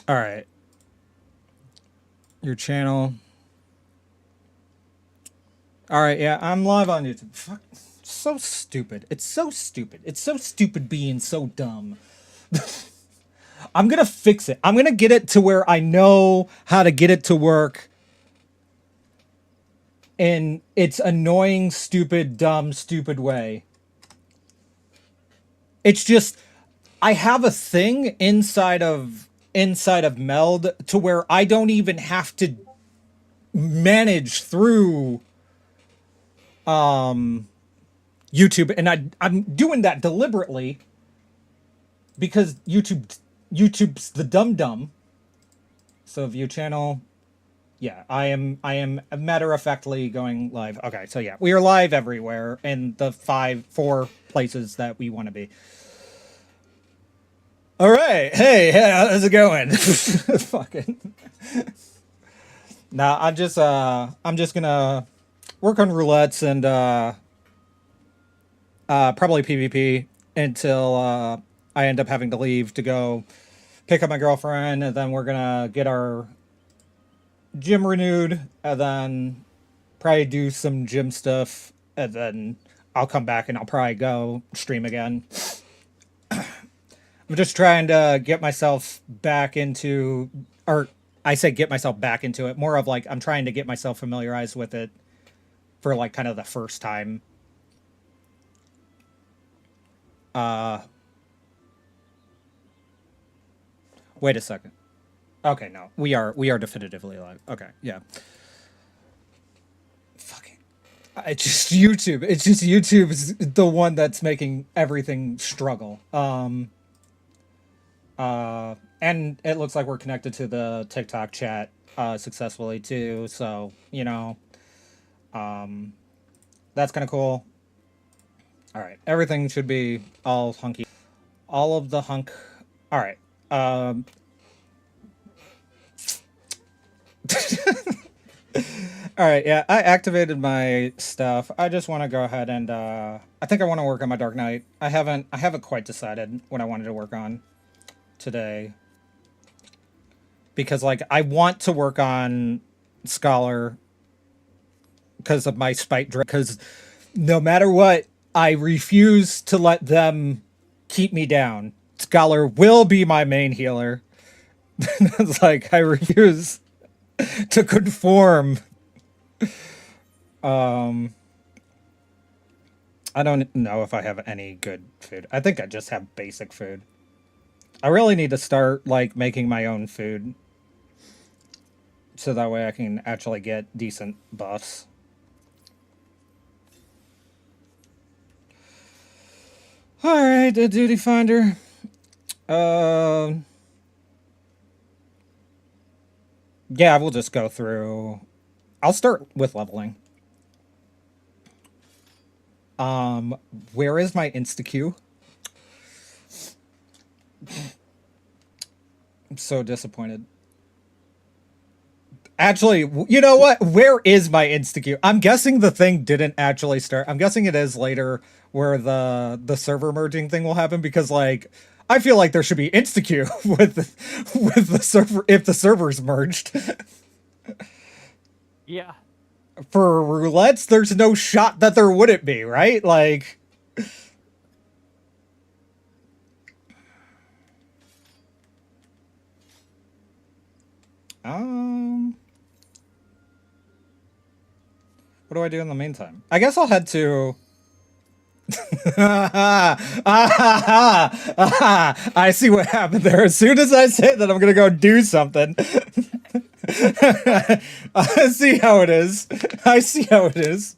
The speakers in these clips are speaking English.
All right. Your channel. All right, yeah, I'm live on YouTube. Fuck, so stupid. It's so stupid. It's so stupid being so dumb. I'm gonna fix it. I'm gonna get it to where I know how to get it to work in its annoying, stupid, dumb, stupid way. It's just I have a thing inside of Meld to where I don't even have to manage through YouTube, and I'm doing that deliberately because YouTube's the dumb. So view channel, yeah, I am matter of factly going live. Okay, so yeah, we are live everywhere in the four places that we want to be. All right, hey, how's it going? Fucking. Nah, I'm just gonna work on roulettes and probably PvP until I end up having to leave to go pick up my girlfriend, and then we're gonna get our gym renewed, and then probably do some gym stuff, and then I'll come back and I'll probably go stream again. I'm just trying to get myself back into, or I say get myself back into it, more of like I'm trying to get myself familiarized with it for like kind of the first time. Uh, Wait a second. Okay, no, we are definitively live. Okay, yeah. Fucking, it's just YouTube. It's just YouTube's the one that's making everything struggle. And it looks like we're connected to the TikTok chat successfully too. So that's kind of cool. All right, everything should be all hunky. All of the hunk. All right. Um, all right. Yeah, I activated my stuff. I just want to go ahead and I think I want to work on my Dark Knight. I haven't quite decided what I wanted to work on today because like I want to work on Scholar because of my spite because no matter what, I refuse to let them keep me down. Scholar will be my main healer. It's like I refuse to conform. Um, I don't know if I have any good food. I think I just have basic food. I really need to start like making my own food so that way I can actually get decent buffs. All right, the duty finder. Yeah, we'll just go through. I'll start with leveling. Where is my insta queue? I'm so disappointed. Actually, you know what? Where is my insta queue? I'm guessing the thing didn't actually start. I'm guessing it is later where the server merging thing will happen because like I feel like there should be insta queue with the server if the servers merged. Yeah. For roulettes, there's no shot that there wouldn't be, right? Like, um, what do I do in the meantime? I guess I'll head to. I see what happened there. As soon as I say that I'm gonna go do something, I see how it is. I see how it is.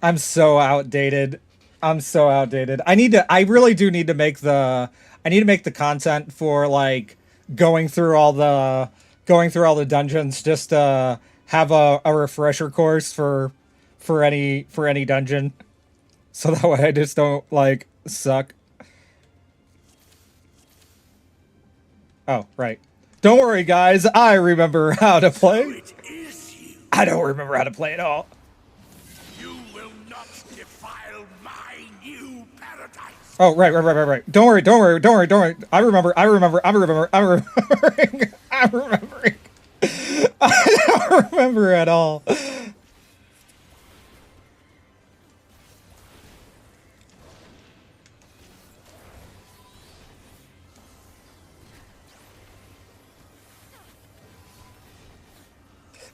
I'm so outdated. I'm so outdated. I really do need to make I need to make the content for like going through all the dungeons just to have a refresher course for any dungeon. So that way I just don't like suck. Oh, right. Don't worry guys, I remember how to play. I don't remember how to play at all. Oh, right. Don't worry. I remember. I'm remembering. I'm remembering. I don't remember at all.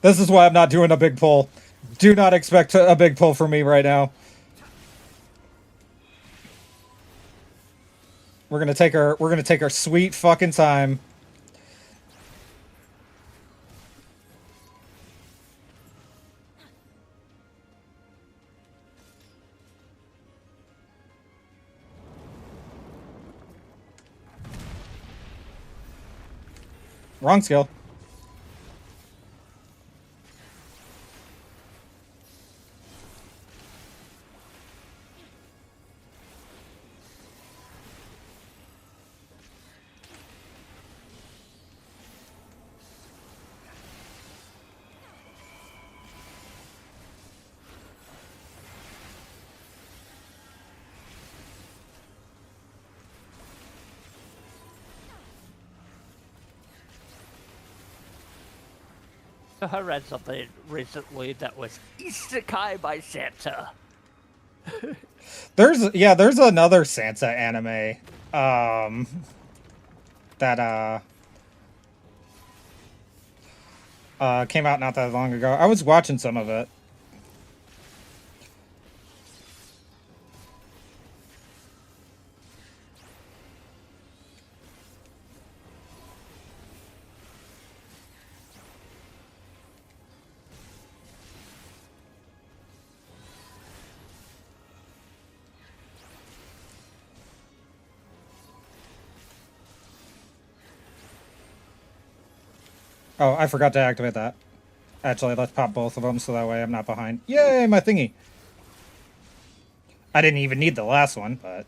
This is why I'm not doing a big pull. Do not expect a big pull from me right now. We're gonna take our sweet fucking time. Wrong skill. I read something recently that was isekai by Santa. There's another Sansa anime that came out not that long ago. I was watching some of it. Oh, I forgot to activate that. Actually, let's pop both of them so that way I'm not behind. Yay, my thingy! I didn't even need the last one, but...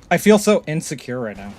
I feel so insecure right now.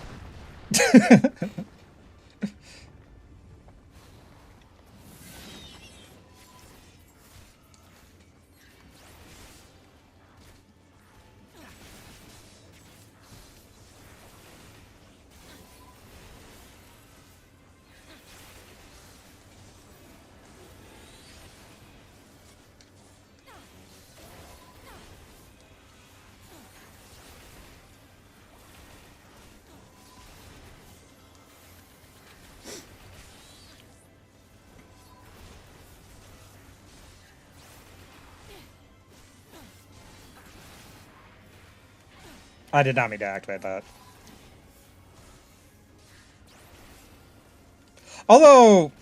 I did not mean to activate that. Although,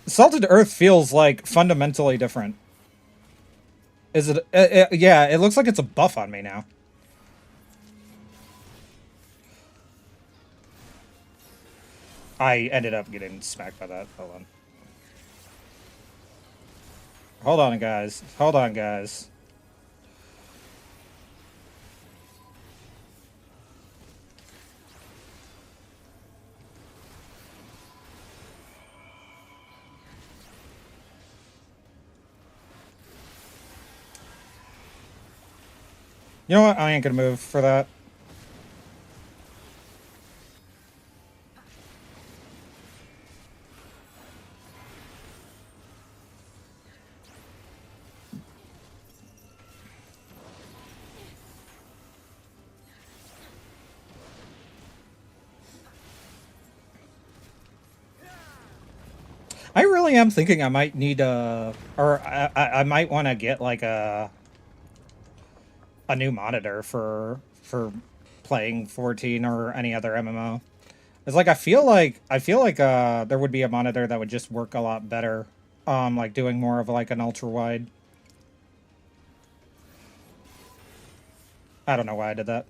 Salted Earth feels like fundamentally different. Is it? Yeah, it looks like it's a buff on me now. I ended up getting smacked by that. Hold on. Hold on, guys. Hold on, guys. You know what? I ain't gonna move for that. I really am thinking I might need or I might want to get like a new monitor for playing 14 or any other MMO. It's like I feel like there would be a monitor that would just work a lot better. Like doing more of like an ultra wide. I don't know why I did that.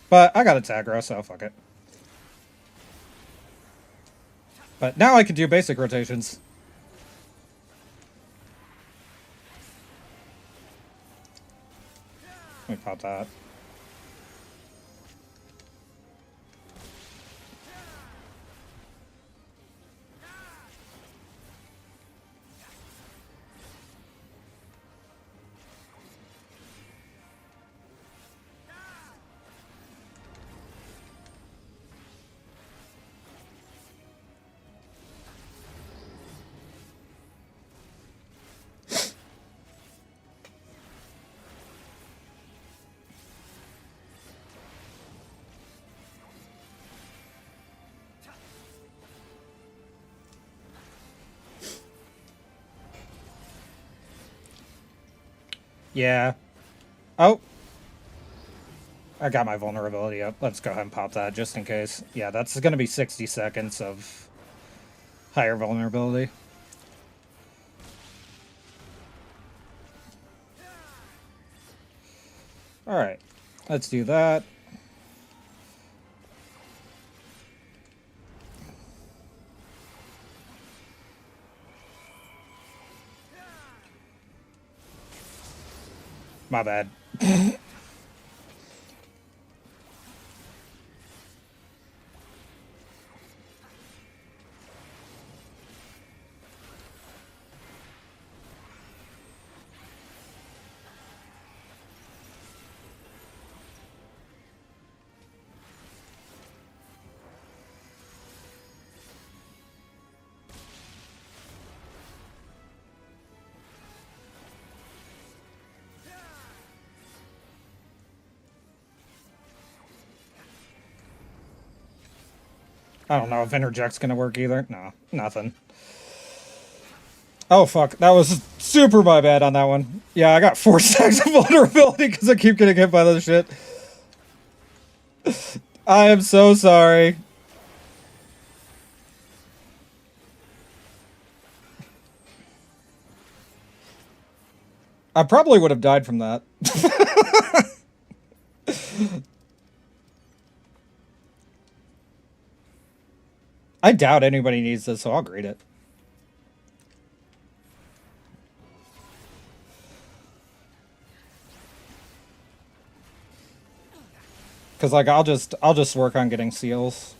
But I got a Tagro, so fuck it. But now I can do basic rotations. Let me pop that. Yeah. Oh. I got my vulnerability up. Let's go ahead and pop that just in case. Yeah, that's going to be 60 seconds of higher vulnerability. Alright. Let's do that. My bad. I don't know if interject's gonna work either. No, nothing. Oh, fuck. That was super my bad on that one. Yeah, I got 4 stacks of vulnerability because I keep getting hit by this shit. I am so sorry. I probably would have died from that. I doubt anybody needs this, so I'll greet it. Cause like I'll just work on getting seals.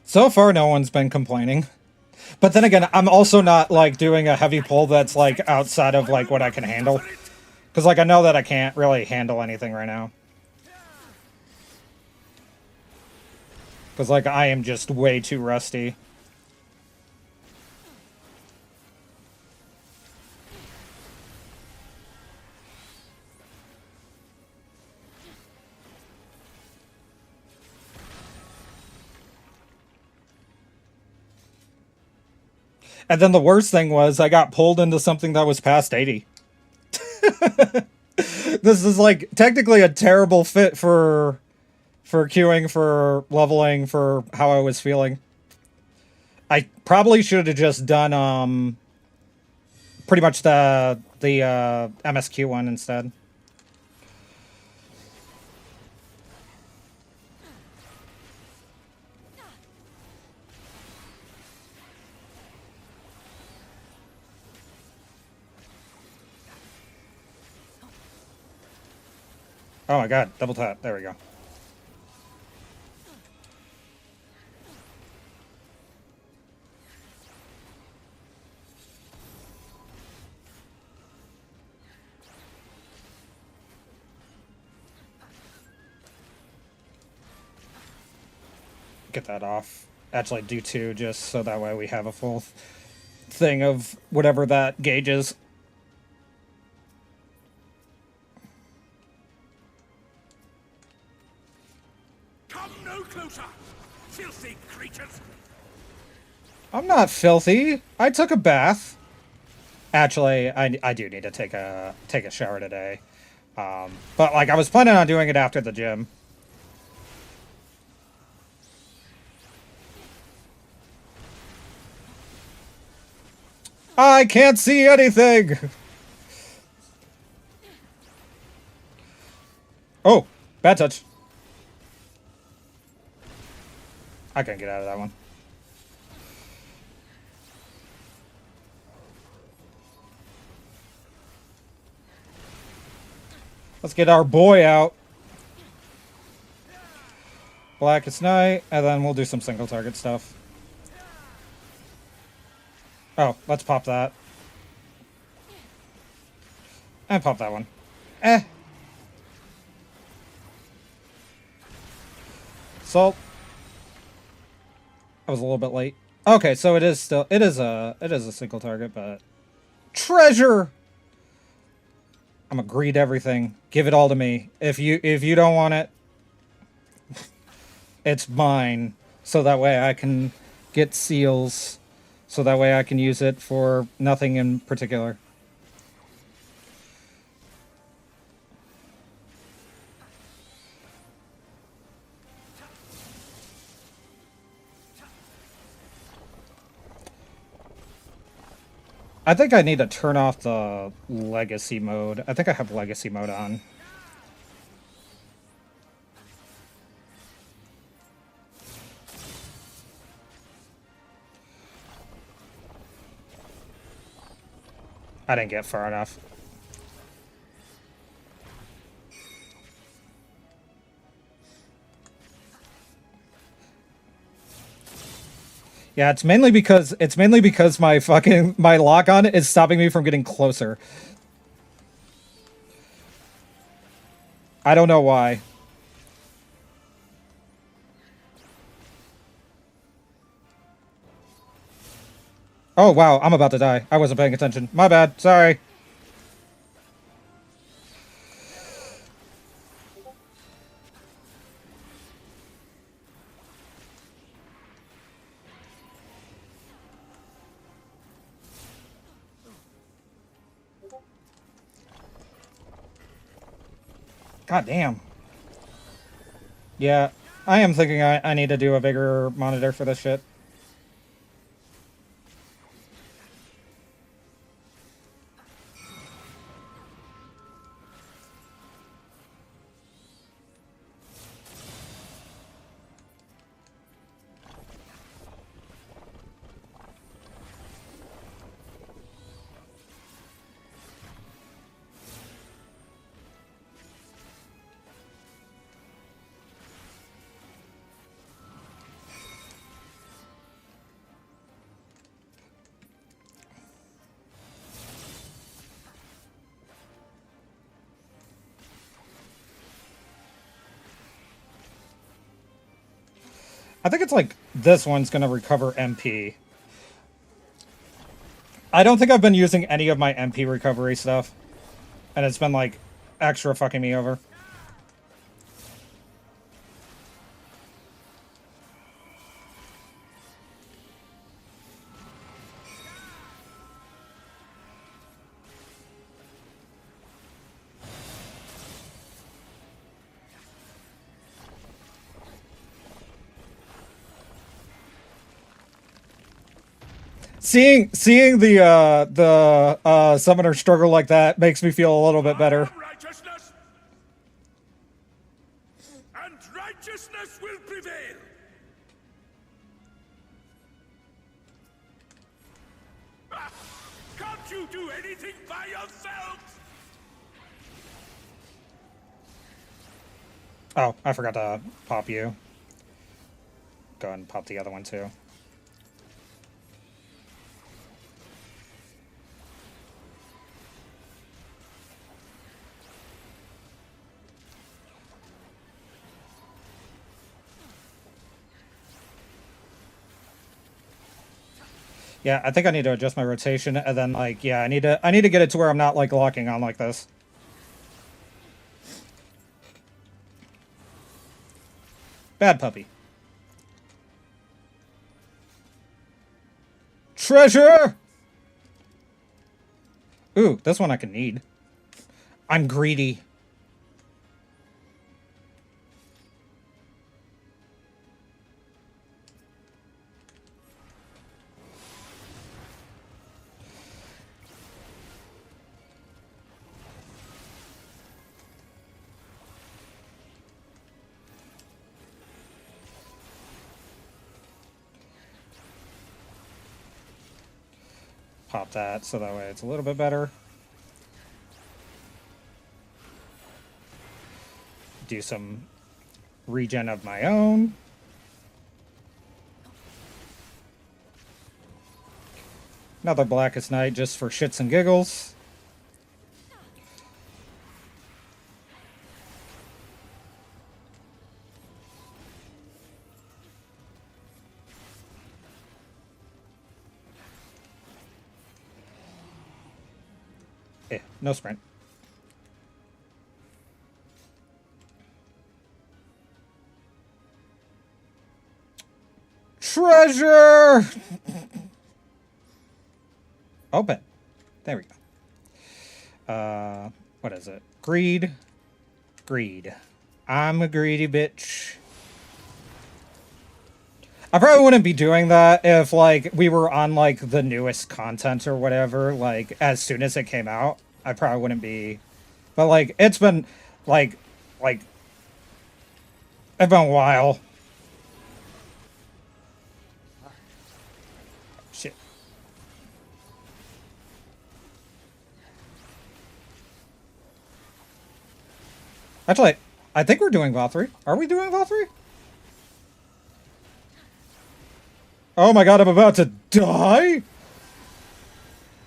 So far, no one's been complaining. But then again, I'm also not, like, doing a heavy pull that's, like, outside of, like, what I can handle. Because, like, I know that I can't really handle anything right now. Because, like, I am just way too rusty. And then the worst thing was I got pulled into something that was past 80. This is like technically a terrible fit for queuing, for leveling, for how I was feeling. I probably should have just done pretty much the MSQ one instead. Oh my god, double tap. There we go. Get that off. Actually, do 2 just so that way we have a full thing of whatever that gauge is. Come no closer, filthy creatures! I'm not filthy. I took a bath. Actually, I do need to take a shower today. But like I was planning on doing it after the gym. I can't see anything. Oh, bad touch. I can't get out of that one. Let's get our boy out. Blackest Night, and then we'll do some single target stuff. Oh, let's pop that. And pop that one. Eh. Salt. I was a little bit late. Okay, so it is a single target, but treasure. I'm gonna greed everything. Give it all to me. If you don't want it, it's mine. So that way I can get seals. So that way I can use it for nothing in particular. I think I need to turn off the legacy mode. I think I have legacy mode on. I didn't get far enough. Yeah, it's mainly because my lock on is stopping me from getting closer. I don't know why. Oh wow, I'm about to die. I wasn't paying attention. My bad. Sorry. God damn. Yeah, I am thinking I need to do a bigger monitor for this shit. I think it's like this one's gonna recover MP. I don't think I've been using any of my MP recovery stuff. And it's been like extra fucking me over. Seeing the summoner struggle like that makes me feel a little bit better. Righteousness, and righteousness will prevail. Ah, can't you do anything by yourselves? Oh, I forgot to pop you. Go ahead and pop the other one too. Yeah, I think I need to adjust my rotation, and then like, yeah, I need to get it to where I'm not like locking on like this. Bad puppy. Treasure! Ooh, this one I can need. I'm greedy. Pop that so that way it's a little bit better. Do some regen of my own. Another Blackest Night just for shits and giggles. No sprint. Treasure! Open. There we go. What is it? Greed. Greed. I'm a greedy bitch. I probably wouldn't be doing that if, like, we were on, like, the newest content or whatever, like, as soon as it came out. I probably wouldn't be. But, like, it's been, like, it's been a while. Shit. Actually, I think we're doing Valkyrie. Are we doing Valkyrie? Oh my god, I'm about to die?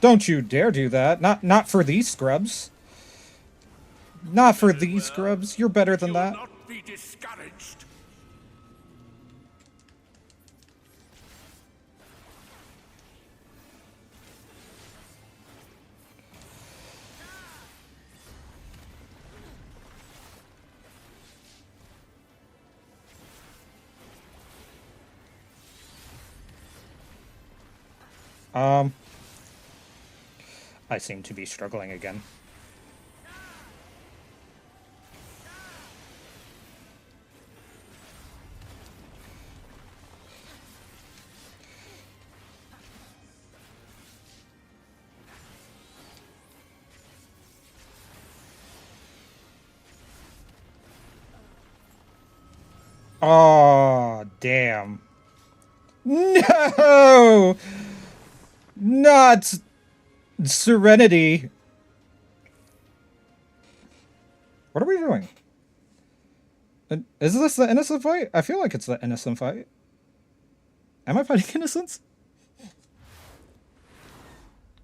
Don't you dare do that. Not for these scrubs. Not for these scrubs. You're better than that. Not be discouraged. I seem to be struggling again. Oh, damn. No! Not Serenity. What are we doing? Is this the innocent fight? I feel like it's the innocent fight. Am I fighting innocents?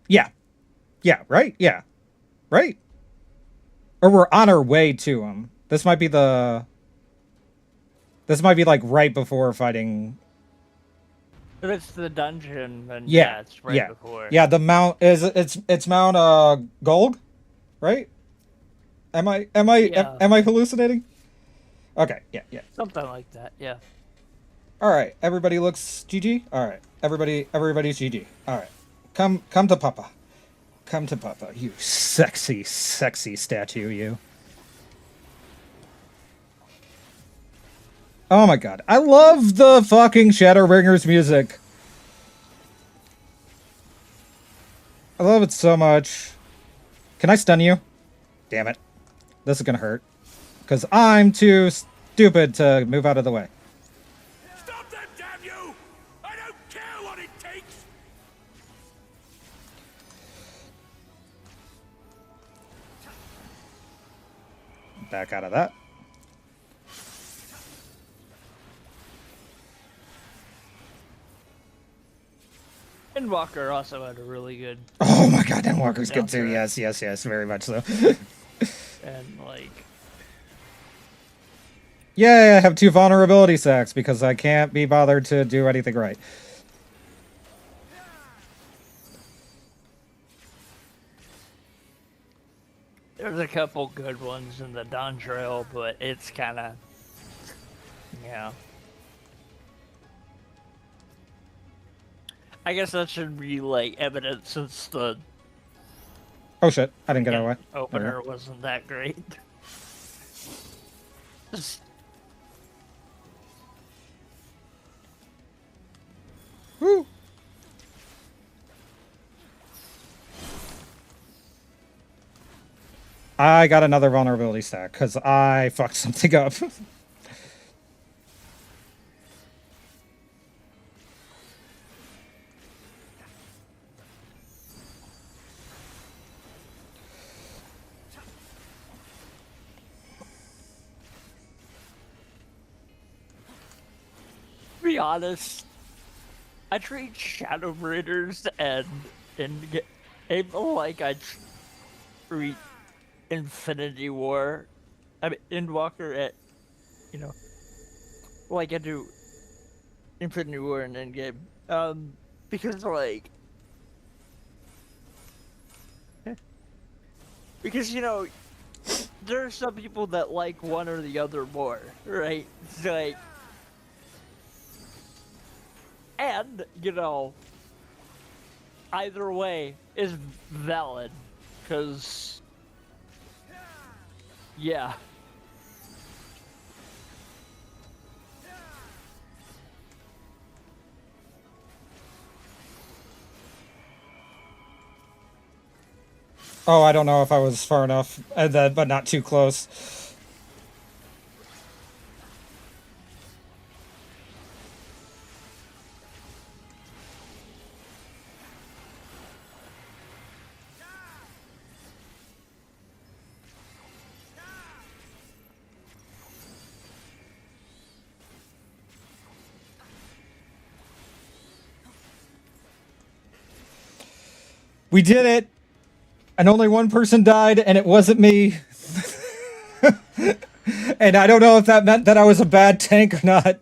Yeah. Yeah, right? Yeah. Right? Or we're on our way to him. This might be the... This might be, like, right before fighting... If it's the dungeon, then Yeah, it's right yeah. before. Yeah, the mount is... It's Mount, Golg? Right? Am I hallucinating? Okay, yeah. Something like that, yeah. Alright, everybody looks GG? Alright, everybody's GG. Alright. Come to Papa. Come to Papa, you sexy statue, you. Oh my god. I love the fucking Shadowbringers music. I love it so much. Can I stun you? Damn it. This is gonna hurt. Because I'm too stupid to move out of the way. Stop them, damn you! I don't care what it takes! Back out of that. Endwalker also had a really good... Oh my god, Endwalker's good too. Downstairs. Yes, very much so. And, like... Yay, I have 2 vulnerability sacks because I can't be bothered to do anything right. There's a couple good ones in the Dontrail, but it's kind of... Yeah. I guess that should be, like, evident since the Oh shit, I didn't get out of the way. opener wasn't that great. Just... Woo! I got another vulnerability stack because I fucked something up. To be honest, I treat Shadow Raiders and like I'd treat Infinity War, I mean Endwalker at, you know, like I do Infinity War and Endgame. Because like, because there are some people that like one or the other more, right? It's like, and either way is valid, because yeah. Oh, I don't know if I was far enough, but not too close. We did it! And only one person died, and it wasn't me. And I don't know if that meant that I was a bad tank or not.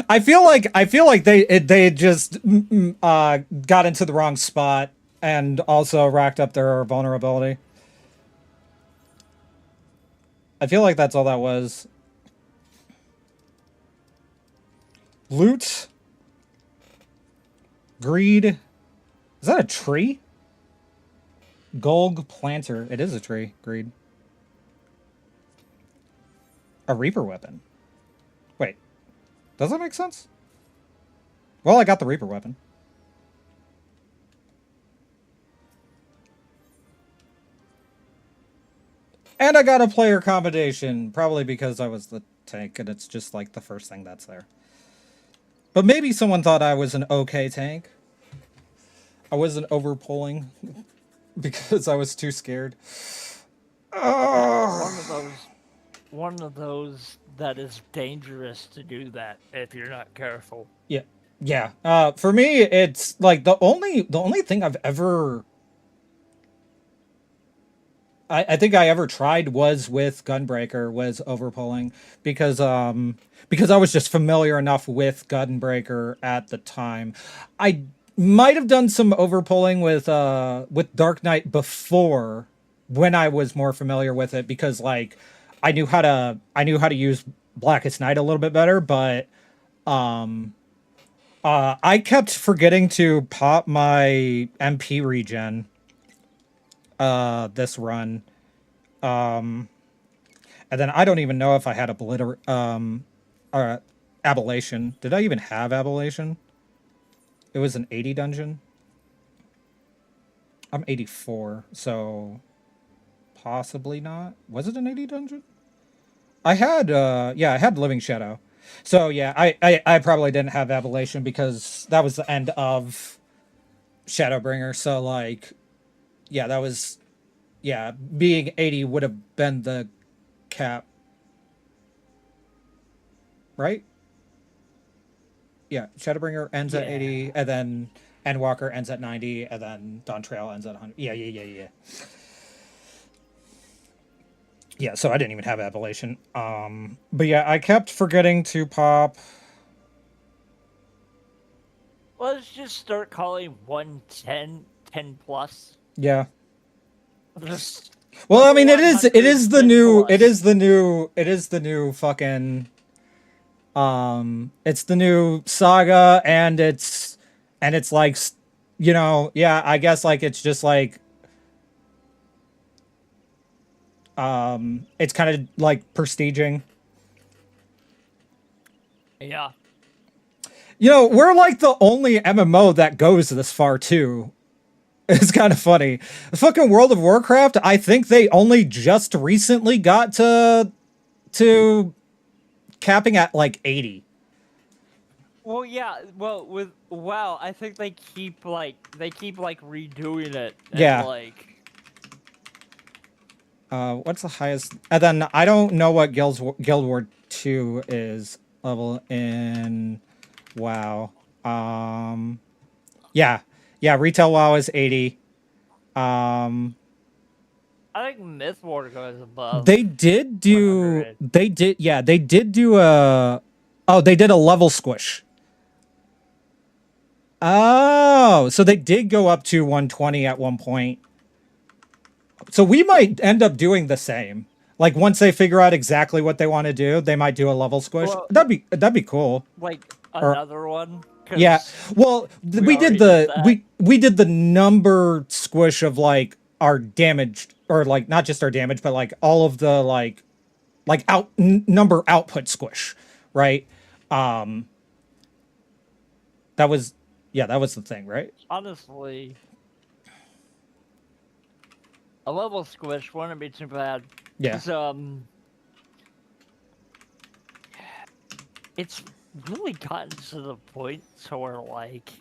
I feel like they just got into the wrong spot and also racked up their vulnerability. I feel like that's all that was. Loot. Greed. Is that a tree? Golg planter. It is a tree. Greed. A Reaper weapon. Wait. Does that make sense? Well, I got the Reaper weapon. And I got a player combination. Probably because I was the tank and it's just like the first thing that's there. But maybe someone thought I was an okay tank. I wasn't overpulling because I was too scared. One of those that is dangerous to do that if you're not careful. Yeah. Yeah. For me, it's like the only thing I've ever I think I ever tried was with Gunbreaker, was overpulling, because I was just familiar enough with Gunbreaker at the time. I might have done some overpulling with Dark Knight before, when I was more familiar with it, because like I knew how to use Blackest Night a little bit better, but I kept forgetting to pop my MP regen this run. And then I don't even know if I had Ablation. Did I even have Ablation? It was an 80 dungeon. I'm 84, so possibly not. Was it an 80 dungeon? I had I had Living Shadow. So yeah, I probably didn't have Ablation because that was the end of Shadowbringer. So like, yeah, that was, yeah, being 80 would have been the cap. Right? Yeah, Shadowbringer ends at 80, and then Endwalker ends at 90, and then Dawn Trail ends at 100. Yeah. Yeah, so I didn't even have Ablation. But yeah, I kept forgetting to pop. Let's just start calling 110 10 plus. Yeah. Well, I mean, it is the new fucking, it's the new saga, and it's like, yeah, I guess like it's just like, it's kind of like prestiging. Yeah. We're like the only MMO that goes this far too. It's kind of funny. The fucking World of Warcraft, I think they only just recently got to capping at like 80. Well, yeah. Well, with WoW, I think they keep redoing it. Yeah. Like. What's the highest? And then I don't know what Guild Wars 2 is level in WoW. Yeah. Yeah, retail WoW is 80. Um, I think Myth War goes above they did do. 100. They did. Yeah, they did do a. Oh, they did a level squish. Oh, so they did go up to 120 at one point. So we might end up doing the same. Like once they figure out exactly what they want to do, they might do a level squish. Well, That'd be cool. like Or another one. 'Cause yeah. Well, we did already did the that. we did the number squish of like our damage, or like not just our damage, but like all of the like number output squish, right? Um that was yeah, that was the thing, right? Honestly, a level squish wouldn't be too bad. Yeah. 'Cause, it's really gotten to the point to where, like,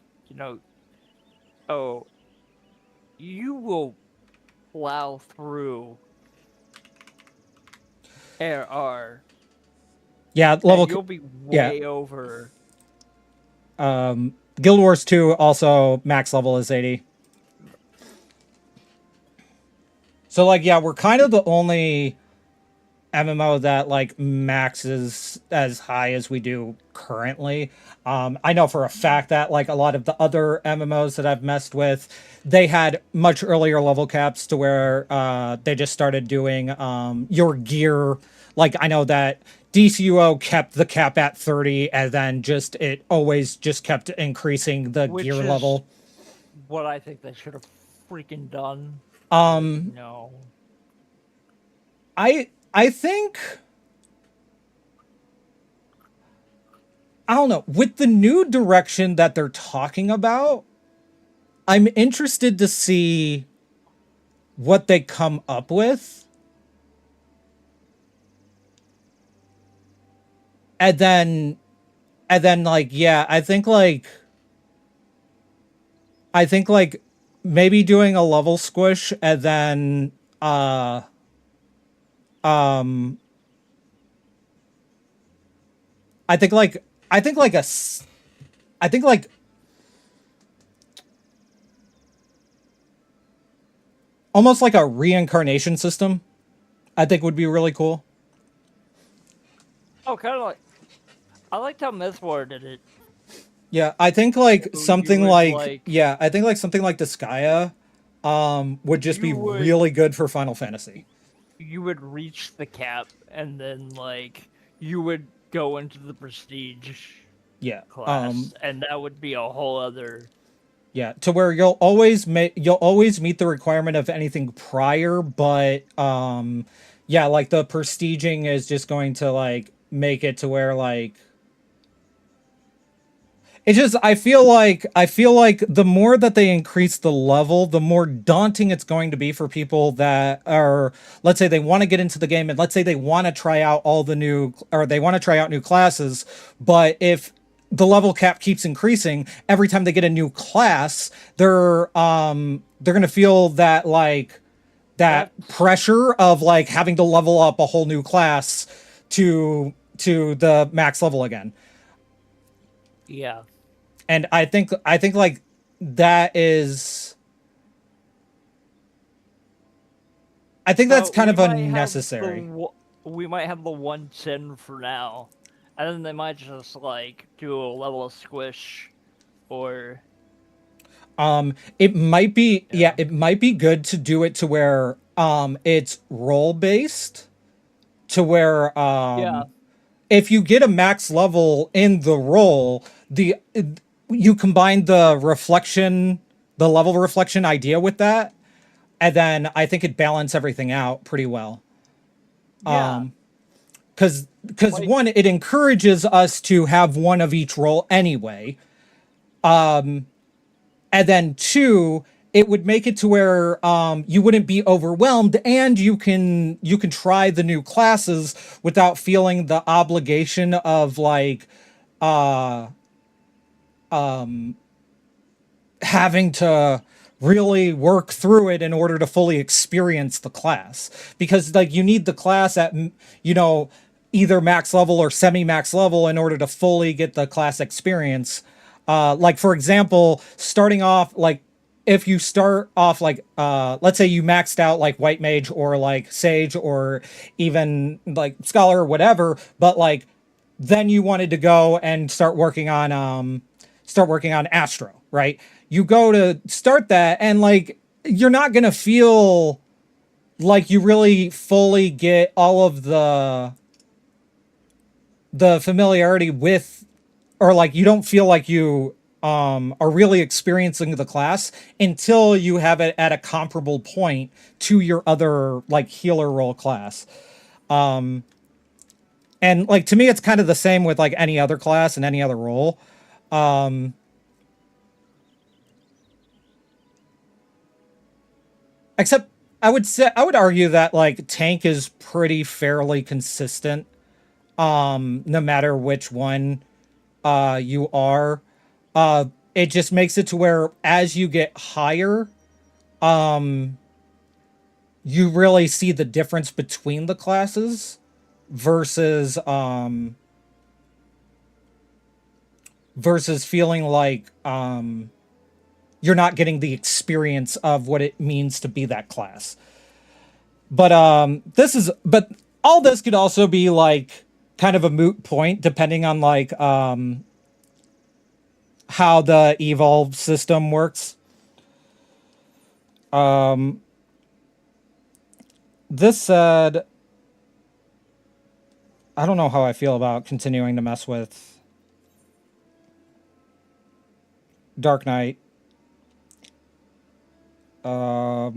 oh, you will plow through AR, Yeah, and level you'll be yeah. way over. Guild Wars 2 also max level is 80. So like yeah, we're kind of the only MMO that like maxes as high as we do currently. I know for a fact that like a lot of the other MMOs that I've messed with, they had much earlier level caps to where they just started doing your gear. Like I know that DCUO kept the cap at 30, and then just it always just kept increasing the Which gear is level. what I think they should have freaking done. Um, No. I think I don't know, with the new direction that they're talking about, I'm interested to see what they come up with. And then like yeah, I think like maybe doing a level squish and then um I think like I think like a s- I think like almost like a reincarnation system I think would be really cool. Oh, kind of like I liked how Myth War did it. Yeah, I think like So you something would like like yeah, I think like something like Disgaea would just you be would really good for Final Fantasy. you would reach the cap, and then like you would go into the prestige Yeah. class, and that would be a whole other. Yeah, to where you'll always meet the requirement of anything prior, but yeah, like the prestiging is just going to like make it to where like it's just I feel like the more that they increase the level, the more daunting it's going to be for people that are, let's say they want to get into the game, and let's say they want to try out all the new, or they want to try out new classes, but if the level cap keeps increasing every time they get a new class, they're going to feel that like that That's pressure of like having to level up a whole new class to the max level again. yeah. And I think like that is I think that's So kind we of might have unnecessary. we might have the 110 for now, and then they might just like do a level of squish, or It might be yeah, yeah, it might be good to do it to where it's role based, to where yeah, if you get a max level in the role, you combine the level reflection idea with that, and then I think it balance everything out pretty well. yeah. Because Like one, it encourages us to have one of each role anyway, and then two, it would make it to where you wouldn't be overwhelmed, and you can try the new classes without feeling the obligation of like having to really work through it in order to fully experience the class, because like you need the class at you know either max level or semi max level in order to fully get the class experience. Like for example, starting off like if you start off like let's say you maxed out like white mage or like sage or even like scholar or whatever, but like then you wanted to go and start working on astro, right? You go to start that and like you're not going to feel like you really fully get all of the familiarity with, or like you don't feel like you are really experiencing the class until you have it at a comparable point to your other like healer role class. And like to me it's kind of the same with like any other class and any other role. Except I would argue that like tank is pretty fairly consistent no matter which one you are. It just makes it to where as you get higher, you really see the difference between the classes versus versus feeling like you're not getting the experience of what it means to be that class. But but all this could also be like kind of a moot point depending on like how the evolve system works. This said, I don't know how I feel about continuing to mess with Dark Knight. I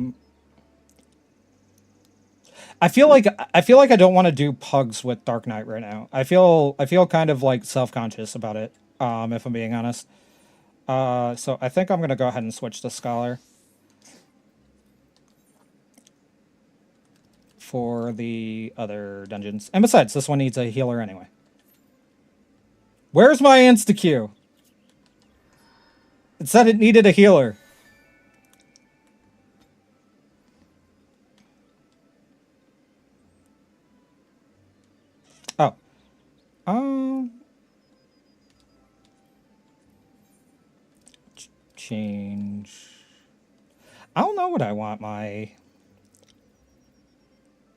feel like I don't want to do pugs with Dark Knight right now. I feel kind of like self-conscious about it, if I'm being honest. So I think I'm gonna go ahead and switch to Scholar for the other dungeons. And besides, this one needs a healer anyway. Where's my insta-Q? It said it needed a healer. Oh. Change. I don't know what I want my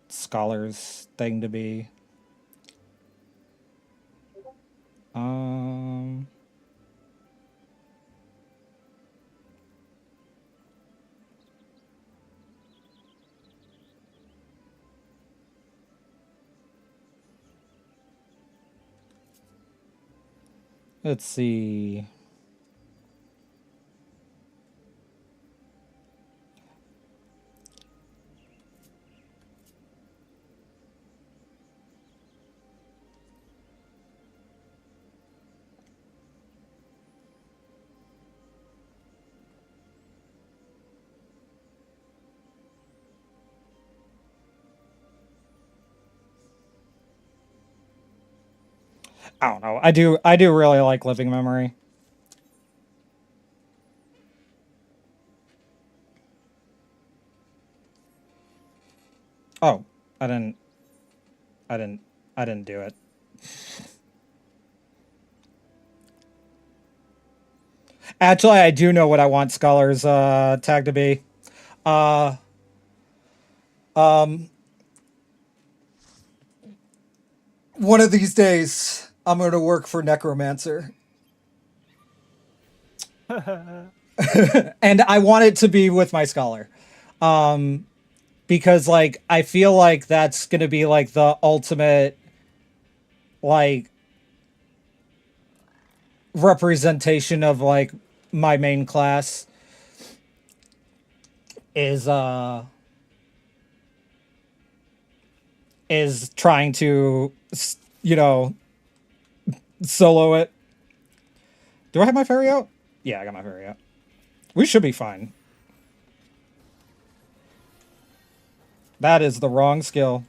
scholars thing to be. Let's see. I don't know. I do really like living memory. Oh, I didn't I didn't I didn't do it. Actually, I do know what I want Scholar's tag to be. Uh One of these days I'm going to work for Necromancer. And I want it to be with my Scholar. Because like I feel like that's going to be like the ultimate like representation of like my main class is trying to you know solo it. Do I have my fairy out? Yeah, I got my fairy out. We should be fine. That is the wrong skill.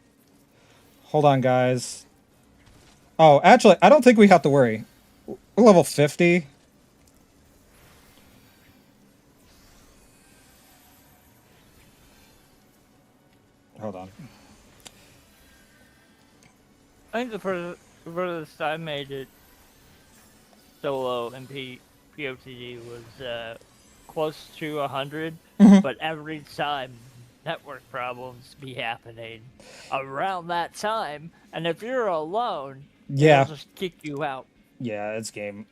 Hold on, guys. Oh, actually, I don't think we have to worry. We're level 50. Hold on. I think the furthest I made it solo in POTG was close to 100, but every time network problems be happening around that time, and if you're alone, Yeah. it'll just kick you out. Yeah, it's game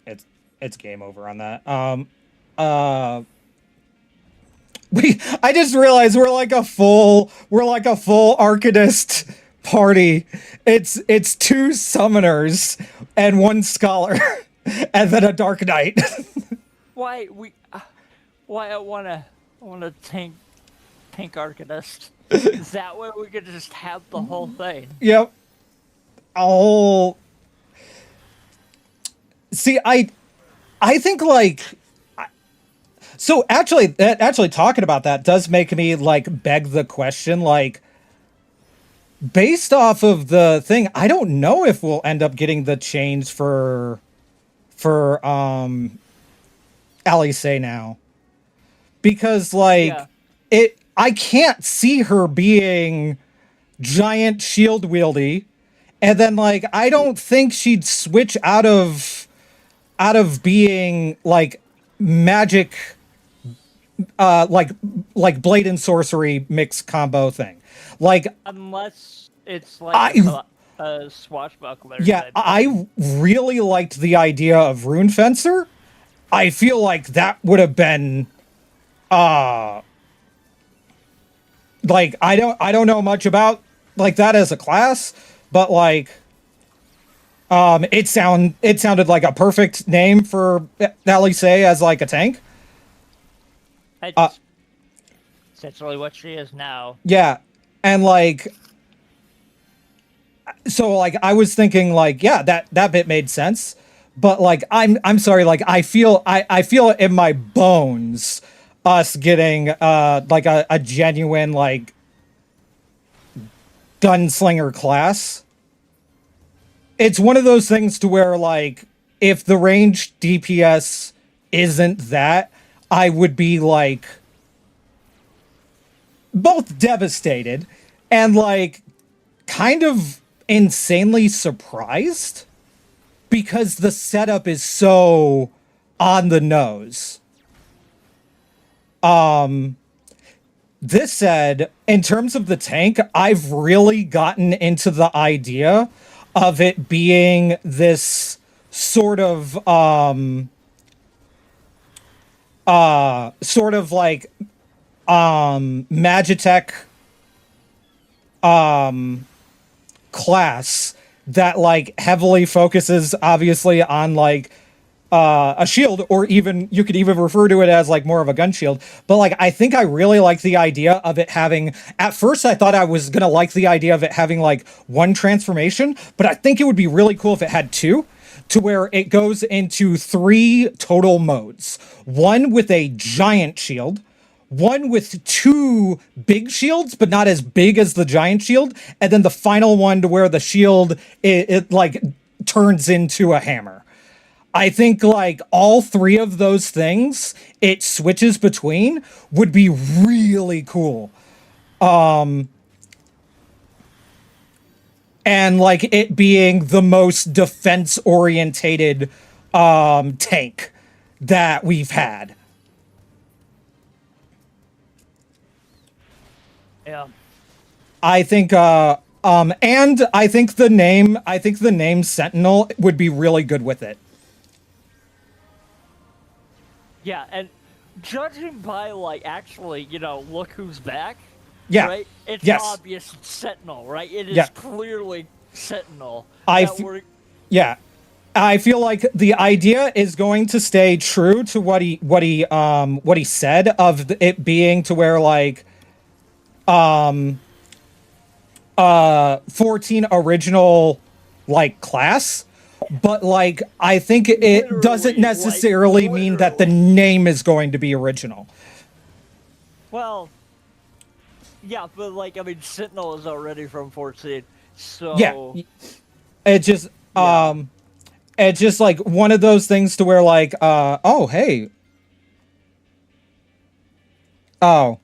over on that. Uh I just realized we're like a full Arcanist party. It's two summoners and one scholar and then a Dark Knight. Why why I wanna tank Arcanist? Is that way we could just have the whole thing? Yep. Oh. See, I think like so actually talking about that does make me like beg the question like based off of the thing, I don't know if we'll end up getting the change for Alice now. Because like Yeah. I can't see her being giant shield wieldy. And then like I don't think she'd switch out of being like magic like blade and sorcery mix combo thing. Like Unless it's I like a swashbuckler. yeah, type thing. I really liked the idea of Rune Fencer. I feel like that would have been like I don't know much about like that as a class, but like it sounded like a perfect name for Alice as like a tank. That's essentially what she is now. Yeah. And like so like I was thinking like yeah, that bit made sense. But like I'm sorry, like I feel in my bones us getting like a genuine like gunslinger class. It's one of those things to where like if the range DPS isn't that, I would be like both devastated and like kind of insanely surprised because the setup is so on the nose. This said, in terms of the tank, I've really gotten into the idea of it being this sort of like Magitech class that like heavily focuses obviously on like a shield, or even you could even refer to it as like more of a gun shield. But like I think I really like the idea of it having, at first I thought I was gonna like the idea of it having like one transformation, but I think it would be really cool if it had two, to where it goes into 3 total modes. One with a giant shield, one with 2 big shields, but not as big as the giant shield, and then the final one to where the shield it like turns into a hammer. I think like all 3 of those things it switches between would be really cool. And like it being the most defense orientated tank that we've had. Yeah. I think and I think the name Sentinel would be really good with it. Yeah, and judging by like actually, look who's back. Yeah. Right? It's Yes. obvious it's Sentinel, right? It is Yeah. clearly Sentinel. Yeah. I feel like the idea is going to stay true to what he said of it being to where like 14 original like class, but like I think it Literally, doesn't necessarily like, mean that the name is going to be original. Well, yeah, but like I mean, Sentinel is already from 14, so Yeah. It just it's just like one of those things to where like oh hey. Oh.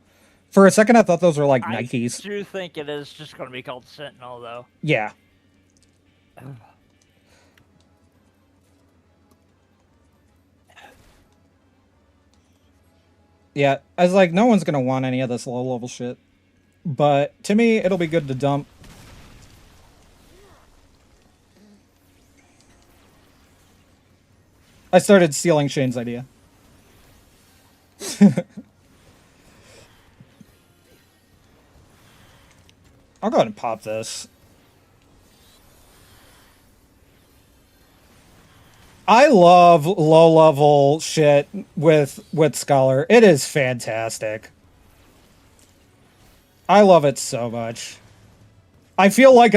For a second I thought those were like Nikes. I do think it is just going to be called Sentinel, though. Yeah. Yeah, I was like, no one's gonna want any of this low-level shit. But to me, it'll be good to dump. I started stealing Shane's idea. I'll go ahead and pop this. I love low-level shit with Scholar. It is fantastic. I love it so much. I feel like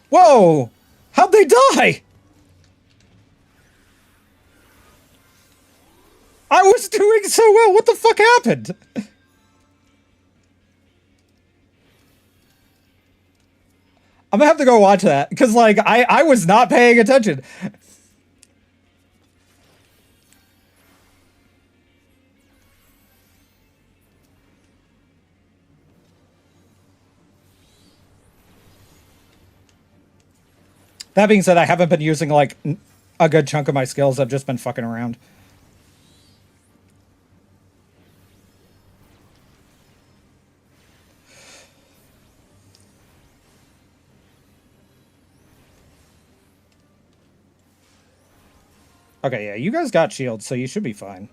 whoa! How'd they die? I was doing so well. What the fuck happened? I'm gonna have to go watch that because like I was not paying attention. That being said, I haven't been using like a good chunk of my skills. I've just been fucking around. Okay, yeah, you guys got shields, so you should be fine.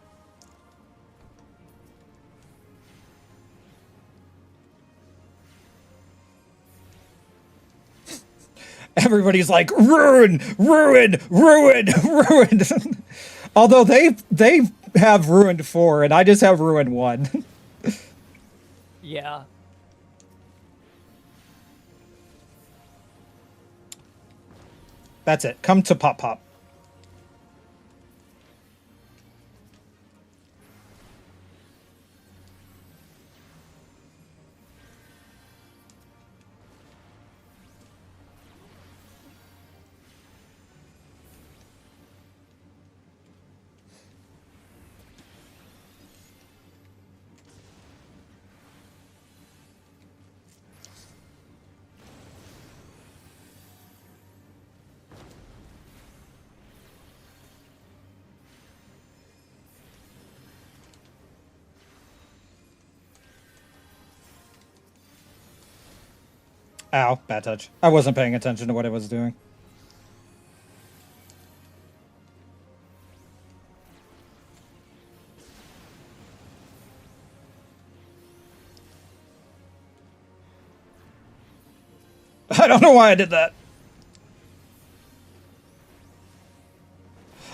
Everybody's like, ruin, ruin, ruin, ruin. Although they have ruined 4, and I just have ruined 1. Yeah. That's it. Come to Pop Pop. Ow, bad touch. I wasn't paying attention to what it was doing. I don't know why I did that.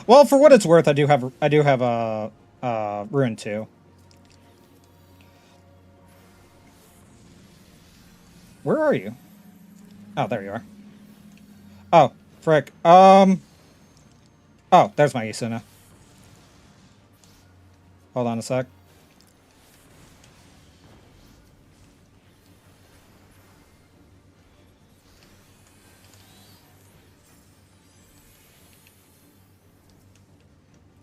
Well, for what it's worth, I do have a Ruin 2. Where are you? Oh, there you are. Oh, frick. Oh, there's my Isuna. Hold on a sec.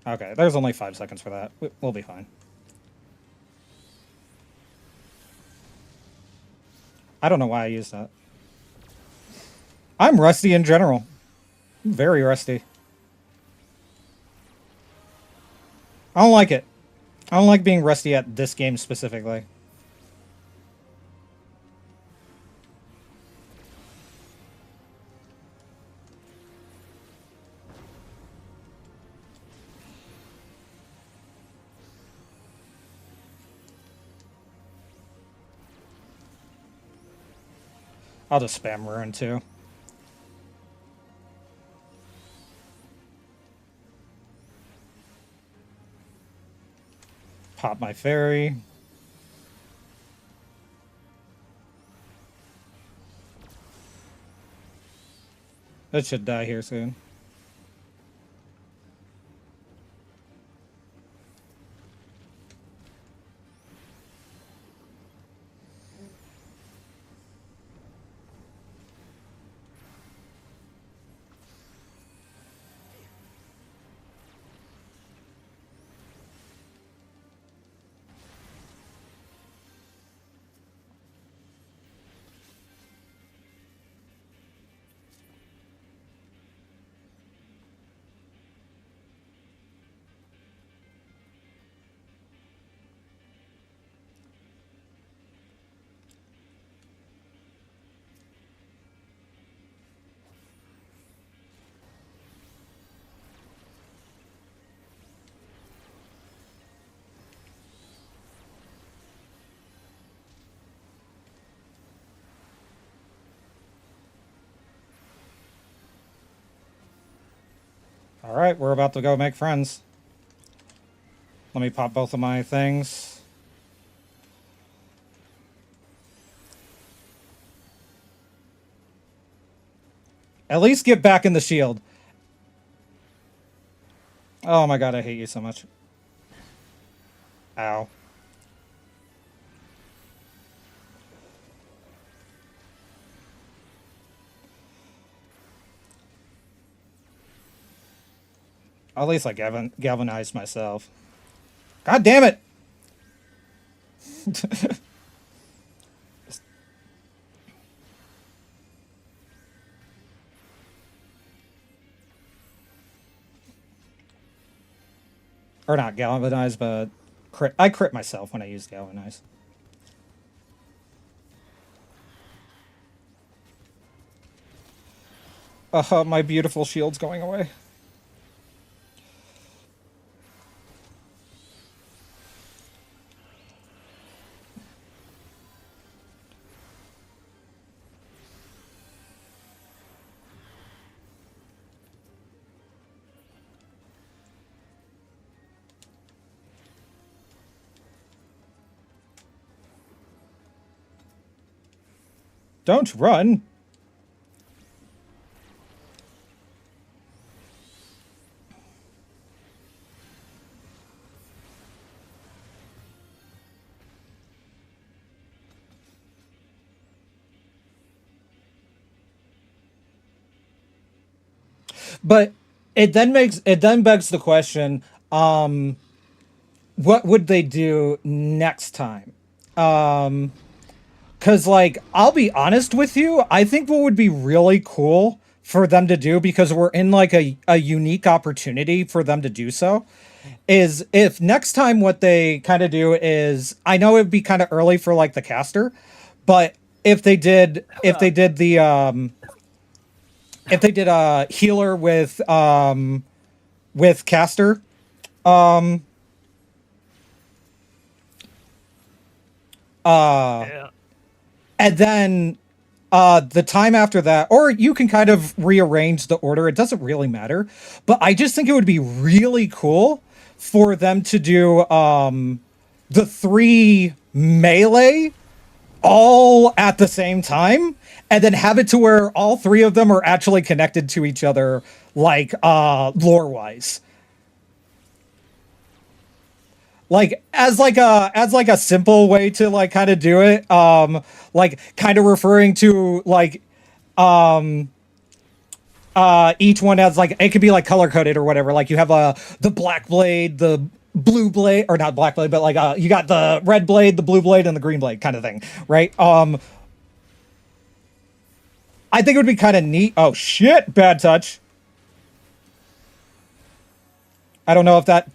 Okay, there's only 5 seconds for that. We'll be fine. I don't know why I used that. I'm rusty in general. Very rusty. I don't like it. I don't like being rusty at this game specifically. I'll just spam Ruin too. Pop my fairy. It should die here soon. All right, we're about to go make friends. Let me pop both of my things. At least get back in the shield. Oh my god, I hate you so much. Ow. At least I galvanized myself. God damn it! Or not galvanize, but crit. I crit myself when I use galvanize. My beautiful shield's going away. Don't run! But it then begs the question, what would they do next time? Cause like, I'll be honest with you, I think what would be really cool for them to do, because we're in like a unique opportunity for them to do so, is if next time what they kind of do is, I know it'd be kind of early for like the caster, but if they did a healer with caster, Yeah. and then the time after that, or you can kind of rearrange the order, it doesn't really matter, but I just think it would be really cool for them to do the 3 melee all at the same time, and then have it to where all 3 of them are actually connected to each other, like lore wise, like as like a simple way to like kind of do it, like kind of referring to like each one as like, it could be like color coded or whatever, like you have the black blade, the blue blade, or not black blade, but like you got the red blade, the blue blade, and the green blade kind of thing, right? I think it would be kind of neat. Oh shit, bad touch. I don't know if that,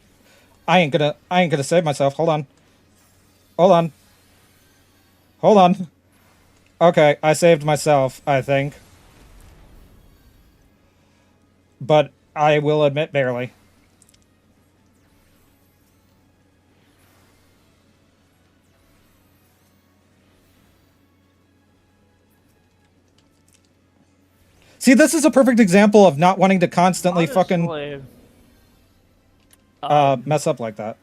I ain't gonna save myself. Hold on. Hold on. Hold on. Okay, I saved myself, I think. But I will admit barely. See, this is a perfect example of not wanting to constantly fucking Honestly, mess up like that.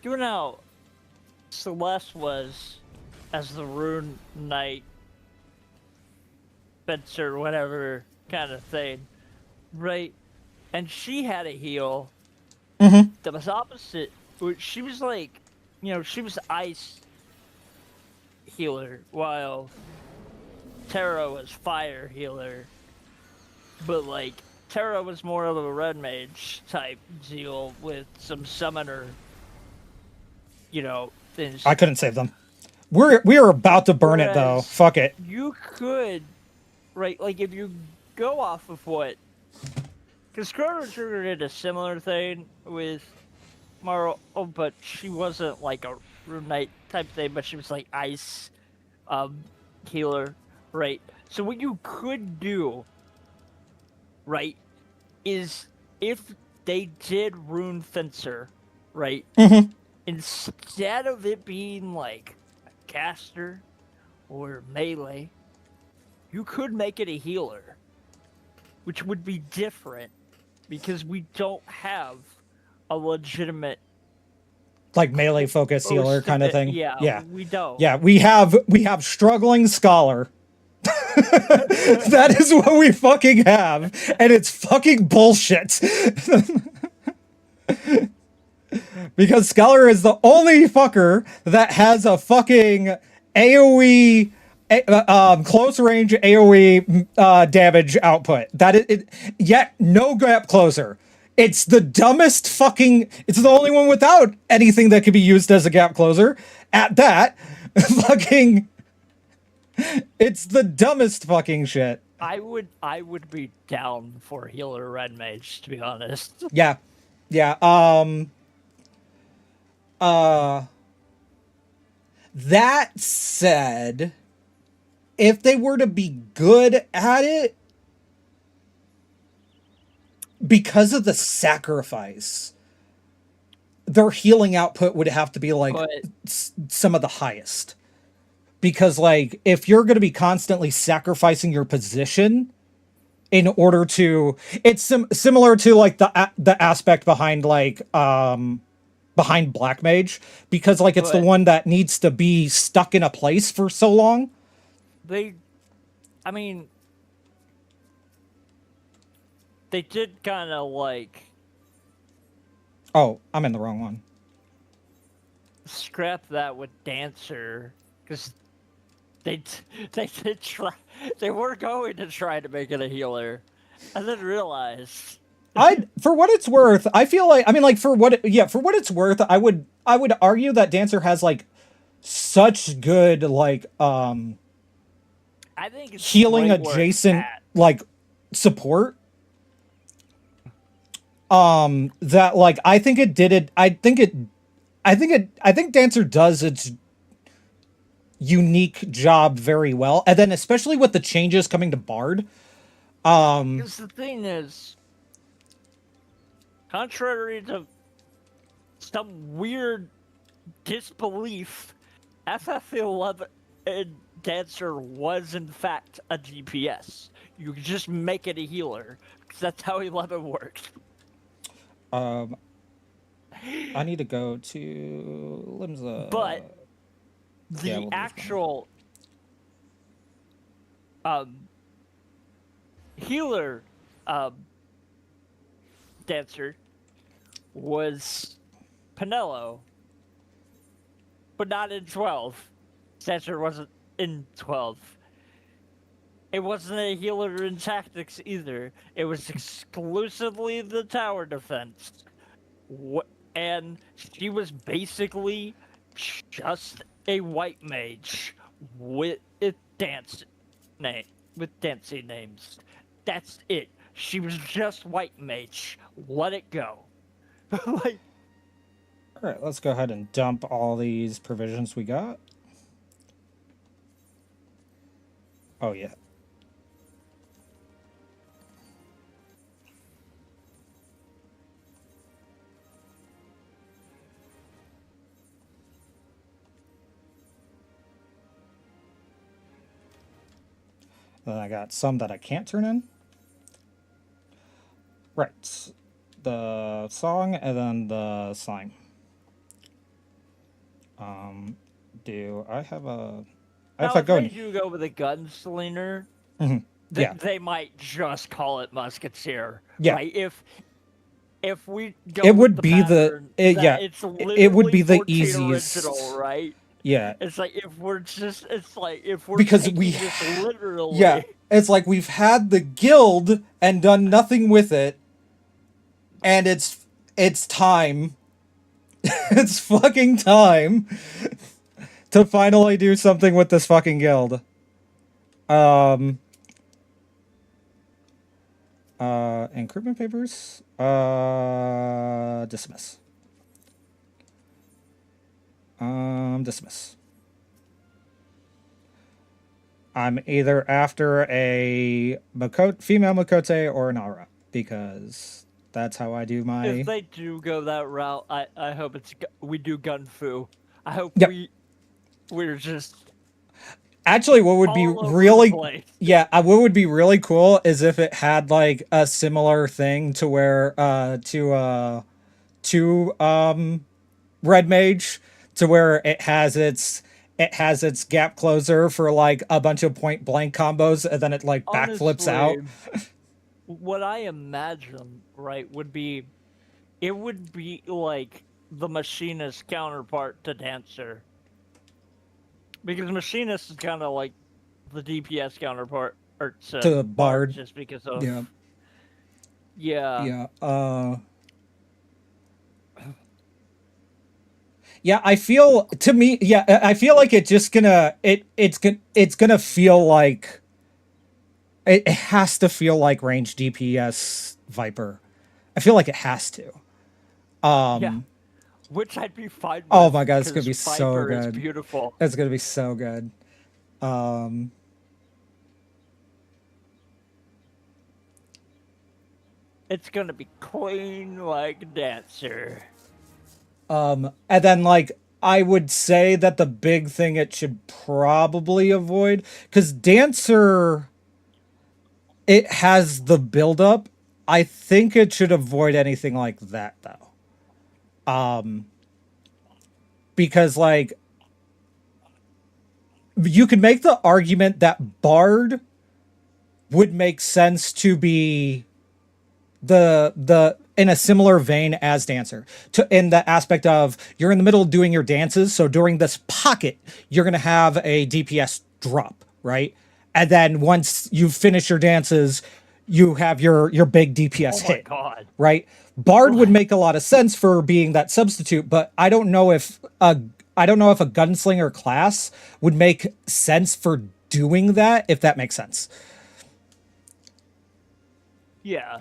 you know, Celeste was as the Rune Knight, Fencer, whatever kind of thing, right? And she had a heal that was opposite. She was like, she was ice healer, while Terra was fire healer. But like, Terra was more of a red mage type deal with some summoner, things. I couldn't save them. We are about to burn it though. Whereas Fuck it. You could, right? Like if you go off of what, because Chrono Trigger did a similar thing with Maro, but she wasn't like a Rune Knight type thing, but she was like ice healer, right? So what you could do, right, is if they did Rune Fencer, right, instead of it being like a caster or melee, you could make it a healer. which would be different because we don't have a legitimate like melee focus healer kind of thing. Yeah, we don't. Yeah, we have struggling scholar. That is what we fucking have, and it's fucking bullshit. Because Scholar is the only fucker that has a fucking AoE, close range AoE damage output. That it yet no gap closer. It's the dumbest fucking. It's the only one without anything that could be used as a gap closer. At that, fucking. It's the dumbest fucking shit. I would be down for healer red mage, to be honest. Yeah. That said, if they were to be good at it, because of the sacrifice, their healing output would have to be like some of the highest. Because like if you're going to be constantly sacrificing your position in order to, it's similar to like the aspect behind like behind Black Mage, because like it's the one that needs to be stuck in a place for so long. They did kind of like. Oh, I'm in the wrong one. Scrap that with Dancer, because they did try. They were going to try to make it a healer, and then realized. For what it's worth, I feel like, I mean, like for what it's worth, I would argue that Dancer has like such good like I think it's healing adjacent like support. That like I think it did it. I think Dancer does its unique job very well, and then especially with the changes coming to Bard. Because the thing is, contrary to some weird disbelief, FF11 Dancer was in fact a DPS. You could just make it a healer, because that's how 11 works. I need to go to Limsa. But the actual healer Dancer was Pinello, but not in 12. Dancer wasn't in 12. It wasn't a healer in tactics either. It was exclusively the tower defense. And she was basically just a white mage with dancing names. That's it. She was just white mage. Let it go. Like, all right, let's go ahead and dump all these provisions we got. Oh yeah. Then I got some that I can't turn in. Right. The song and then the slime. Do I have a... Now, if they do go with a gunslinger, they might just call it musketeer. Yeah. Right? If we go it would with be pattern, it would be the easiest, original, right? Yeah. It's like if we're because we this literally. Yeah. It's like we've had the guild and done nothing with it, and it's time. It's fucking time to finally do something with this fucking guild. Encryptment papers. Dismiss. Dismiss. I'm either after a female Makote or an Aura, because that's how I do my... If they do go that route, I hope we do gun fu. I hope we're just... Actually, what would be all over the really, place. yeah, what would be really cool is if it had like a similar thing to where to red mage, to where it has its gap closer for like a bunch of point blank combos, and then it like backflips out. Honestly, what I imagine, right, would be it would be like the machinist counterpart to Dancer. Because machinist is kind of like the DPS counterpart or to To Bard Bard. just because of Yeah. yeah. Yeah. Yeah, I feel to me, yeah, I feel like it's just gonna it's gonna feel like it has to feel like range DPS Viper. I feel like it has to. Yeah. Which I'd be fine Oh with my god, it's gonna because be so Viper is good. beautiful. It's gonna be so good. Um, It's gonna be clean like Dancer. and then like I would say that the big thing it should probably avoid, because Dancer, it has the build up. I think it should avoid anything like that though. Because like you could make the argument that Bard would make sense to be the in a similar vein as Dancer, to in the aspect of you're in the middle of doing your dances, so during this pocket you're going to have a DPS drop, right? And then once you finish your dances, you have your big DPS Oh my hit, god. right? Bard would make a lot of sense for being that substitute, but I don't know if a gunslinger class would make sense for doing that, if that makes sense. Yeah.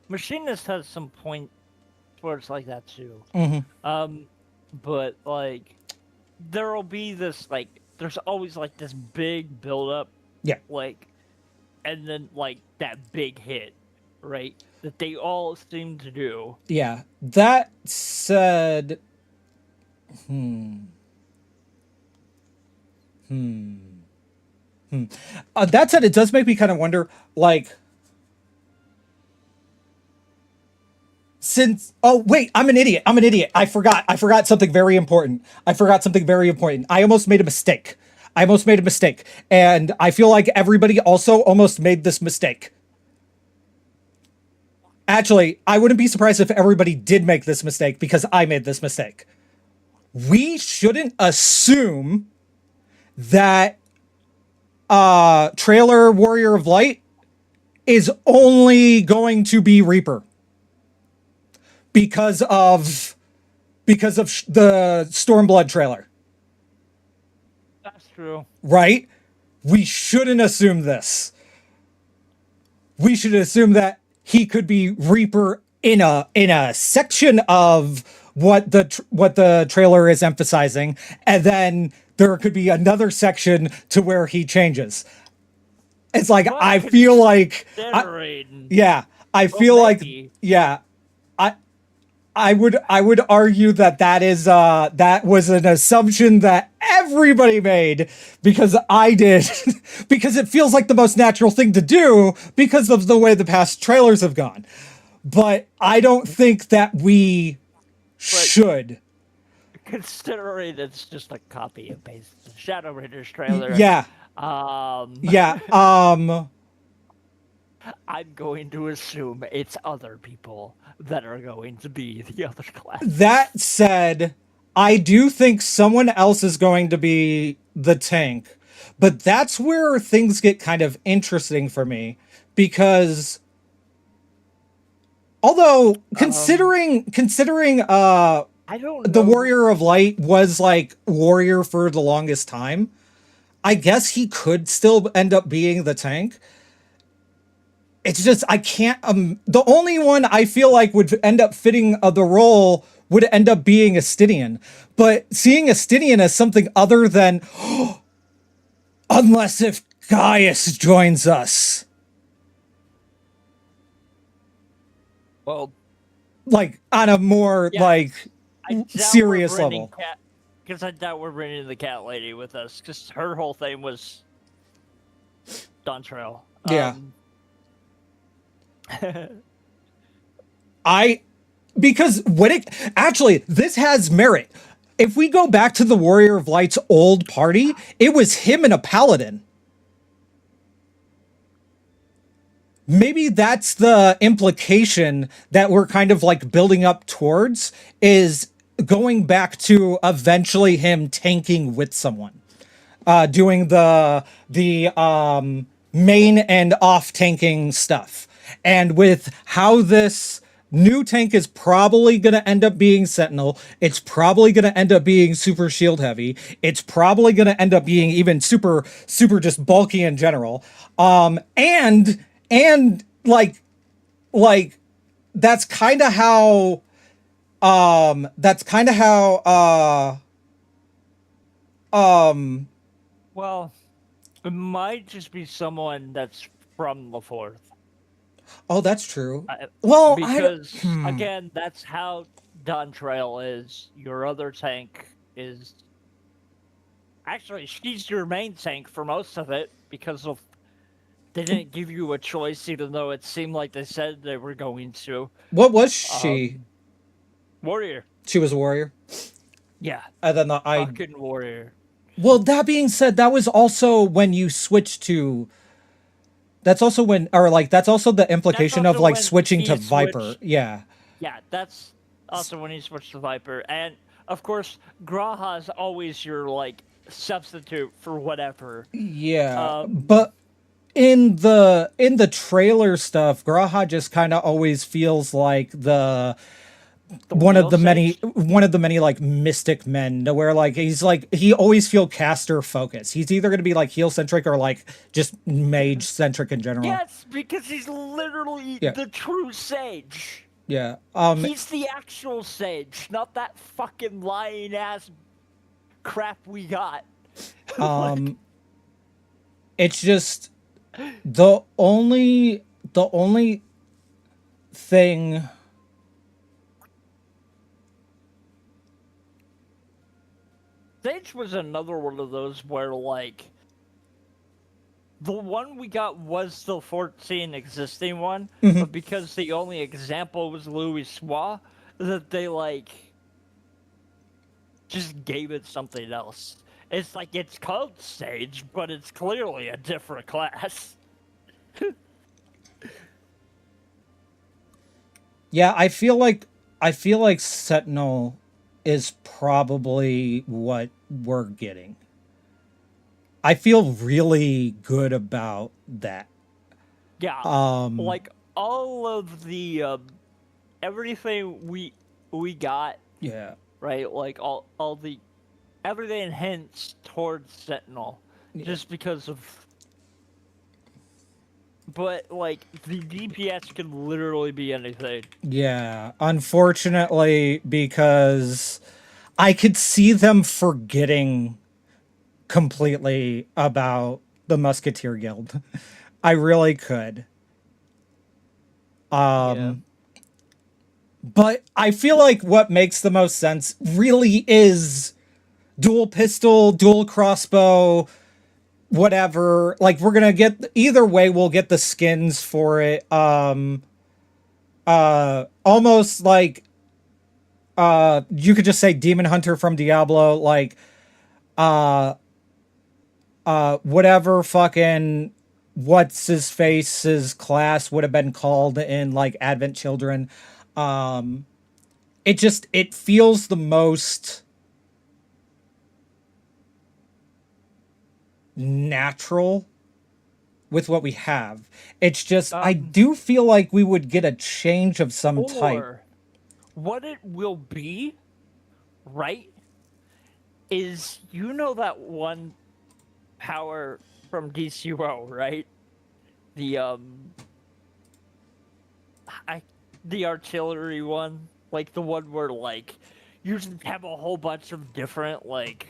Machinist has some point where it's like that too. But like there'll be this like there's always like this big build up, Yeah. like and then like that big hit, right? That they all seem to do. Yeah. That said, that said, it does make me kind of wonder, like, since oh wait, I'm an idiot. I'm an idiot. I forgot something very important. I forgot something very important. I almost made a mistake. I almost made a mistake, and I feel like everybody also almost made this mistake. Actually, I wouldn't be surprised if everybody did make this mistake because I made this mistake. We shouldn't assume that trailer Warrior of Light is only going to be Reaper because of the Stormblood trailer, That's true. right? We shouldn't assume this. We should assume that he could be Reaper in a section of what the trailer is emphasizing, and then there could be another section to where he changes. It's like But I feel like considering yeah, I well, feel like maybe. yeah, I would argue that that was an assumption that everybody made because I did because it feels like the most natural thing to do because of the way the past trailers have gone. But I don't think that we should. Considering it's just a copy and paste the Shadow Raiders trailer. Yeah. Um Yeah. I'm going to assume it's other people that are going to be the other class. That said, I do think someone else is going to be the tank. But that's where things get kind of interesting for me because although considering I don't know. the Warrior of Light was like warrior for the longest time, I guess he could still end up being the tank. It's just I can't. The only one I feel like would end up fitting the role would end up being Astidian. But seeing Astidian as something other than unless if Gaius joins us, Well, like on a more Yeah. like I doubt serious we're bringing level. Because I doubt we're bringing the cat lady with us, because her whole thing was Dontrell. Yeah. Because when it actually, this has merit. If we go back to the Warrior of Light's old party, it was him and a paladin. Maybe that's the implication that we're kind of like building up towards, is going back to eventually him tanking with someone, doing the main and off tanking stuff. And with how this new tank is probably going to end up being Sentinel, it's probably going to end up being super shield heavy, it's probably going to end up being even super just bulky in general. And like that's kind of how Well, it might just be someone that's from the fourth. oh, that's true. Well, because again, that's how Dontrell is. Your other tank is actually she's your main tank for most of it because of they didn't give you a choice, even though it seemed like they said they were going to. what was she? Warrior. She was a warrior. Yeah. And then Fucking warrior. well, that being said, that was also when you switched to. That's also when, or like, that's also the implication of also like when switching he to Viper. switched- Yeah. Yeah, that's also when he switched to Viper. And of course, Graha's always your like substitute for whatever. Yeah. But in the trailer stuff, Graha just kind of always feels like the one of the many like mystic men, to where like he's like he always feel caster focused. He's either going to be like heal centric or like just mage centric in general. Yes, because he's literally the true sage. Yeah. He's the actual sage, not that fucking lying ass crap we got. It's just the only thing. Sage was another one of those where, like, the one we got was the 14 existing one, but because the only example was Louis Sois, that they, like, just gave it something else. It's like, it's called Sage, but it's clearly a different class. Yeah, I feel like Sentinel is probably what we're getting. I feel really good about that. Yeah, like all of the everything we got, Yeah. right? Like all the everything hints towards Sentinel, just because of. But like the DPS can literally be anything. Yeah, unfortunately, because I could see them forgetting completely about the Musketeer Guild. I really could. But I feel like what makes the most sense really is dual pistol, dual crossbow, whatever. Like we're gonna get either way, we'll get the skins for it. Almost like you could just say Demon Hunter from Diablo, like whatever fucking what's his face's class would have been called in like Advent Children. It feels the most natural with what we have. It's just I do feel like we would get a change of some type. What it will be, right, is that one power from DCO, right? The artillery one, like the one where like you just have a whole bunch of different like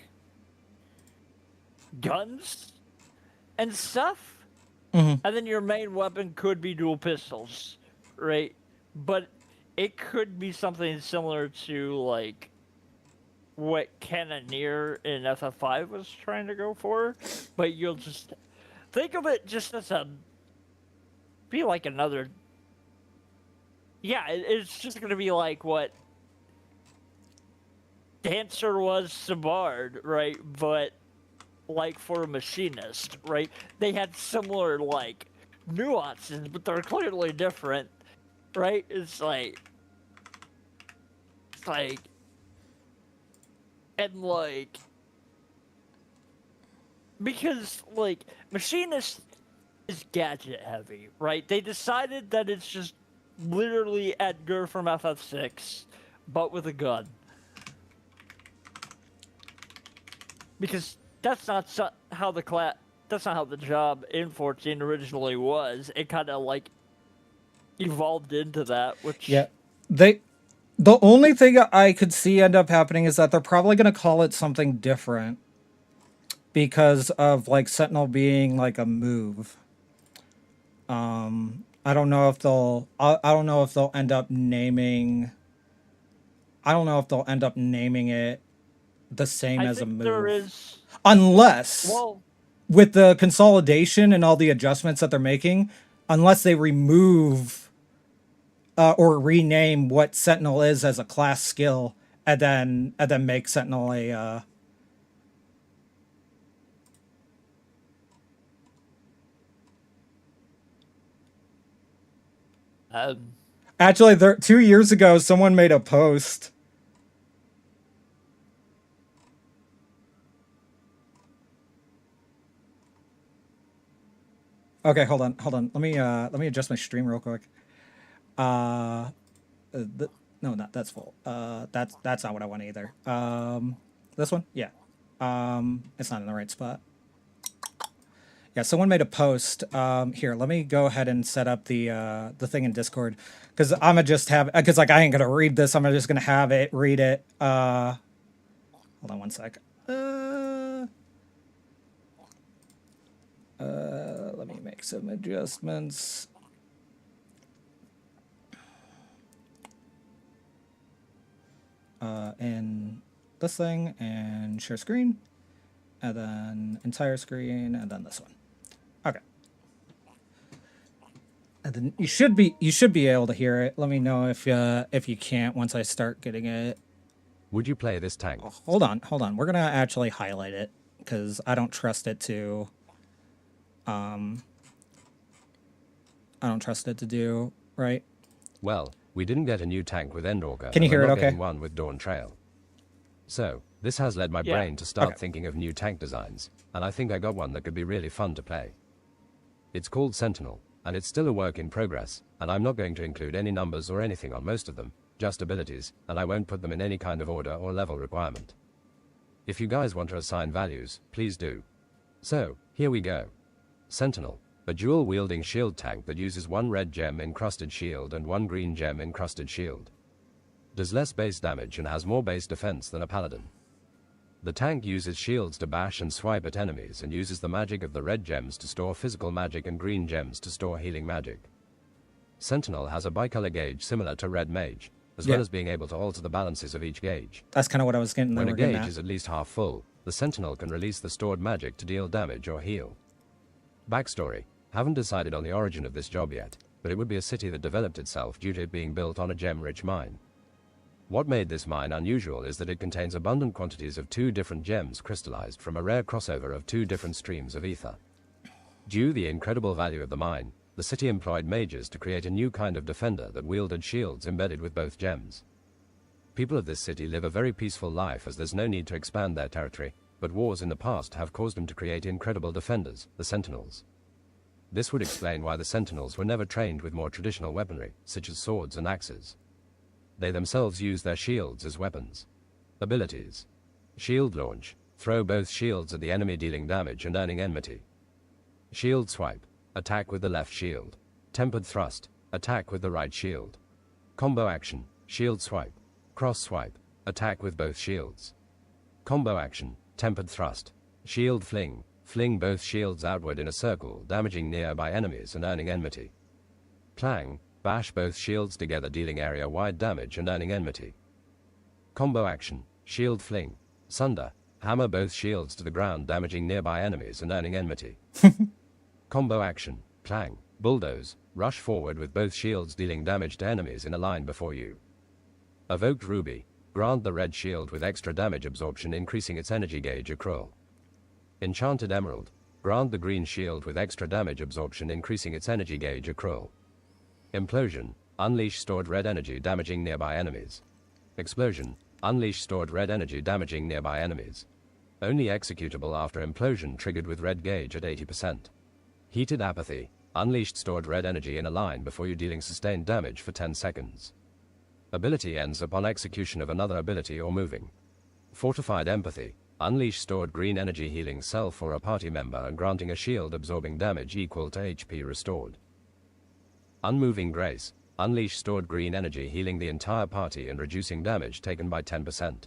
guns and stuff, and then your main weapon could be dual pistols, right? But it could be something similar to like what Cannoneer in FF5 was trying to go for, but you'll just think of it just as be like another. Yeah, it's just gonna be like what Dancer was to Bard, right? But like for a machinist, right? They had similar like nuances, but they're clearly different, right? It's like, and like, because like machinist is gadget heavy, right? They decided that it's just literally Edgar from FF6, but with a gun. Because that's not how that's not how the job in 14 originally was. It kind of like evolved into that, which Yeah, the only thing I could see end up happening is that they're probably going to call it something different because of like Sentinel being like a move. I don't know if they'll. I don't know if they'll end up naming. I don't know if they'll end up naming it the same I as a think move. there is. Unless, Well, with the consolidation and all the adjustments that they're making, unless they remove or rename what Sentinel is as a class skill, and then make Sentinel a. Actually, 2 years ago, someone made a post. Okay, hold on. Let me adjust my stream real quick. No, that's full. That's not what I want either. This one, yeah. It's not in the right spot. Yeah, someone made a post. Here, let me go ahead and set up the thing in Discord, because I'm gonna just have, because like I ain't gonna read this. I'm just gonna have it read it. Hold on one sec. Let me make some adjustments. In this thing, and share screen, and then entire screen, and then this one. Okay. And then you should be able to hear it. Let me know if you can't once I start getting it. Would you play this tank? Oh, hold on. We're gonna actually highlight it because I don't trust it to. I don't trust it to do right. Well, we didn't get a new tank with Endorker. Can you hear it okay? One with Dawn Trail. So, this has led my brain to start thinking of new tank designs, and I think I got one that could be really fun to play. It's called Sentinel, and it's still a work in progress, and I'm not going to include any numbers or anything on most of them, just abilities, and I won't put them in any kind of order or level requirement. If you guys want to assign values, please do. So, here we go. Sentinel, a dual-wielding shield tank that uses one red gem encrusted shield and one green gem encrusted shield. Does less base damage and has more base defense than a paladin. The tank uses shields to bash and swipe at enemies and uses the magic of the red gems to store physical magic and green gems to store healing magic. Sentinel has a bicolor gauge similar to Red Mage, as well as being able to alter the balances of each gauge. That's kind of what I was getting. When a gauge is at least half full, the Sentinel can release the stored magic to deal damage or heal. Backstory: haven't decided on the origin of this job yet, but it would be a city that developed itself due to it being built on a gem-rich mine. What made this mine unusual is that it contains abundant quantities of two different gems crystallized from a rare crossover of two different streams of ether. Due to the incredible value of the mine, the city employed mages to create a new kind of defender that wielded shields embedded with both gems. People of this city live a very peaceful life as there's no need to expand their territory, but wars in the past have caused them to create incredible defenders, the Sentinels. This would explain why the Sentinels were never trained with more traditional weaponry, such as swords and axes. They themselves use their shields as weapons. Abilities: Shield Launch, throw both shields at the enemy dealing damage and earning enmity. Shield Swipe, attack with the left shield. Tempered Thrust, attack with the right shield. Combo Action, Shield Swipe. Cross Swipe, attack with both shields. Combo Action, Tempered Thrust, Shield Fling, fling both shields outward in a circle, damaging nearby enemies and earning enmity. Clang, bash both shields together, dealing area-wide damage and earning enmity. Combo Action, Shield Fling. Sunder. Hammer both shields to the ground, damaging nearby enemies and earning enmity. Combo action. Clang. Bulldoze. Rush forward with both shields, dealing damage to enemies in a line before you. Evoked Ruby. Grant the red shield with extra damage absorption, increasing its energy gauge accrual. Enchanted Emerald. Grant the green shield with extra damage absorption, increasing its energy gauge accrual. Implosion. Unleash stored red energy, damaging nearby enemies. Explosion. Unleash stored red energy, damaging nearby enemies. Only executable after implosion, triggered with red gauge at 80%. Heated Apathy. Unleashed stored red energy in a line before you, dealing sustained damage for 10 seconds. Ability ends upon execution of another ability or moving. Fortified Empathy. Unleash stored green energy, healing self or a party member and granting a shield absorbing damage equal to HP restored. Unmoving Grace. Unleash stored green energy, healing the entire party and reducing damage taken by 10%.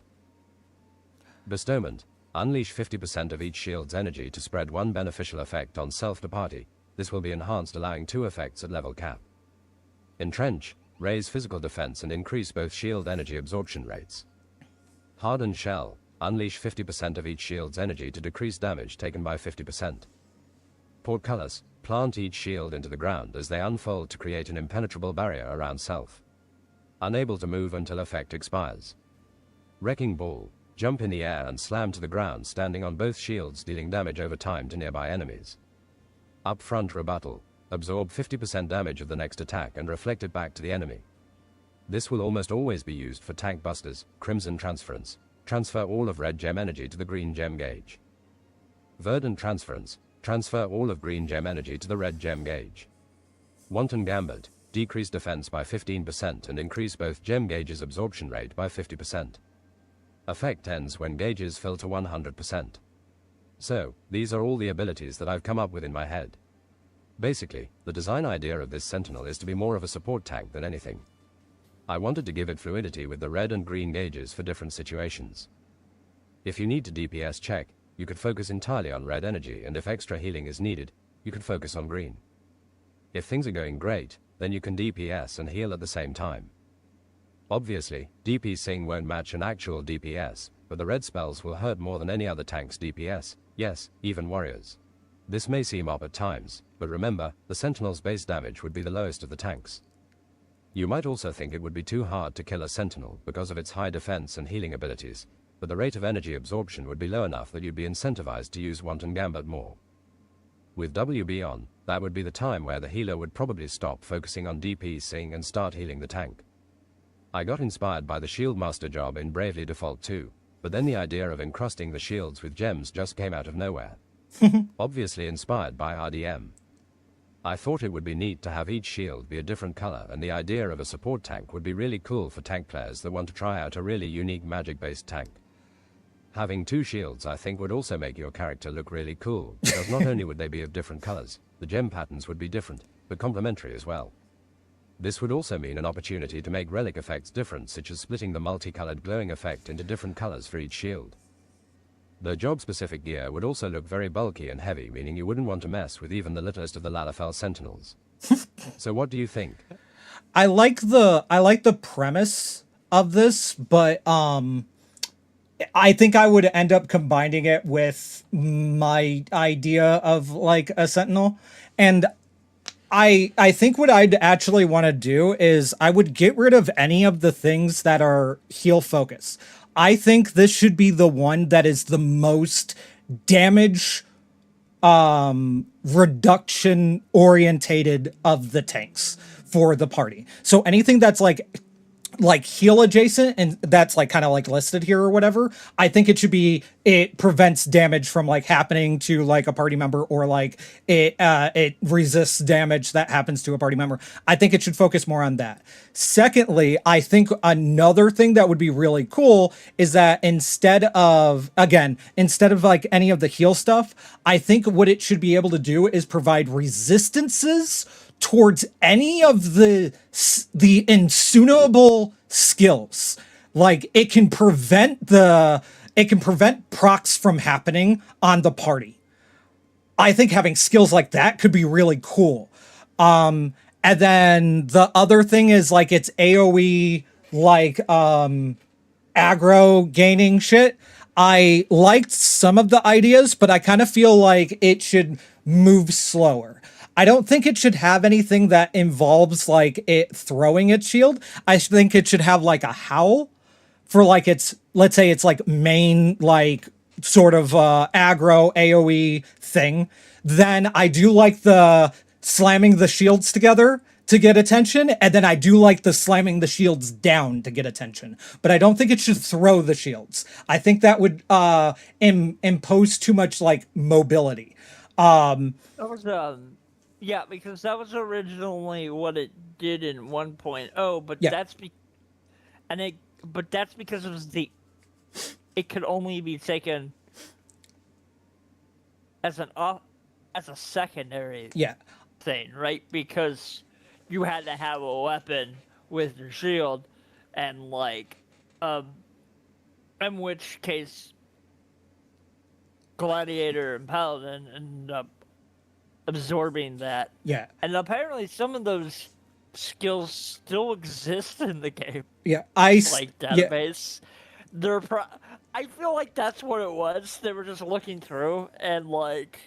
Bestowment. Unleash 50% of each shield's energy to spread one beneficial effect on self to party. This will be enhanced, allowing 2 effects at level cap. Entrench. Raise physical defense and increase both shield energy absorption rates. Hardened Shell. Unleash 50% of each shield's energy to decrease damage taken by 50%. Portcullis. Plant each shield into the ground as they unfold to create an impenetrable barrier around self. Unable to move until effect expires. Wrecking Ball. Jump in the air and slam to the ground, standing on both shields, dealing damage over time to nearby enemies. Upfront Rebuttal. Absorb 50% damage of the next attack and reflect it back to the enemy. This will almost always be used for tank busters. Crimson Transference. Transfer all of red gem energy to the green gem gauge. Verdant Transference. Transfer all of green gem energy to the red gem gauge. Wanton Gambit. Decrease defense by 15% and increase both gem gauges absorption rate by 50%. Effect ends when gauges fill to 100%. So, these are all the abilities that I've come up with in my head. Basically, the design idea of this Sentinel is to be more of a support tank than anything. I wanted to give it fluidity with the red and green gauges for different situations. If you need to DPS check, you could focus entirely on red energy, and if extra healing is needed, you could focus on green. If things are going great, then you can DPS and heal at the same time. Obviously, DPSing won't match an actual DPS, but the red spells will hurt more than any other tank's DPS, yes, even warriors. This may seem off at times, but remember, the Sentinel's base damage would be the lowest of the tanks. You might also think it would be too hard to kill a Sentinel because of its high defense and healing abilities, but the rate of energy absorption would be low enough that you'd be incentivized to use Wanton Gambit more. With WB on, that would be the time where the healer would probably stop focusing on DPSing and start healing the tank. I got inspired by the Shieldmaster job in Bravely Default 2, but then the idea of encrusting the shields with gems just came out of nowhere. Obviously inspired by RDM. I thought it would be neat to have each shield be a different color, and the idea of a support tank would be really cool for tank players that want to try out a really unique magic-based tank. Having 2 shields I think would also make your character look really cool, because not only would they be of different colors, the gem patterns would be different, but complementary as well. This would also mean an opportunity to make relic effects different, such as splitting the multicolored glowing effect into different colors for each shield. The job-specific gear would also look very bulky and heavy, meaning you wouldn't want to mess with even the littlest of the Lalafell Sentinels. So what do you think? I like the premise of this, but I think I would end up combining it with my idea of like a Sentinel. And I think what I'd actually want to do is I would get rid of any of the things that are heal focus. I think this should be the one that is the most damage reduction orientated of the tanks for the party. So anything that's like heal adjacent and that's like kind of like listed here or whatever, I think it should be, it prevents damage from like happening to like a party member, or like it resists damage that happens to a party member. I think it should focus more on that. Secondly, I think another thing that would be really cool is that instead of like any of the heal stuff, I think what it should be able to do is provide resistances towards any of the insuniable skills. Like it can prevent procs from happening on the party. I think having skills like that could be really cool. And then the other thing is like it's AoE, like aggro gaining shit. I liked some of the ideas, but I kind of feel like it should move slower. I don't think it should have anything that involves like it throwing its shield. I think it should have like a howl for like its, let's say it's like main like sort of aggro AoE thing. Then I do like the slamming the shields together to get attention, and then I do like the slamming the shields down to get attention. But I don't think it should throw the shields. I think that would impose too much like mobility. That was yeah, because that was originally what it did in 1.0, but Yeah. that's because it was it could only be taken as as a secondary Yeah. thing, right? Because you had to have a weapon with your shield, and like, in which case, Gladiator and Paladin end up absorbing that. Yeah. And apparently, some of those skills still exist in the game, Yeah. like yeah. database. I feel like that's what it was. They were just looking through and like,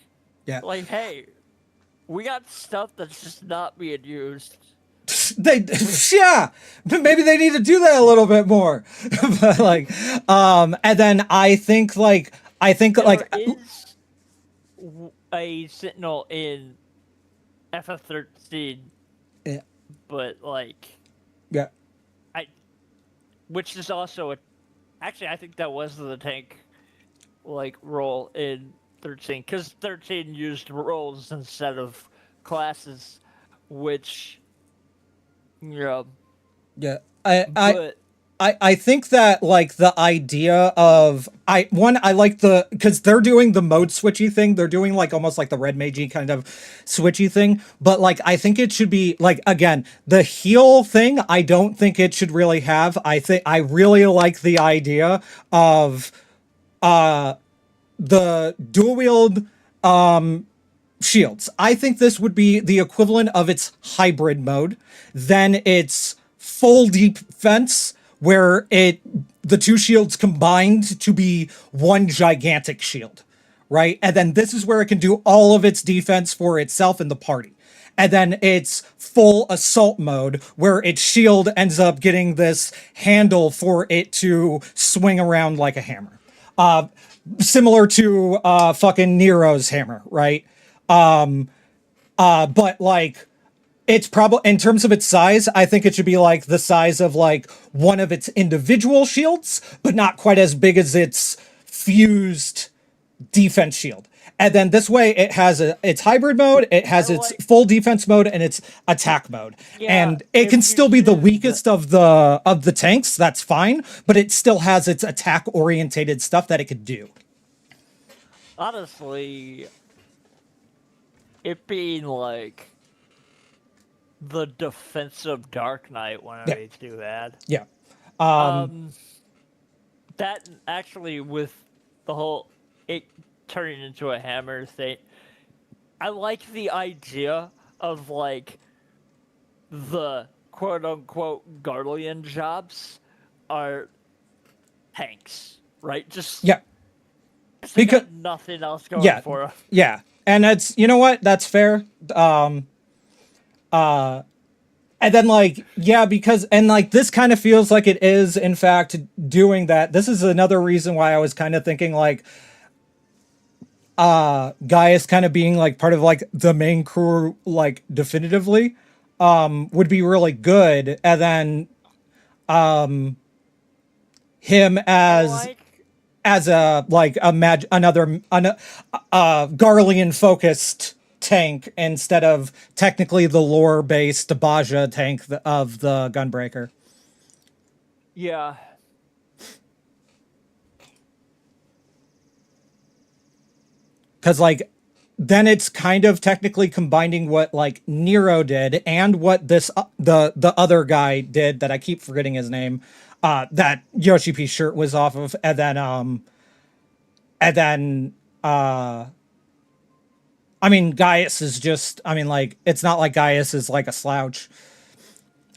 Yeah. hey, we got stuff that's just not being used. They yeah, maybe they need to do that a little bit more. But like and then I think like There is a Sentinel in FF13, yeah, but like yeah, which is also actually I think that was the tank like role in 13, because 13 used roles instead of classes, which yeah, yeah. but I think that like the idea of I like because they're doing the mode switchy thing. They're doing like almost like the red magey kind of switchy thing. But like I think it should be like, again, the heal thing. I don't think it should really have. I really like the idea of the dual wield shields. I think this would be the equivalent of its hybrid mode. Then it's full defense, where the two shields combined to be one gigantic shield, right? And then this is where it can do all of its defense for itself and the party. And then it's full assault mode, where its shield ends up getting this handle for it to swing around like a hammer. Similar to fucking Nero's hammer, right? But like, it's probably, in terms of its size, I think it should be like the size of like one of its individual shields, but not quite as big as its fused defense shield. And then this way it has its hybrid mode, it has its full defense mode, and its attack mode. Yeah, and it can still be the weakest of the tanks, that's fine, but it still has its attack orientated stuff that it could do. honestly, it being like the defensive Dark Knight wouldn't be too bad. Yeah. That actually, with the whole it turning into a hammer thing, I like the idea of like the quote unquote Guardian jobs are tanks, right? Just Yeah. they Because got nothing else going for them. Yeah. And it's, you know what? That's fair. And then like, yeah, because, and like, this kind of feels like it is in fact doing that. This is another reason why I was kind of thinking like, Gaius kind of being like part of like the main crew, like definitively, would be really good. And then, him as a like another Garlean focused tank instead of technically the lore based Baja tank of the Gunbreaker. Yeah. Because like then it's kind of technically combining what like Nero did and what this the other guy did that I keep forgetting his name, that Yoshi P shirt was off of, and then I mean Gaius is just, I mean like it's not like Gaius is like a slouch.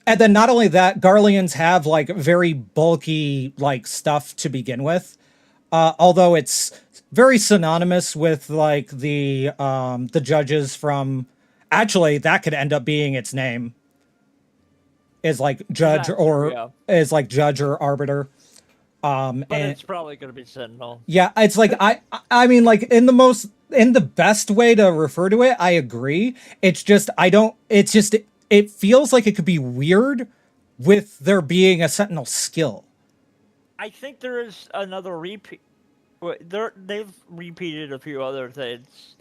And then not only that, Garleans have like very bulky like stuff to begin with. Although it's very synonymous with like the judges from, actually that could end up being its name, is like judge That's true, or yeah. is like judge or arbiter. But And it's probably gonna be Sentinel. yeah, it's like I mean like in the best way to refer to it, I agree. It's just I don't it's just it feels like it could be weird with there being a sentinel skill. I think there is another repeat. They've repeated a few other things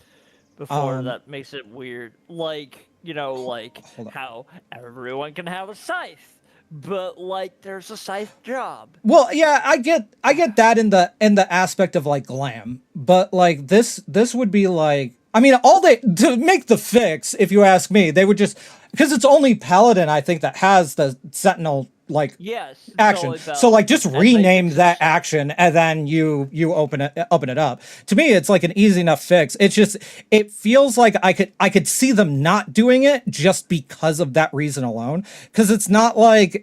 before that makes it weird. Like, like Hold on. how everyone can have a scythe, but like there's a scythe job. Well, yeah, I get that in the aspect of like glam, but like this would be like, I mean, all they to make the fix, if you ask me, they would just, because it's only Paladin I think that has the Sentinel like Yes, it's action. only So like just Paladin, and they rename fix that the- action and then you open it up. To me, it's like an easy enough fix. It's just it feels like I could see them not doing it just because of that reason alone. Because it's not like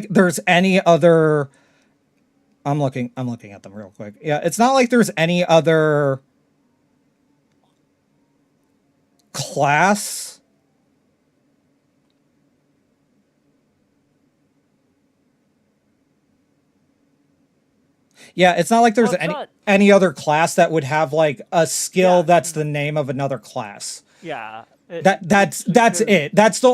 there's any other. I'm looking at them real quick. Yeah, it's not like there's any other class. Yeah, it's not like there's Well, it's not- any other class that would have like a skill Yeah. that's the name of another class. Yeah. That's good. it. That's the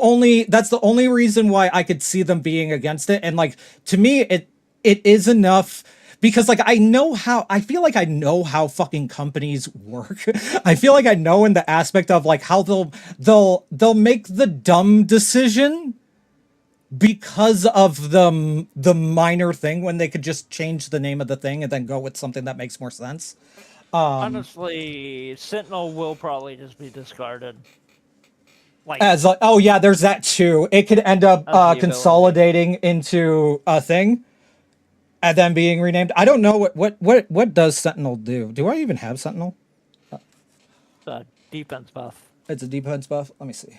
only reason why I could see them being against it. And like to me, it is enough because like I feel like I know how fucking companies work. I feel like I know in the aspect of like how they'll make the dumb decision because of the minor thing when they could just change the name of the thing and then go with something that makes more sense. Honestly, Sentinel will probably just be discarded. Like, As like, oh yeah, there's that too. It could end up the ability. consolidating into a thing and then being renamed. I don't know what does Sentinel do. Do I even have Sentinel? defense buff. It's a defense buff. Let me see.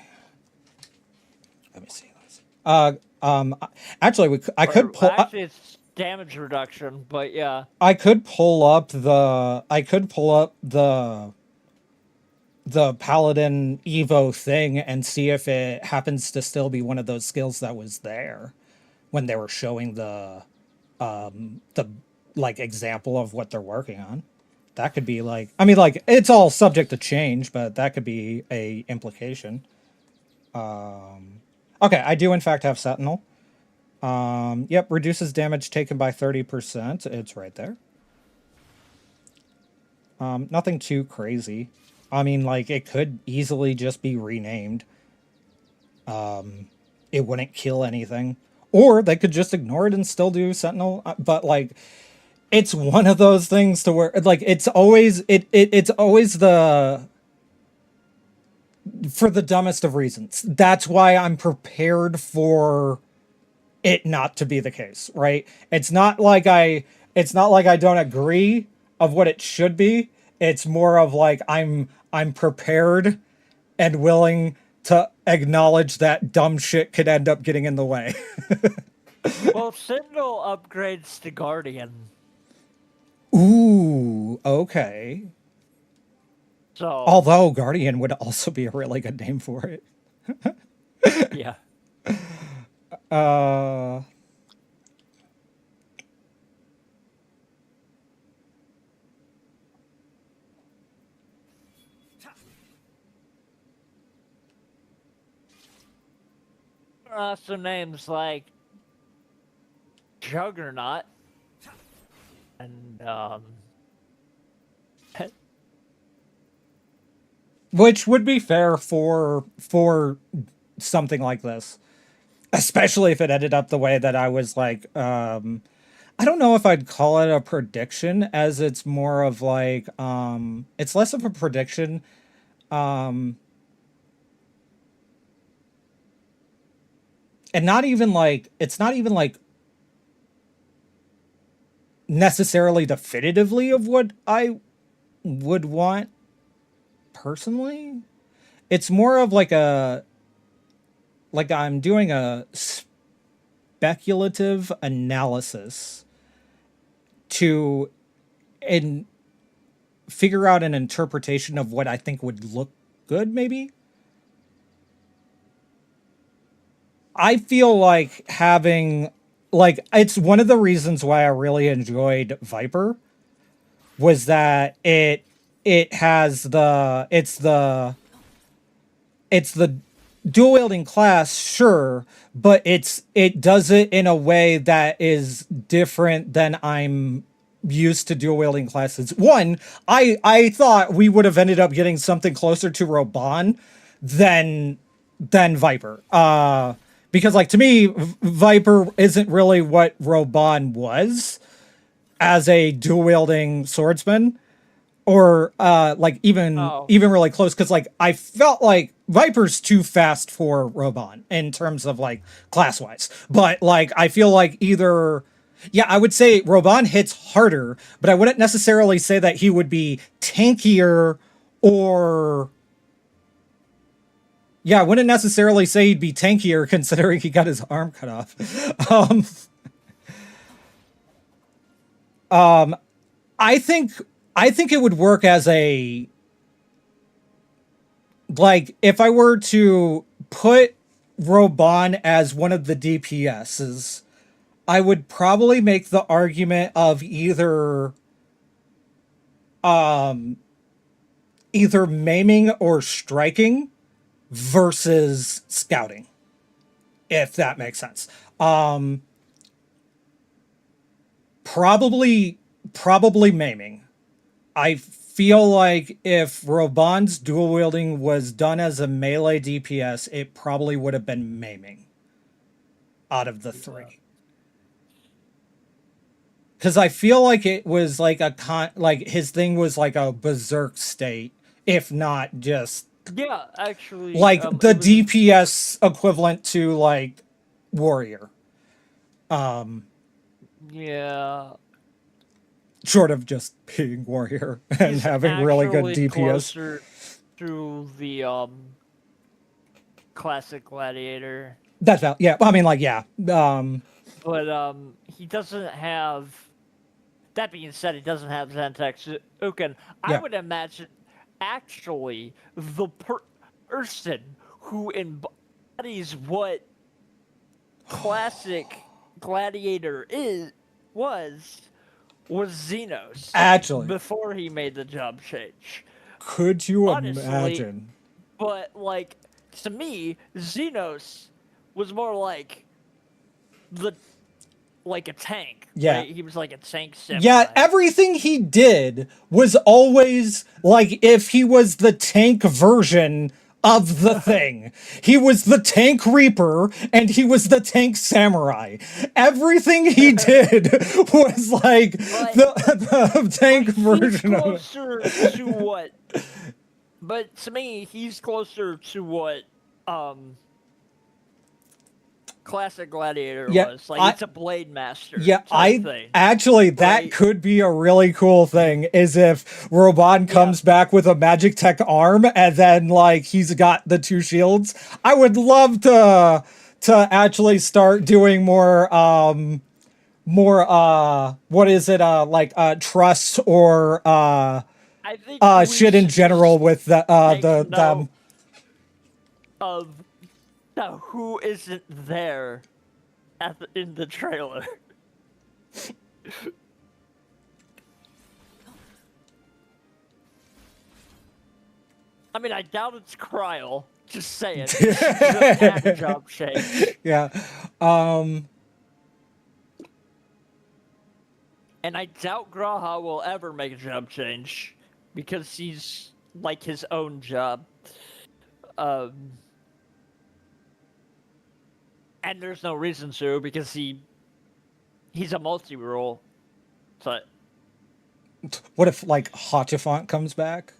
Actually, I could pull. Actually, it's damage reduction, but yeah. I could pull up the Paladin Evo thing and see if it happens to still be one of those skills that was there when they were showing the like example of what they're working on. That could be like, I mean, like it's all subject to change, but that could be a implication. Okay, I do in fact have Sentinel. Yep, reduces damage taken by 30%. It's right there. Nothing too crazy. I mean, like, it could easily just be renamed. It wouldn't kill anything. Or they could just ignore it and still do Sentinel. But, like, it's one of those things to where, like, it's always the... for the dumbest of reasons. That's why I'm prepared for it not to be the case, right? It's not like I don't agree of what it should be. It's more of like I'm prepared and willing to acknowledge that dumb shit could end up getting in the way. Well, Sentinel upgrades to Guardian. Ooh, okay. So Although Guardian would also be a really good name for it. yeah. So names like Juggernaut and Which would be fair for something like this. Especially if it ended up the way that I was like, I don't know if I'd call it a prediction, as it's more of like, it's less of a prediction. And not even like, it's not even like necessarily definitively of what I would want personally. It's more of like I'm doing a speculative analysis to figure out an interpretation of what I think would look good, maybe. I feel like having, like, it's one of the reasons why I really enjoyed Viper was that it has it's the dual wielding class, sure, but it does it in a way that is different than I'm used to dual wielding classes. One, I thought we would have ended up getting something closer to Roban than Viper. Because like to me, Viper isn't really what Roban was as a dual wielding swordsman, or like even really close, because like I felt like Viper's too fast for Roban in terms of like class wise, but like I feel like either, yeah, I would say Roban hits harder, but I wouldn't necessarily say that he would be tankier, or yeah, I wouldn't necessarily say he'd be tankier considering he got his arm cut off. I think it would work as a, like, if I were to put Roban as one of the DPSs, I would probably make the argument of either maiming or striking versus scouting, if that makes sense. Probably maiming. I feel like if Roban's dual wielding was done as a melee DPS, it probably would have been maiming out of the three. Because I feel like it was like like his thing was like a berserk state, if not just actually, like the DPS equivalent to like warrior. Yeah. Short of just being warrior and He's having really good actually DPS. Closer to the classic gladiator. That's yeah. I mean, like, yeah. But he doesn't have. That being said, he doesn't have Zentex Uken. I would imagine actually the person who embodies what classic gladiator was Xenos. Actually, before he made the job change. Could you Honestly, imagine? But like, to me, Xenos was more like a tank. Yeah. Right? He was like a tank samurai. Yeah, everything he did was always like if he was the tank version of the thing. He was the tank reaper and he was the tank samurai. Everything he did was like the tank version of it. Closer to what? But to me, he's closer to what classic gladiator was. Like, it's a blade master. Yeah, thing, actually that could be a really cool thing, is if Roban comes back with a magic tech arm and then like he's got the two shields. I would love to actually start doing more what is it, like trust or I think shit in general with the them. Of now, who isn't there in the trailer? I mean, I doubt it's Kryl. Just saying. Just job change. Yeah. And I doubt Graha will ever make a job change because he's like his own job. And there's no reason to, because he's a multi-role. But What if like Hotchifont comes back?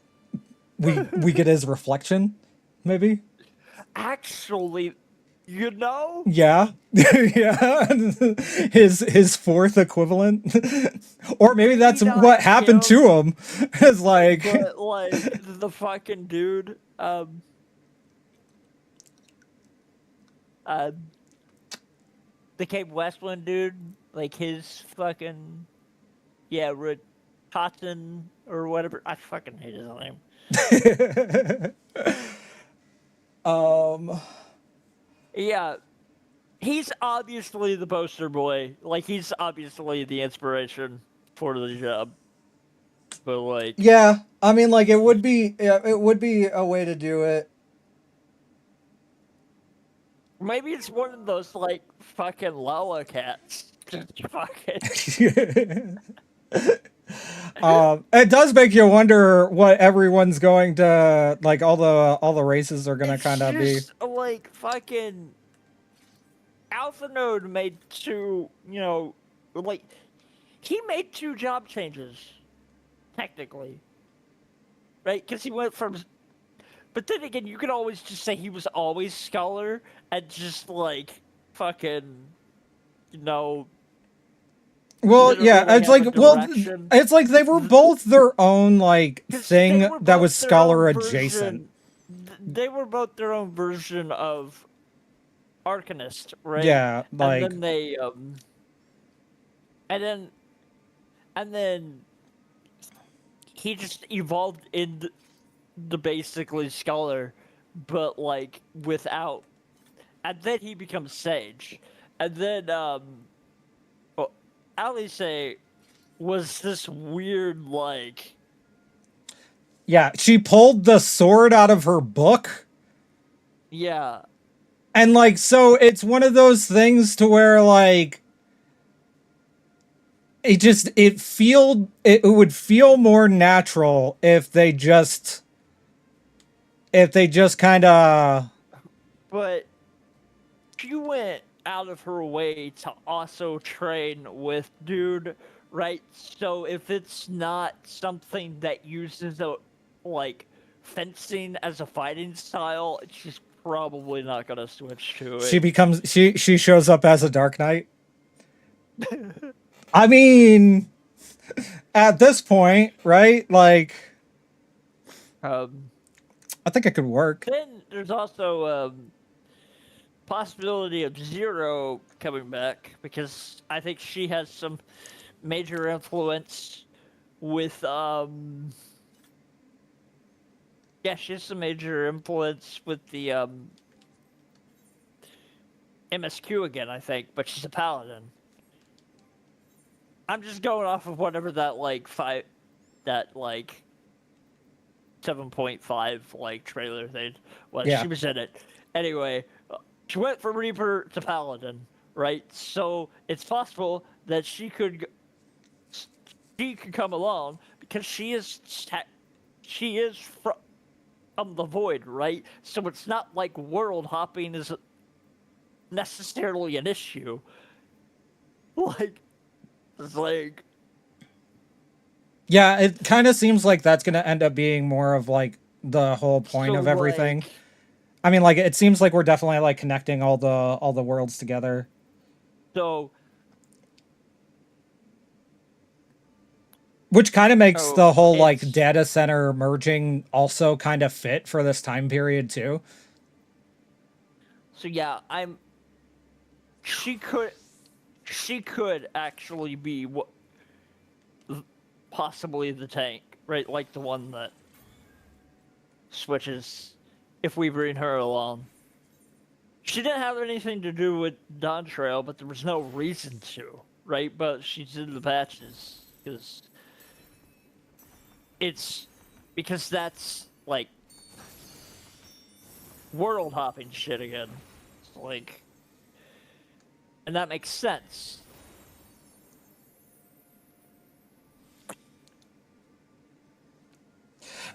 We get his reflection, maybe? Actually, you know? Yeah. Yeah. His fourth equivalent. Or maybe that's what happened to him. It's like, But like the fucking dude, the Cape Westland dude, like his fucking Cotton or whatever. I fucking hate his name. um, Yeah, he's obviously the poster boy. Like he's obviously the inspiration for the job. But like, yeah, I mean, like it would be a way to do it. maybe it's one of those like fucking Lala cats. Just fucking. It does make you wonder what everyone's going to like. All the races are gonna kind of be. Like fucking Alpha Node made two. Like he made two job changes, technically, right? Because he went from. But then again, you could always just say he was always Scholar and just like fucking, you know. Well, yeah, literally it's have like a well, direction. it's like they were both their own like 'Cause thing they were that was both their Scholar own adjacent. They were both their own version of Arcanist, right? Yeah, like and then they and then he just evolved in the basically Scholar, but like without, and then he becomes Sage, and then Alice was this weird like. yeah, she pulled the sword out of her book. Yeah. And like so it's one of those things to where like it would feel more natural if they just kind of But she went out of her way to also train with Dude, right? So if it's not something that uses like fencing as a fighting style, she's probably not gonna switch to it. she shows up as a Dark Knight. I mean, at this point, right? Like, I think it could work. Then there's also possibility of Zero coming back because I think she has some major influence with she has some major influence with the MSQ again, I think, but she's a paladin. I'm just going off of whatever that like 7.5 like trailer thing was. Yeah. She was in it. Anyway, she went from Reaper to Paladin, right? So it's possible that she could come along because she is from the Void, right? So it's not like world hopping is necessarily an issue. Like, it's like. Yeah, it kind of seems like that's going to end up being more of like the whole point of everything. Like, I mean, like it seems like we're definitely like connecting all the worlds together. So, which kind of makes the whole like data center merging also kind of fit for this time period too. So yeah, She could actually be possibly the tank, right? Like the one that switches if we bring her along. She didn't have anything to do with Dawn Trail, but there was no reason to, right? But she's in the patches because that's like world hopping shit again. Like, and that makes sense.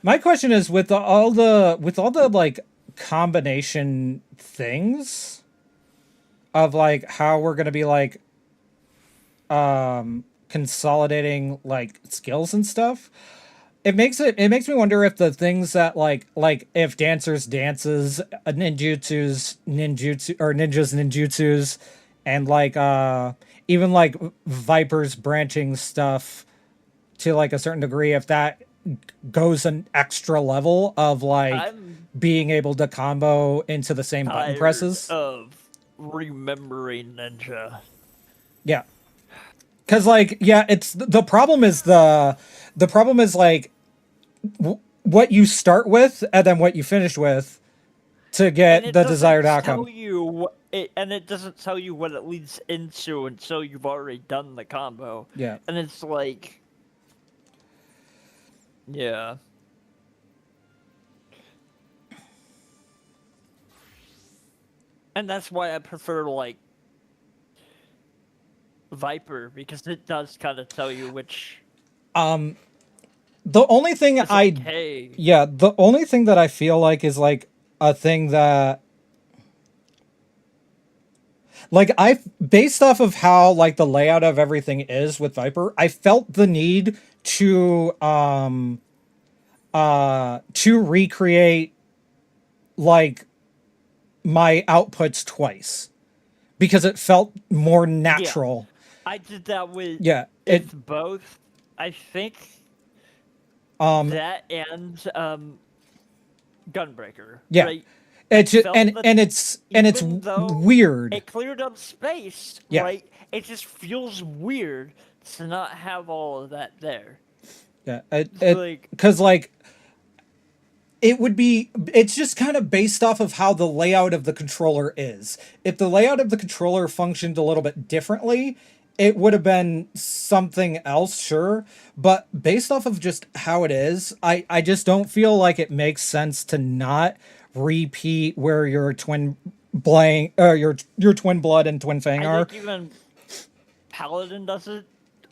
My question is with all the like combination things of like how we're gonna be like consolidating like skills and stuff. It makes me wonder if the things that like if dancers dances, ninjutsus ninjutsus, and like even like Viper's branching stuff to like a certain degree, if that goes an extra level of like being able to combo into the same button presses. Of remembering Ninja. Yeah. Cause like, yeah, it's the problem is the problem is like what you start with and then what you finish with to And get it the doesn't desired outcome. tell you and it doesn't tell you what it leads into until you've already done the combo. Yeah. And it's like, yeah. And that's why I prefer like Viper, because it does kind of tell you which. The only thing It's like, hey, yeah, the only thing that I feel like is like a thing that like I based off of how like the layout of everything is with Viper, I felt the need to recreate like my outputs twice because it felt more yeah, natural. I did that with Yeah, it it's both. I think um that and Gunbreaker, yeah. right? I It's just, felt that and it's even though weird. it cleared up space, Yeah. right? It just feels weird to not have all of that there. Yeah. It's It like, cuz like it's just kind of based off of how the layout of the controller is. If the layout of the controller functioned a little bit differently, it would have been something else, sure. But based off of just how it is, I just don't feel like it makes sense to not repeat where your twin blank your twin blood and twin fang I are. think even Paladin does it.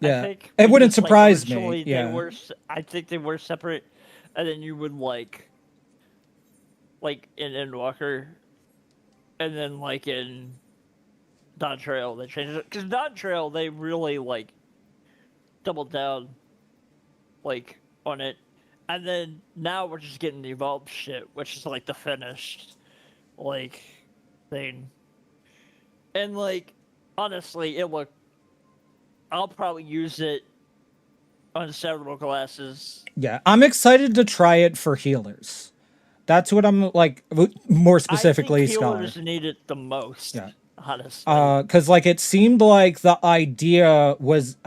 I Yeah. think It wouldn't because like surprise me. originally they Yeah. were, I think they were separate, and then you would like in Endwalker, and then like in Dawn Trail they changed it because Dawn Trail they really like doubled down like on it, and then now we're just getting the evolved shit, which is like the finished like thing, and like honestly, it looked. I'll probably use it on several classes. Yeah. I'm excited to try it for healers. That's what I'm like more I think specifically Scholar. healers need it the most, Yeah. honestly. Cuz like it seemed like the idea was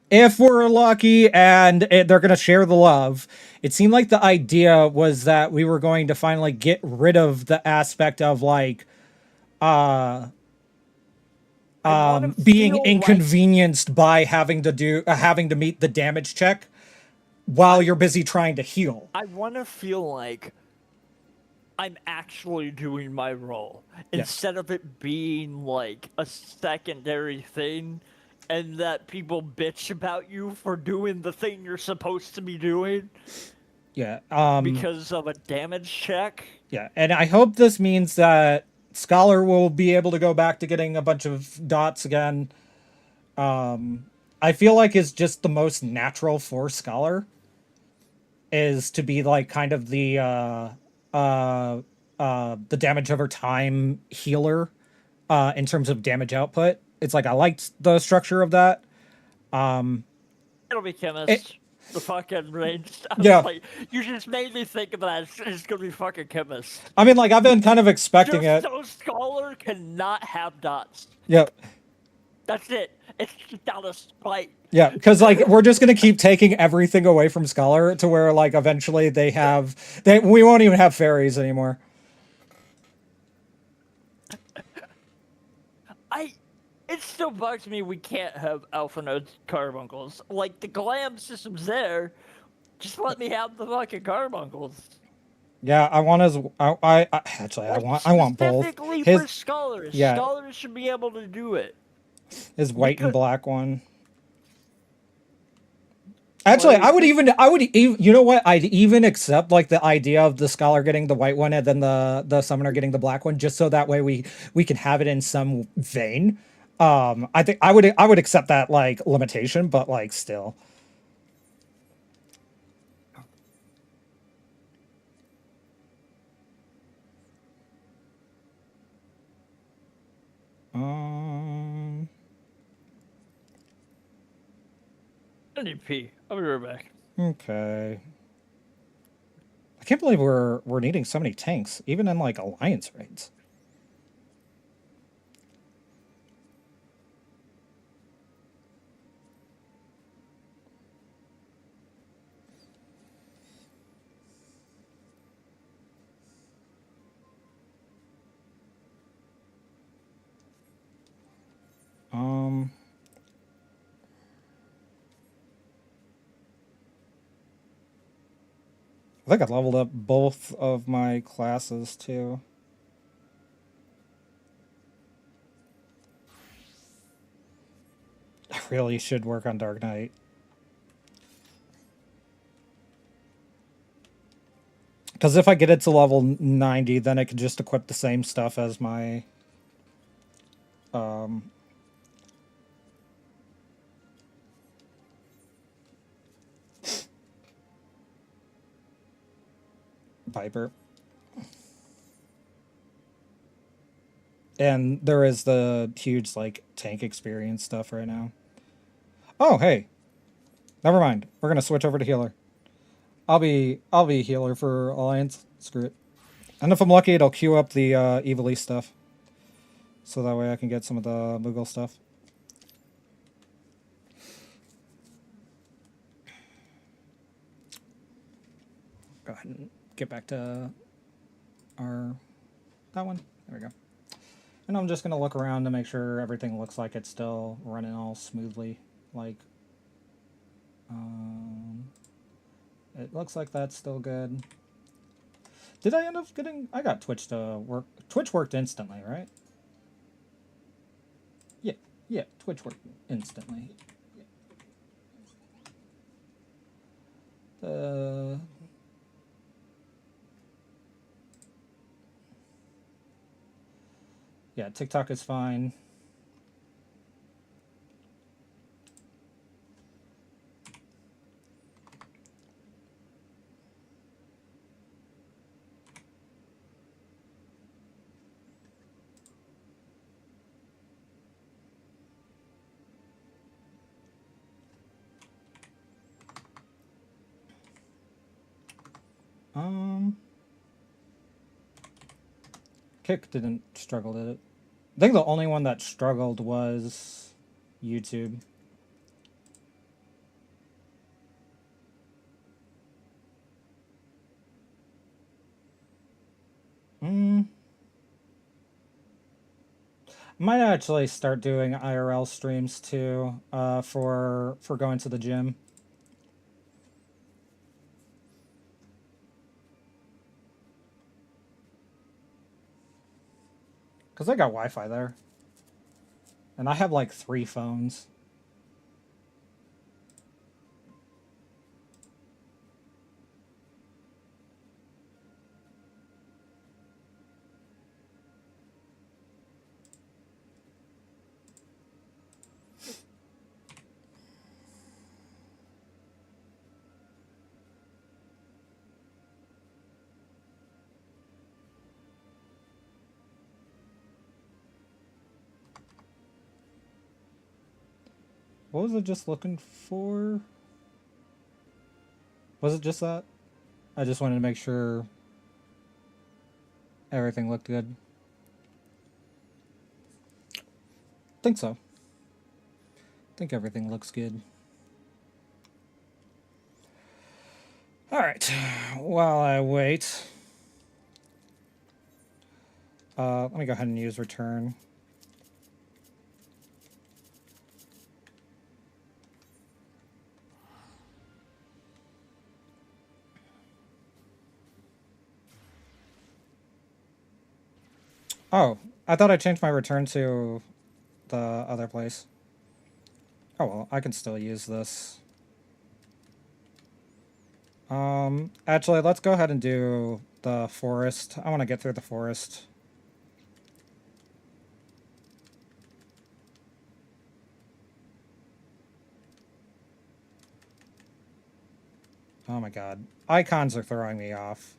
if we're lucky and they're going to share the love, it seemed like the idea was that we were going to finally get rid of the aspect of like I want to being feel like inconvenienced by having to meet the damage check while you're busy trying to heal. I want to feel like I'm actually doing my role Yeah. instead of it being like a secondary thing and that people bitch about you for doing the thing you're supposed to be doing Yeah. because of a damage check. Yeah, and I hope this means that Scholar will be able to go back to getting a bunch of dots again. I feel like it's just the most natural for Scholar is to be like kind of the damage over time healer in terms of damage output. It's like I liked the structure of that. It'll be chemist. The fucking range. Yeah. Like, you just made me think of that. It's gonna be fucking chemist. I mean, like I've been kind of expecting Just it. so Scholar cannot have dots. Yep. That's it. It's just out of spite. Yeah, because like we're just gonna keep taking everything away from Scholar to where like eventually we won't even have fairies anymore. It still bugs me we can't have Alpha Node carbuncles. Like, the glam system's there. Just let me have the fucking carbuncles. Yeah, I want as I actually I want both. Specifically His for scholars. yeah. Scholars should be able to do it. his white and Because- black one. Actually, I would even you know what? I'd even accept like the idea of the Scholar getting the white one and then the Summoner getting the black one, just so that way we can have it in some vein. I think I would accept that like limitation, but like still. I need pee. I'll be right back. Okay. I can't believe we're needing so many tanks, even in like alliance raids. I think I leveled up both of my classes too. I really should work on Dark Knight. Because if I get it to level 90, then I could just equip the same stuff as my... Viper. And there is the huge, like, tank experience stuff right now. Oh, hey. Never mind. We're gonna switch over to healer. I'll be healer for Alliance. Screw it. And if I'm lucky, it'll queue up the Evil East stuff. So that way I can get some of the Moogle stuff. Go ahead and get back to that one. There we go. And I'm just gonna look around to make sure everything looks like it's still running all smoothly. Like, it looks like that's still good. Did I end up getting... I got Twitch to work. Twitch worked instantly, right? Yeah, Twitch worked instantly. Yeah, TikTok is fine. Kick didn't struggle, did it? I think the only one that struggled was YouTube. Might actually start doing IRL streams too, for going to the gym. Because I got Wi-Fi there. And I have like 3 phones. What was it just looking for? Was it just that? I just wanted to make sure everything looked good. Think so. Think everything looks good. Alright, while I wait, let me go ahead and use return. Oh, I thought I changed my return to the other place. Oh well, I can still use this. Actually, let's go ahead and do the forest. I want to get through the forest. Oh my god. Icons are throwing me off.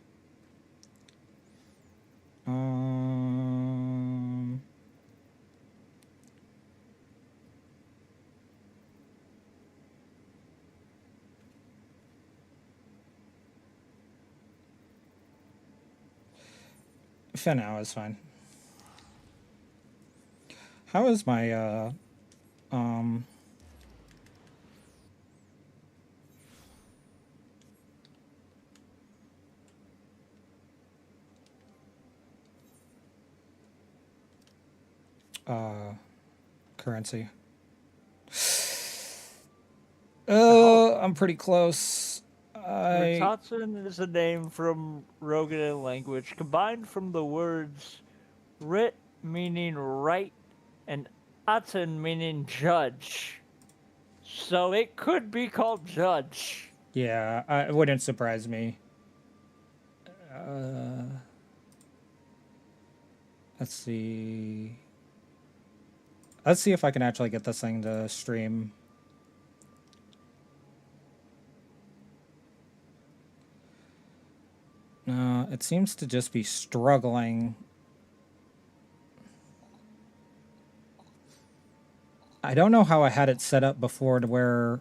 For now is fine. How is my currency? I'm pretty close. Roulettes is a name from Rogan language combined from the words "rit" meaning right and "aten" meaning judge. So it could be called judge. Yeah, it wouldn't surprise me. Let's see. Let's see if I can actually get this thing to stream. No, it seems to just be struggling. I don't know how I had it set up before to where,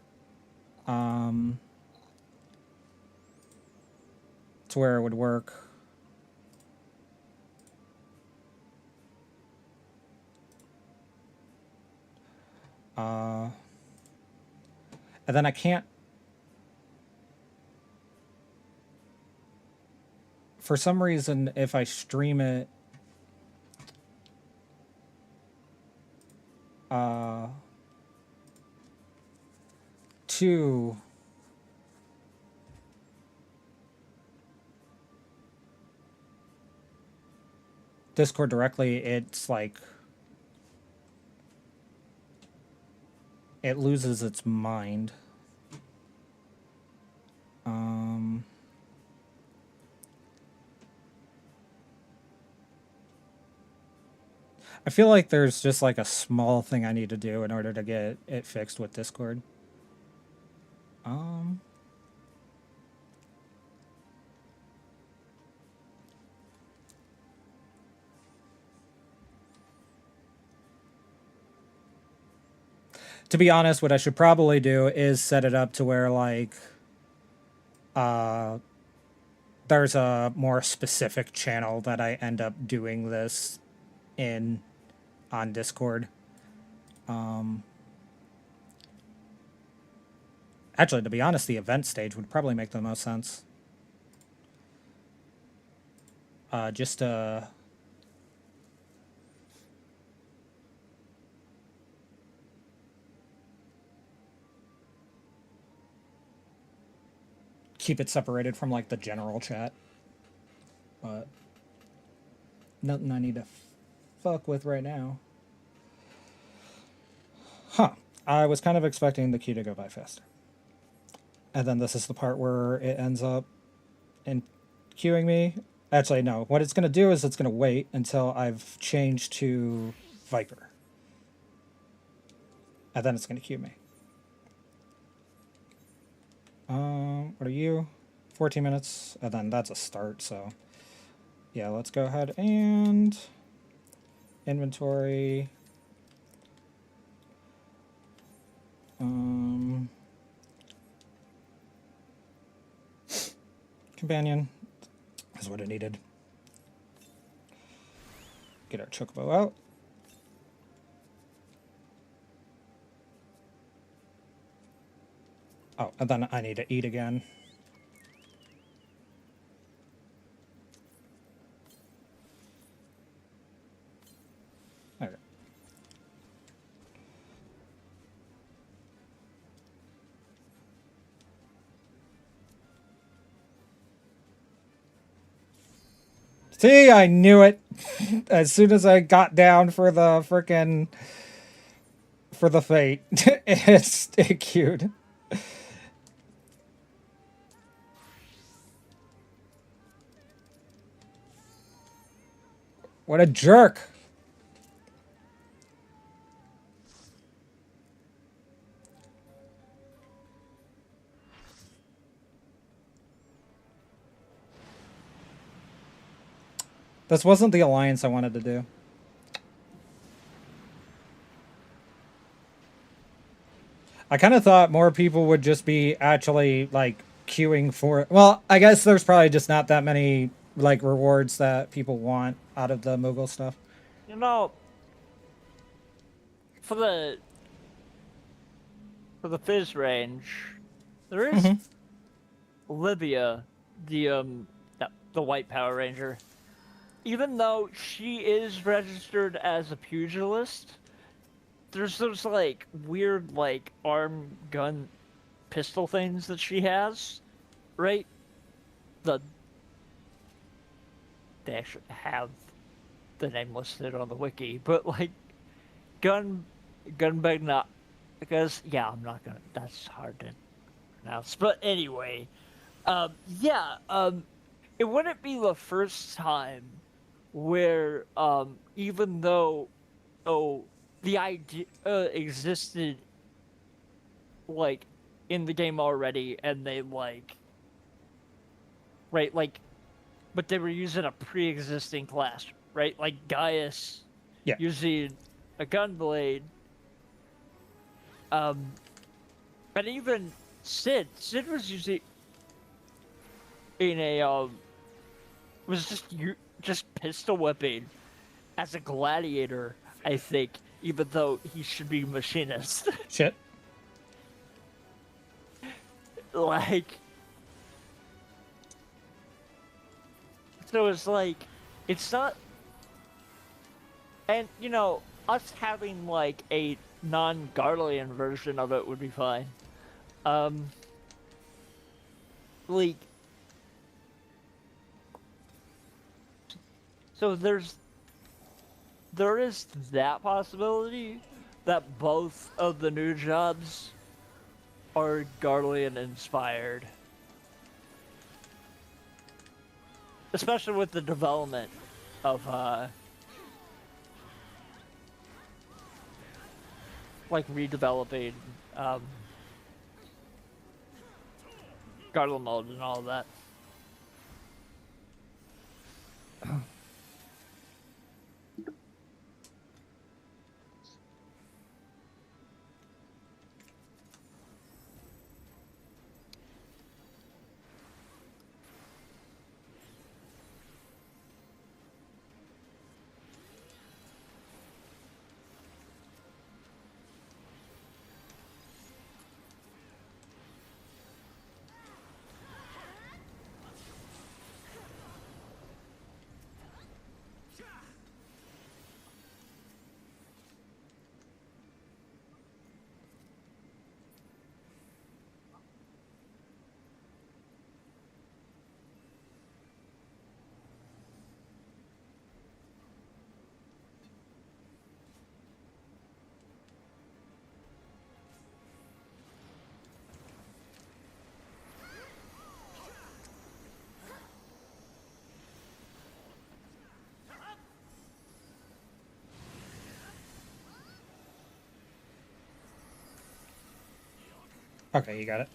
it would work. And then I can't. For some reason, if I stream it, to Discord directly, it's like it loses its mind. I feel like there's just like a small thing I need to do in order to get it fixed with Discord. To be honest, what I should probably do is set it up to where like there's a more specific channel that I end up doing this in on Discord. Actually, to be honest, the event stage would probably make the most sense. Just keep it separated from like the general chat. But nothing I need to fuck with right now. Huh. I was kind of expecting the queue to go by faster. And then this is the part where it ends up in queuing me. Actually, no. What it's going to do is it's going to wait until I've changed to Viper. And then it's going to queue me. What are you? 14 minutes. And then that's a start, so... Yeah, let's go ahead and... Inventory... Companion is what I needed. Get our chocobo out. Oh, and then I need to eat again. Okay. See, I knew it. As soon as I got down for the frickin' for the fate, it queued. What a jerk. This wasn't the alliance I wanted to do. I kind of thought more people would just be actually, like, queuing for it. Well, I guess there's probably just not that many, like, rewards that people want out of the Moogle stuff. You know, for the Fizz range, there is Livia, the white Power Ranger. Even though she is registered as a pugilist, there's those like weird like arm gun pistol things that she has right? The they actually have the name listed on the wiki, but like Gunbagna, because yeah, I'm not gonna. That's hard to pronounce. But anyway, yeah, it wouldn't be the first time where even though the idea existed like in the game already, and they like right like but they were using a pre-existing class, right? Like Gaius Yeah. using a gunblade, um, and even Sid was using in a was just pistol whipping as a gladiator, I think, even though he should be machinist. Shit. Like, so it's like, it's not, and you know, us having like a non-Garlean version of it would be fine. Um, like, so there is that possibility that both of the new jobs are Garlean inspired. Especially with the development of like redeveloping Garland mode and all of that. Okay, you got it.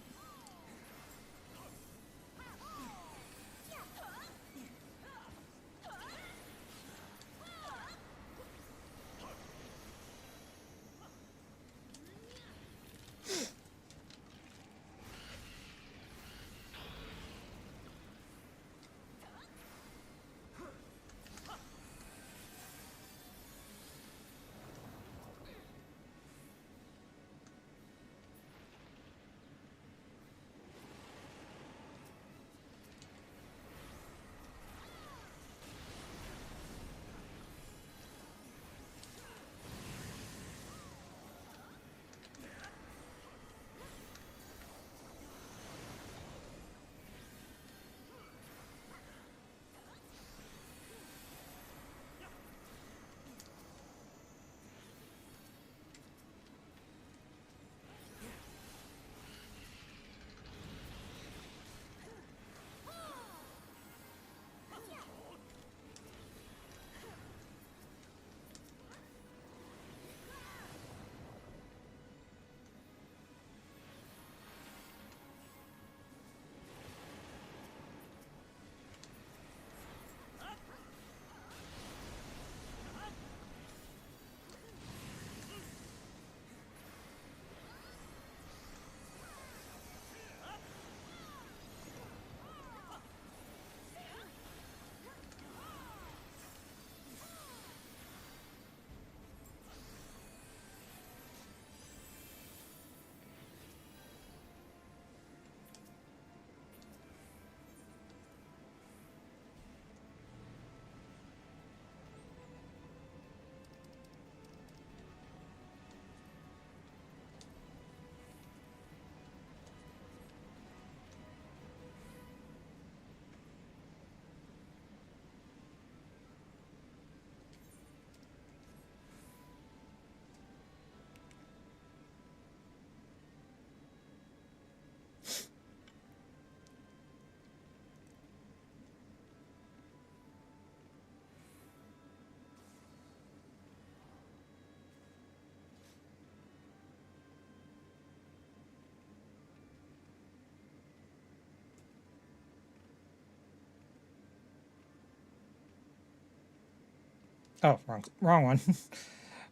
Oh, wrong one.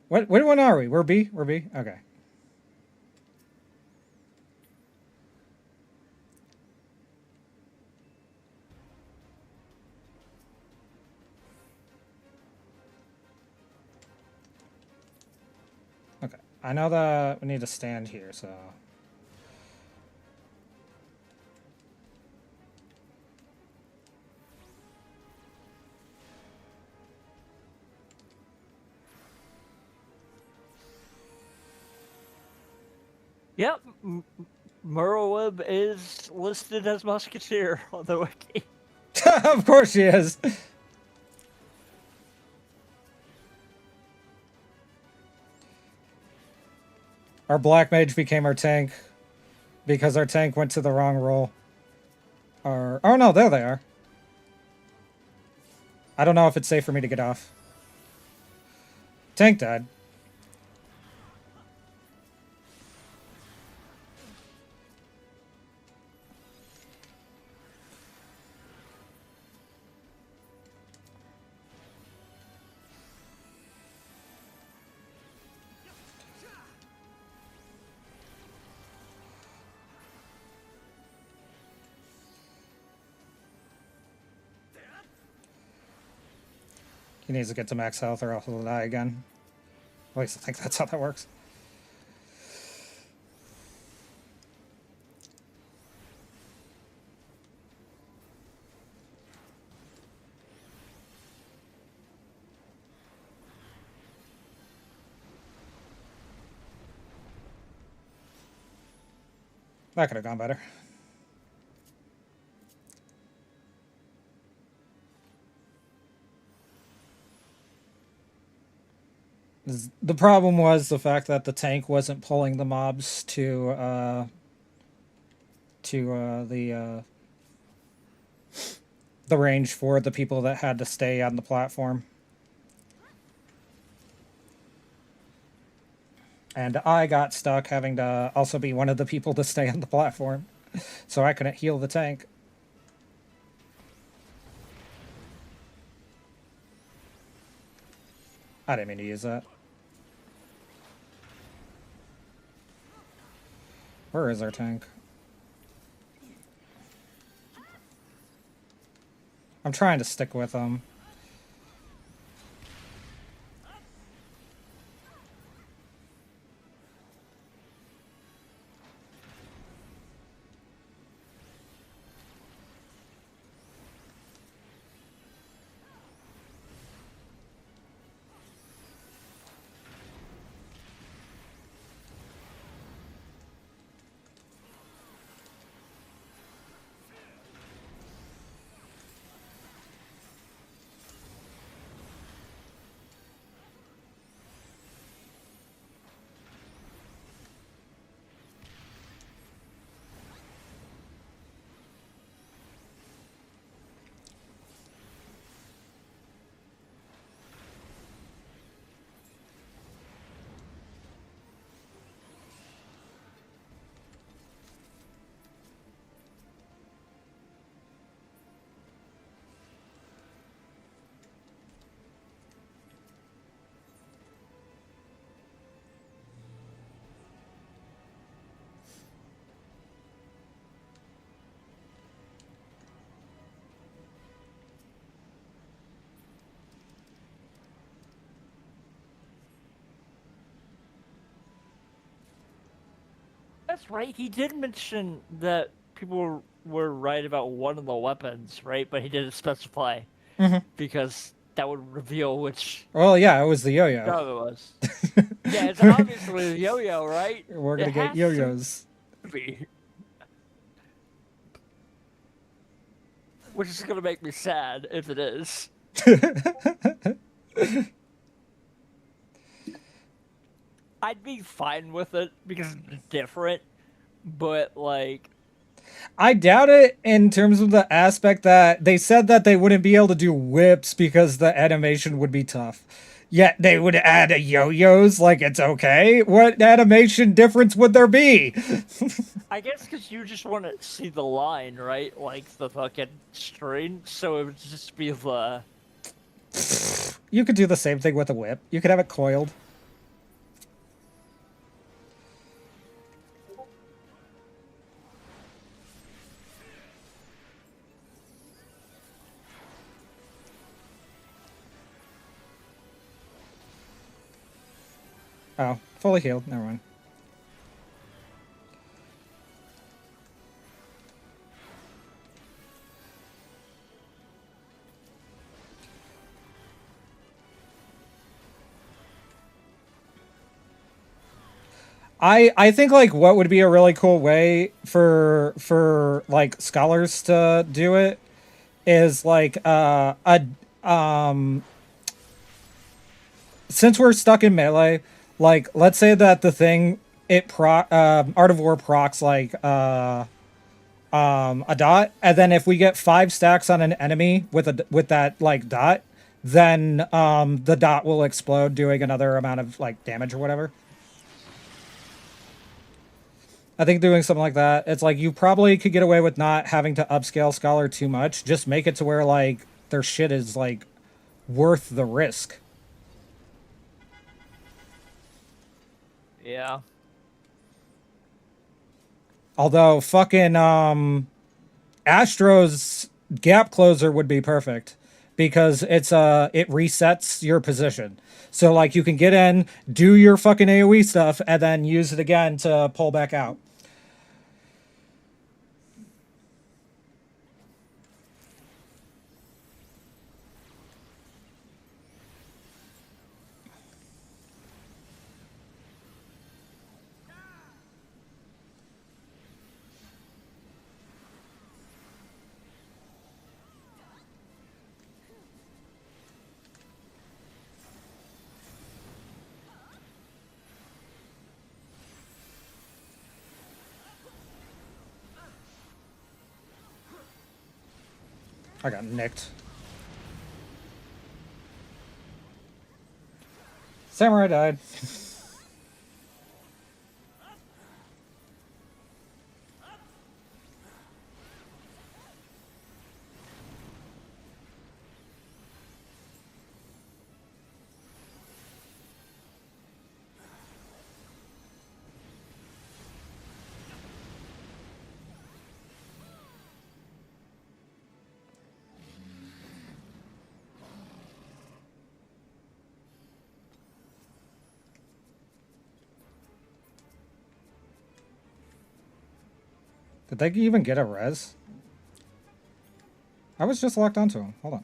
What one are we? We're B? We're B? Okay. Okay. I know that we need to stand here, so... Yep, Merlib is listed as Musketeer on the wiki. Of course she is! Our Black Mage became our tank because our tank went to the wrong role. Oh no, there they are. I don't know if it's safe for me to get off. Tank died. He needs to get to max health or else he'll die again. At least I think that's how that works. That could have gone better. The problem was the fact that the tank wasn't pulling the mobs to the range for the people that had to stay on the platform. And I got stuck having to also be one of the people to stay on the platform, so I couldn't heal the tank. I didn't mean to use that. Where is our tank? I'm trying to stick with him. That's right. He did mention that people were right about one of the weapons, right? But he didn't specify because that would reveal which Well, yeah, it was the yo-yo. job it was. Yeah, it's obviously the yo-yo, right? We're gonna It get has yo-yos. to be. Which is gonna make me sad if it is. I'd be fine with it because it's different, but like I doubt it in terms of the aspect that they said that they wouldn't be able to do whips because the animation would be tough. Yet they would add a yo-yos like it's okay. What animation difference would there be? I guess because you just want to see the line, right? Like the fucking string, so it would just be the You could do the same thing with a whip. You could have it coiled. Oh, fully healed. Never mind. I think like what would be a really cool way for like scholars to do it is like a since we're stuck in melee, like let's say that the thing Art of War procs like a dot, and then if we get 5 stacks on an enemy with that like dot, then the dot will explode, doing another amount of like damage or whatever. I think doing something like that, it's like you probably could get away with not having to upscale Scholar too much. Just make it to where like their shit is like worth the risk. Yeah. Although fucking Astro's Gap Closer would be perfect because it resets your position. So like you can get in, do your fucking AoE stuff, and then use it again to pull back out. I got nicked. Samurai died. Did they even get a res? I was just locked onto him. Hold on.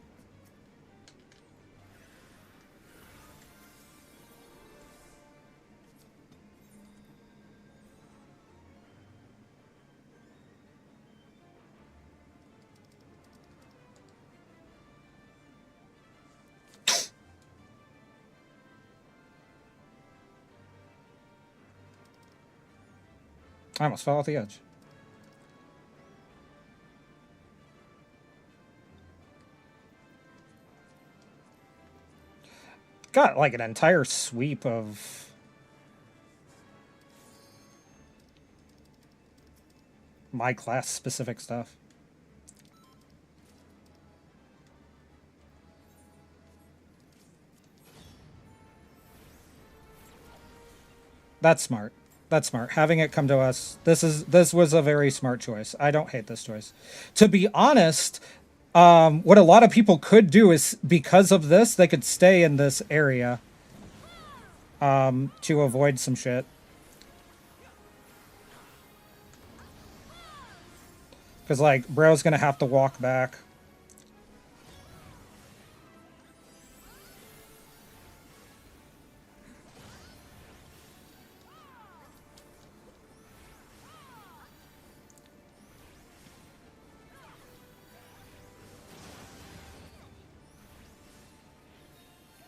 I almost fell off the edge. Got like an entire sweep of my class specific stuff. That's smart. That's smart. Having it come to us. This was a very smart choice. I don't hate this choice. To be honest, what a lot of people could do is because of this, they could stay in this area to avoid some shit. Because like bro's gonna have to walk back.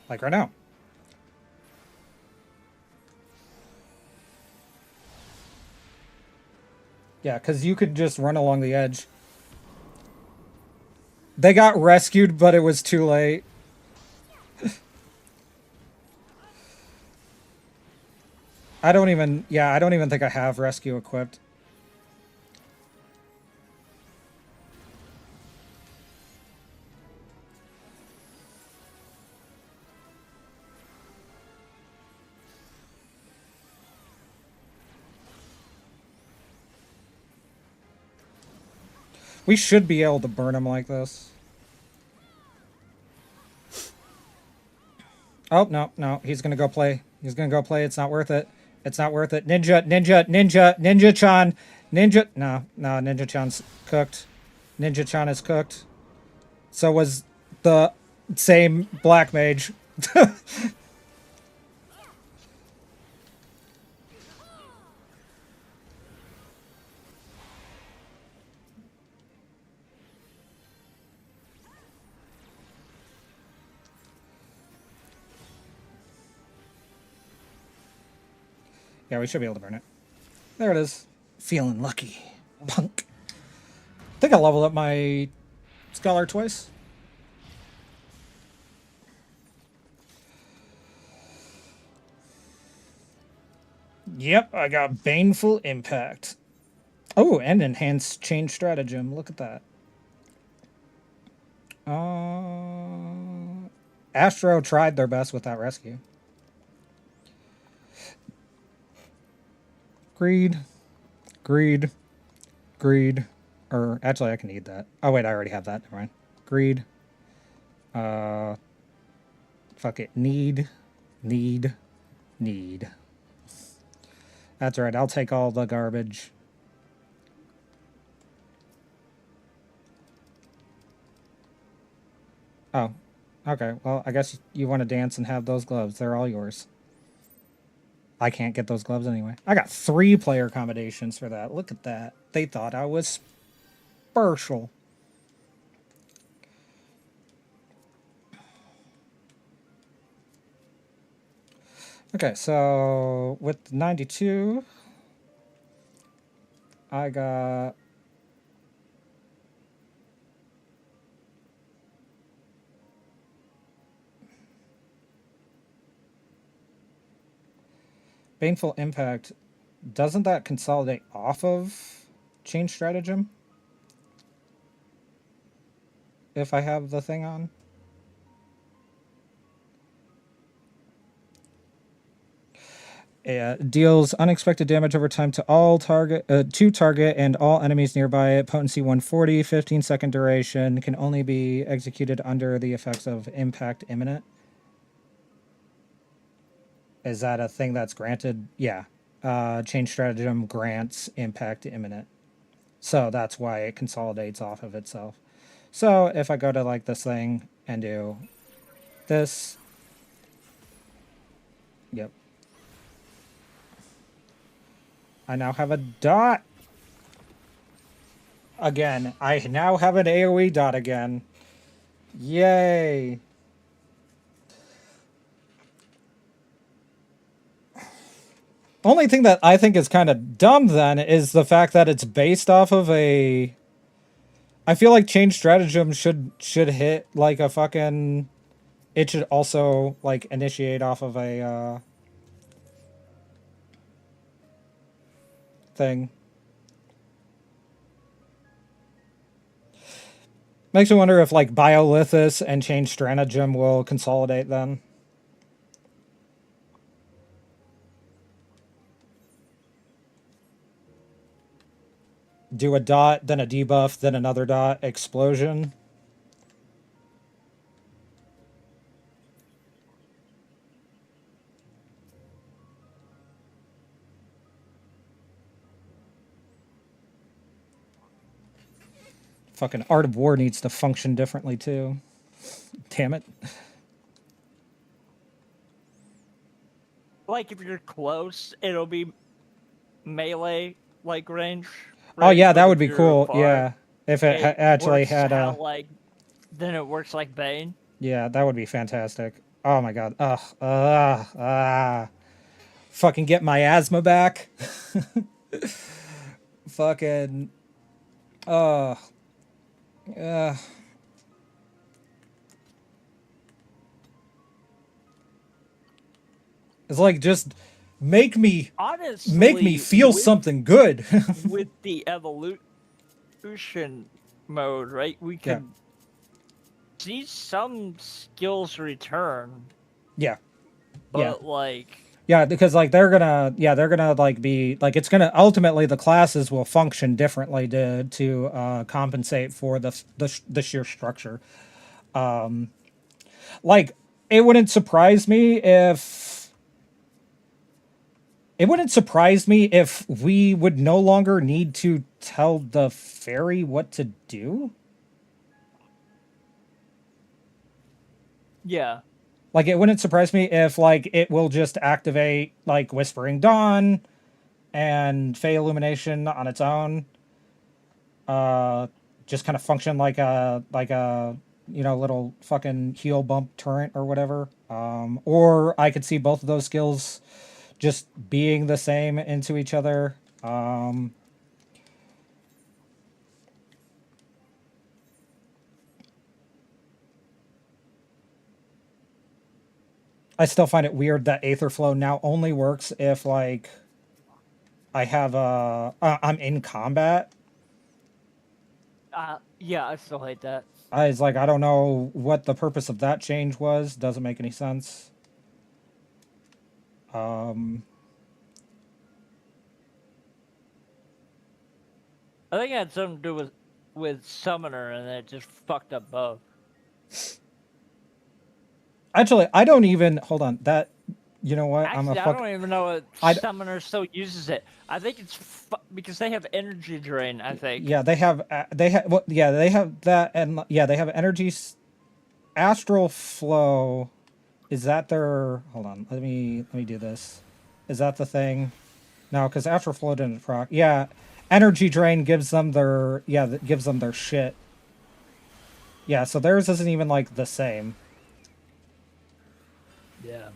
Like right now. Yeah, because you could just run along the edge. They got rescued, but it was too late. I don't even think I have rescue equipped. We should be able to burn him like this. Oh, no, no. He's going to go play. He's going to go play. It's not worth it. It's not worth it. Ninja-chan. No, Ninja-chan's cooked. Ninja-chan is cooked. So was the same black mage. Yeah, we should be able to burn it. There it is. Feeling lucky. Punk. I think I leveled up my scholar twice. Yep, I got Baneful Impact. Oh, and Enhanced Change Stratagem. Look at that. Astro tried their best with that rescue. Greed. Greed. Greed. Or, actually, I can need that. Oh, wait, I already have that. Never mind. Greed. Fuck it. Need. Need. Need. That's right. I'll take all the garbage. Oh. Okay. Well, I guess you want to dance and have those gloves. They're all yours. I can't get those gloves anyway. I got 3 player accommodations for that. Look at that. They thought I was special. Okay, so with 92, I got Baneful Impact. Doesn't that consolidate off of Change Stratagem? If I have the thing on? Deals unexpected damage over time to all target and all enemies nearby it. Potency 140, 15-second duration. Can only be executed under the effects of Impact Imminent. Is that a thing that's granted? Yeah. Change Stratagem grants Impact Imminent. So that's why it consolidates off of itself. So if I go to like this thing and do this. Yep. I now have a dot. Again, I now have an AoE dot again. Yay. Only thing that I think is kind of dumb then is the fact that it's based off of a... I feel like Change Stratagem should hit like a fucking... It should also like initiate off of a thing. Makes me wonder if like Biolithus and Change Stratagem will consolidate then. Do a dot, then a debuff, then another dot, explosion. Fucking Art of War needs to function differently too. Damn it. Like if you're close, it'll be melee like range. Oh yeah, that but would if be you're cool. far, Yeah, if it actually works had a. like, then it works like Bane. Yeah, that would be fantastic. Oh my god. Fucking get my asthma back. Fucking. It's like just make me Honestly, feel something good. with the evolution mode, right? We could see some skills return. Yeah. But like Yeah, because like they're gonna like be like it's gonna ultimately the classes will function differently to compensate for the sheer structure. Like it wouldn't surprise me if we would no longer need to tell the fairy what to do. Yeah. Like it wouldn't surprise me if like it will just activate like Whispering Dawn and Fey Illumination on its own. Just kind of function like a little fucking heal bump turret or whatever. Or I could see both of those skills just being the same into each other. I still find it weird that Aether Flow now only works if like I'm in combat. Yeah, I still hate that. I don't know what the purpose of that change was. Doesn't make any sense. I think it had something to do with Summoner, and it just fucked up both. Actually, I don't even hold on. That you know what? Actually, I don't even know if I d- Summoner still uses it. I think it's because they have energy drain. I think. Yeah, they have that, and yeah, they have astral flow. Is that their? Hold on. Let me do this. Is that the thing? No, because astral flow didn't proc. Yeah, energy drain gives them that gives them their shit. Yeah, so theirs isn't even like the same. Yeah.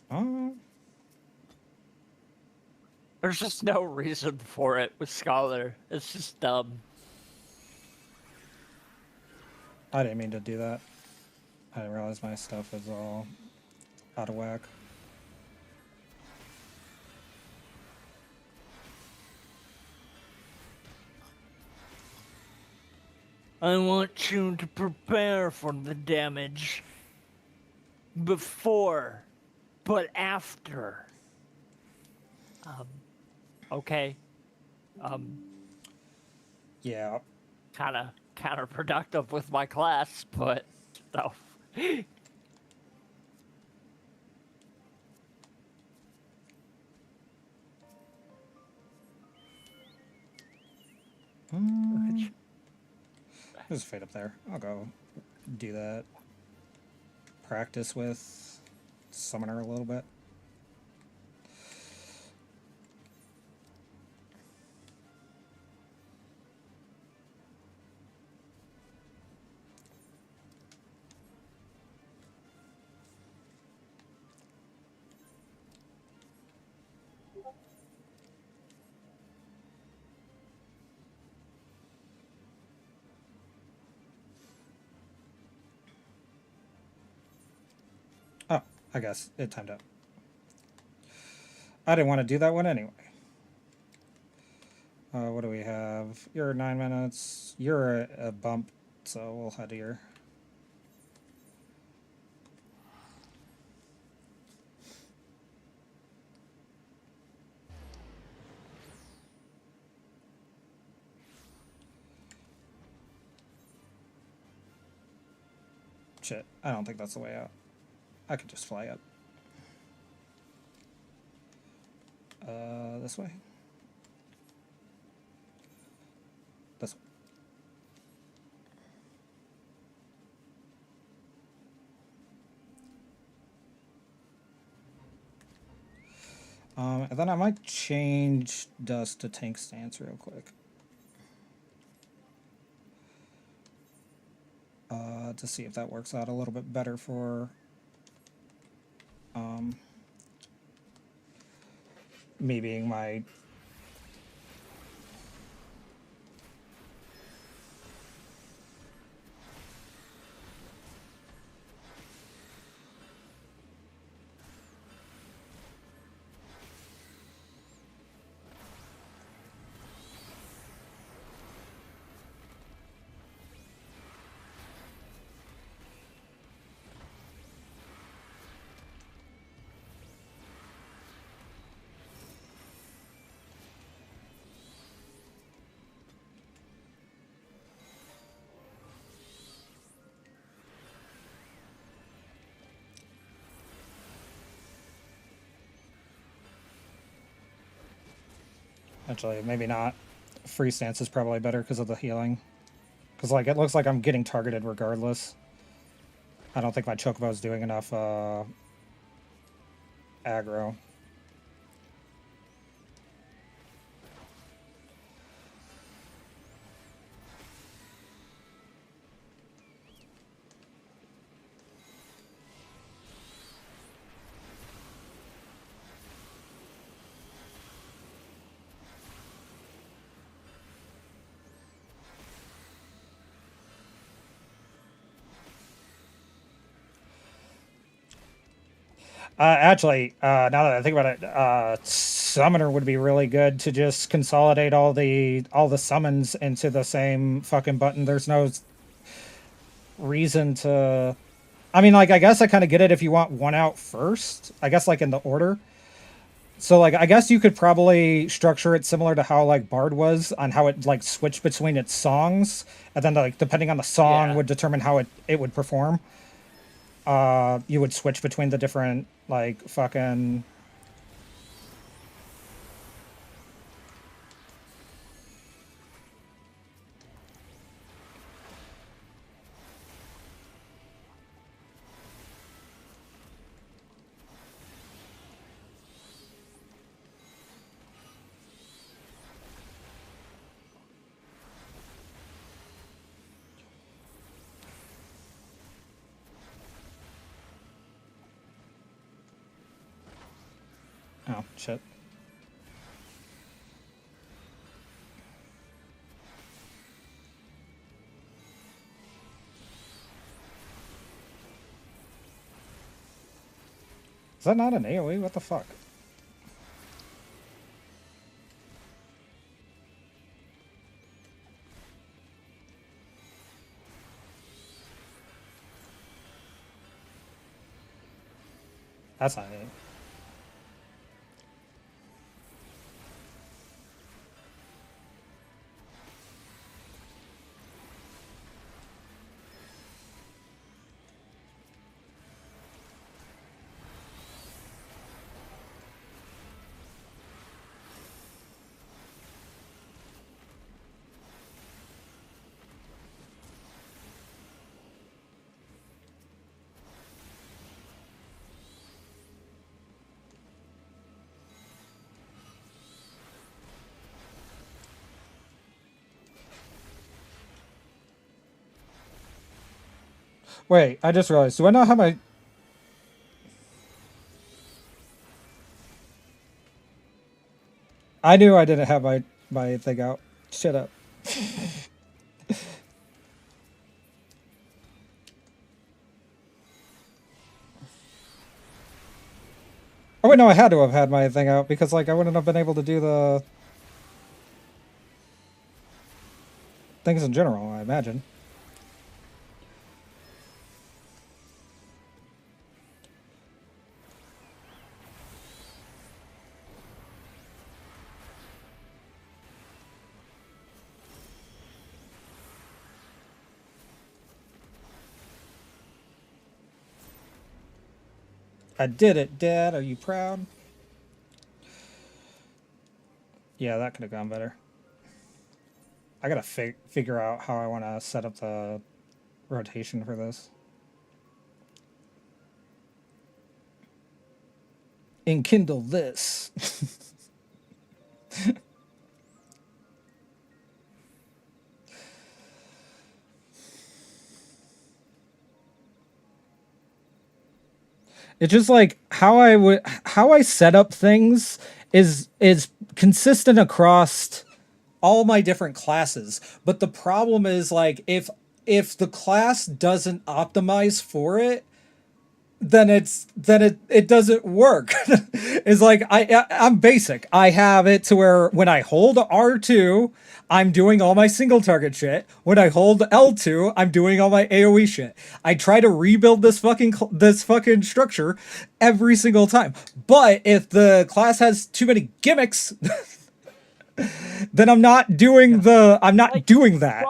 Oh, There's just no reason for it with Scholar. It's just dumb. I didn't mean to do that. I didn't realize my stuff was all out of whack. I want you to prepare for the damage before, but after. Okay. Yeah. Kind of counterproductive with my class, but no. There's a fade up there. I'll go do that. Practice with Summoner a little bit. Oh, I guess it timed out. I didn't want to do that one anyway. What do we have? You're 9 minutes. You're a bump, so we'll head here. Shit, I don't think that's the way out. I could just fly up. This way? This way. And then I might change dust to tank stance real quick. To see if that works out a little bit better for me being my Actually, maybe not. Free stance is probably better because of the healing. Because, like, it looks like I'm getting targeted regardless. I don't think my Chocobo is doing enough aggro. Actually, now that I think about it, Summoner would be really good to just consolidate all the summons into the same fucking button. There's no reason to. I mean, like, I guess I kind of get it if you want one out first. I guess, like, in the order. So, like, I guess you could probably structure it similar to how, like, Bard was, on how it, like, switched between its songs, and then, like, depending on the song Yeah. would determine how it would perform. You would switch between the different, like, fucking... Oh, shit. Is that not an AoE? What the fuck? That's not it. Wait, I just realized. Do I not have my... I knew I didn't have my thing out. Shut up. Oh wait, no, I had to have had my thing out because, like, I wouldn't have been able to do the things in general, I imagine. I did it, Dad. Are you proud? Yeah, that could have gone better. I gotta figure out how I want to set up the rotation for this. Enkindle this. It's just like how I set up things is consistent across all my different classes. But the problem is, like, if the class doesn't optimize for it, then it doesn't work. It's like I'm basic. I have it to where when I hold R2, I'm doing all my single target shit. When I hold L2, I'm doing all my AoE shit. I try to rebuild this fucking structure every single time. But if the class has too many gimmicks, then I'm not doing doing that.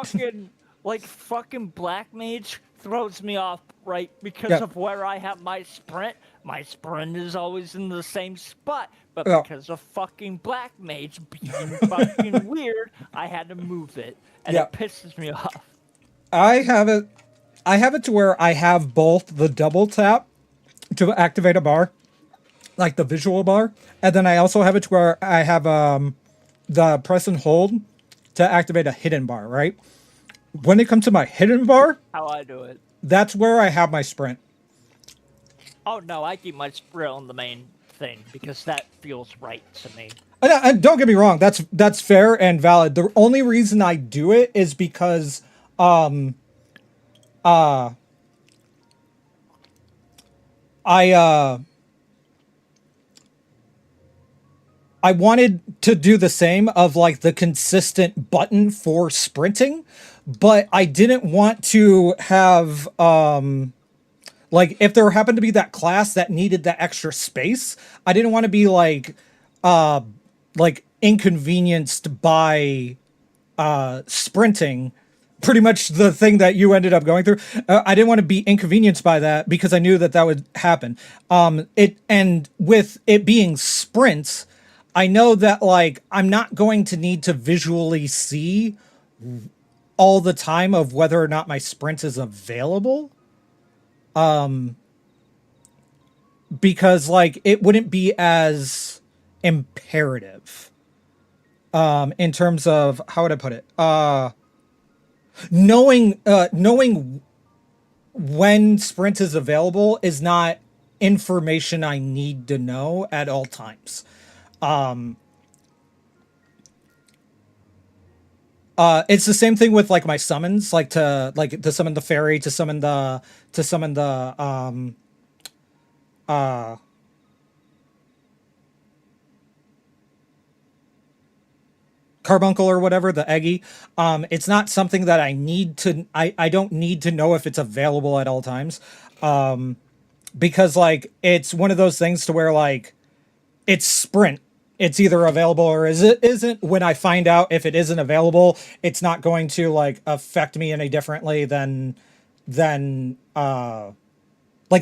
Fucking Black Mage throws me off, right? Because Yep. of where I have my sprint. my sprint is always in the same spot, but Yeah. because of fucking Black Mage being fucking weird, I had to move it, and Yeah. it pisses me off. I have it to where I have both the double tap to activate a bar, like the visual bar, and then I also have it to where I have the press and hold to activate a hidden bar, right? When it comes to my hidden bar, How I do it. that's where I have my sprint. Oh no, I keep my sprint on the main thing because that feels right to me. And don't get me wrong, that's fair and valid. The only reason I do it is because I I wanted to do the same of like the consistent button for sprinting, but I didn't want to have like if there happened to be that class that needed that extra space, I didn't want to be like inconvenienced by sprinting, pretty much the thing that you ended up going through. I didn't want to be inconvenienced by that because I knew that that would happen. And with it being sprints, I know that like I'm not going to need to visually see all the time of whether or not my sprint is available. Because like it wouldn't be as imperative. In terms of how would I put it? Knowing when sprint is available is not information I need to know at all times. It's the same thing with like my summons, like to summon the fairy, to summon the carbuncle or whatever, the eggy. It's not something that I don't need to know if it's available at all times. Because like it's one of those things to where like it's sprint. It's either available or isn't. When I find out if it isn't available, it's not going to like affect me any differently than like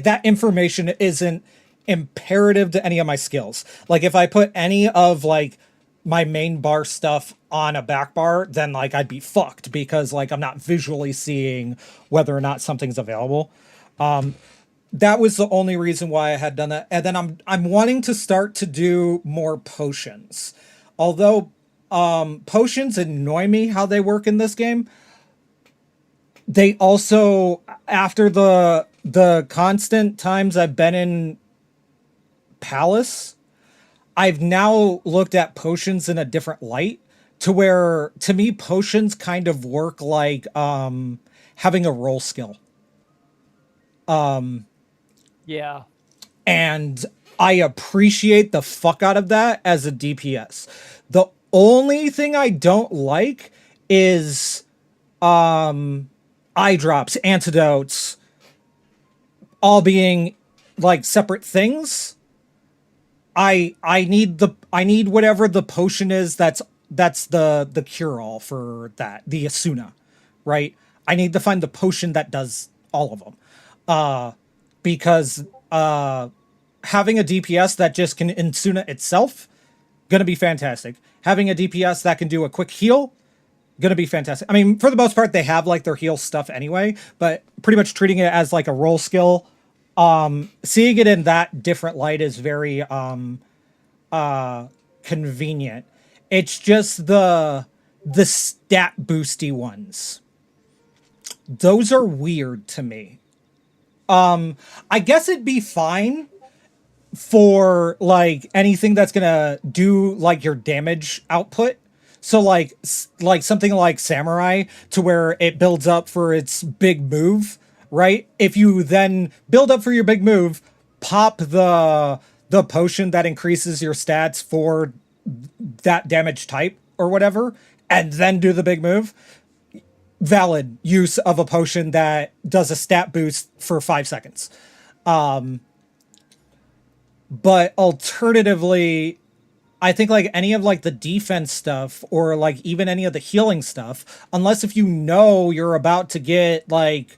that information isn't imperative to any of my skills. Like if I put any of like my main bar stuff on a back bar, then like I'd be fucked because like I'm not visually seeing whether or not something's available. That was the only reason why I had done that. And then I'm wanting to start to do more potions. Although potions annoy me how they work in this game. They also, after the constant times I've been in Palace, I've now looked at potions in a different light to where to me potions kind of work like having a roll skill. Yeah. And I appreciate the fuck out of that as a DPS. The only thing I don't like is eye drops, antidotes, all being like separate things. I need whatever the potion is that's the cure all for that, the Asuna, right? I need to find the potion that does all of them. Because having a DPS that just can Insuna itself, gonna be fantastic. Having a DPS that can do a quick heal, gonna be fantastic. I mean, for the most part, they have like their heal stuff anyway, but pretty much treating it as like a roll skill, seeing it in that different light is very convenient. It's just the stat boosty ones. Those are weird to me. I guess it'd be fine for like anything that's gonna do like your damage output. So like something like Samurai to where it builds up for its big move, right? If you then build up for your big move, pop the potion that increases your stats for that damage type or whatever, and then do the big move. Valid use of a potion that does a stat boost for 5 seconds. But alternatively, I think like any of like the defense stuff or like even any of the healing stuff, unless if you know you're about to get like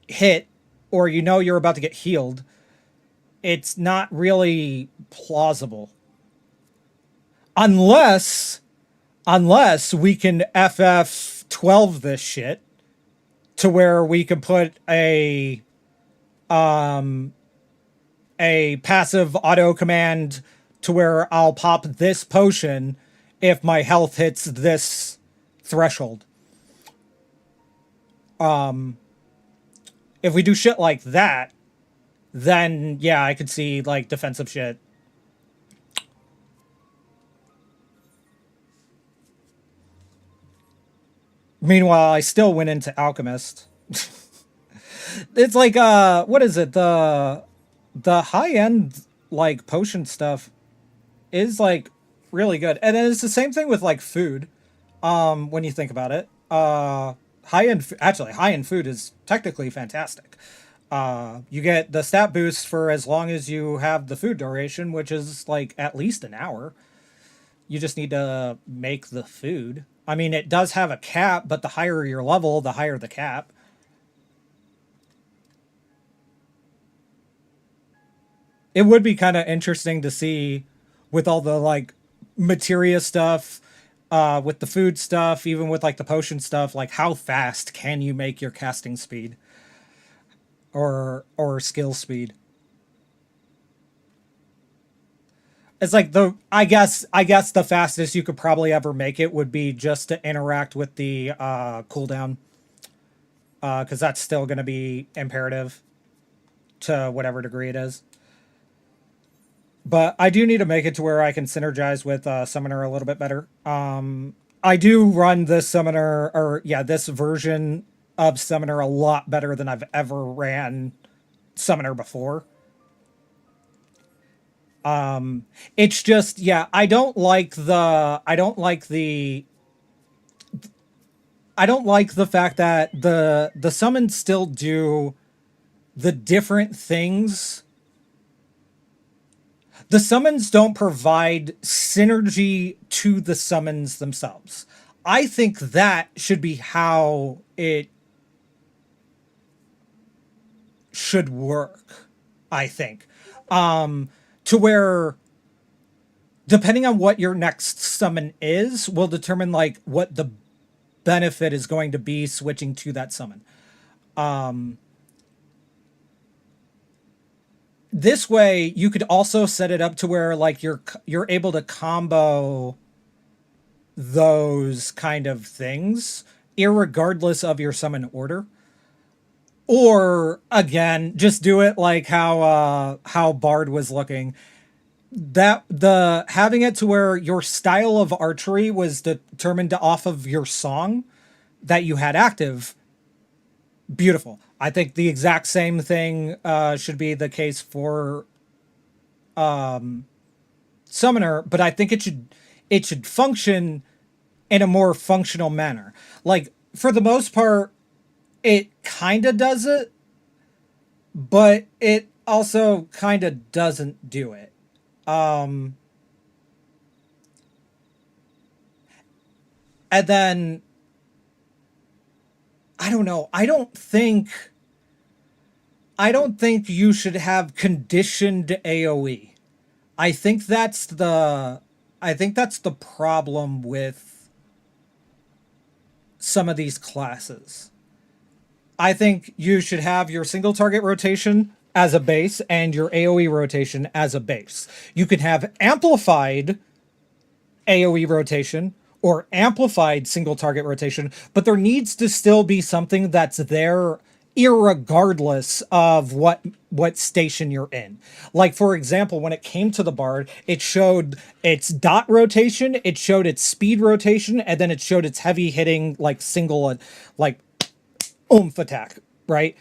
hit or you know you're about to get healed, it's not really plausible. Unless we can FF12 this shit to where we can put a passive auto command to where I'll pop this potion if my health hits this threshold. If we do shit like that, then yeah, I could see like defensive shit. Meanwhile, I still went into Alchemist. It's like what is it? The high end like potion stuff is like really good. And it's the same thing with like food. When you think about it. High end food is technically fantastic. You get the stat boost for as long as you have the food duration, which is like at least an hour. You just need to make the food. I mean, it does have a cap, but the higher your level, the higher the cap. It would be kind of interesting to see with all the like materia stuff, with the food stuff, even with like the potion stuff, like how fast can you make your casting speed or skill speed? It's like I guess the fastest you could probably ever make it would be just to interact with the cooldown, because that's still going to be imperative to whatever degree it is. But I do need to make it to where I can synergize with Summoner a little bit better. I do run this Summoner, or yeah, this version of Summoner a lot better than I've ever ran Summoner before. It's just, yeah, I don't like the fact that the summons still do the different things. The summons don't provide synergy to the summons themselves. I think that should be how it should work, I think. To where, depending on what your next summon is, will determine like what the benefit is going to be switching to that summon. This way, you could also set it up to where like you're able to combo those kind of things, irregardless of your summon order. Or again, just do it like how Bard was looking. That the having it to where your style of archery was determined off of your song that you had active. Beautiful. I think the exact same thing should be the case for Summoner, but I think it should function in a more functional manner. Like for the most part, it kind of does it, but it also kind of doesn't do it. And then I don't know. I don't think you should have conditioned AoE. I think that's the problem with some of these classes. I think you should have your single target rotation as a base and your AoE rotation as a base. You can have amplified AoE rotation or amplified single target rotation, but there needs to still be something that's there irregardless of what station you're in. Like for example, when it came to the Bard, it showed its dot rotation, it showed its speed rotation, and then it showed its heavy hitting like single like oomph attack, right?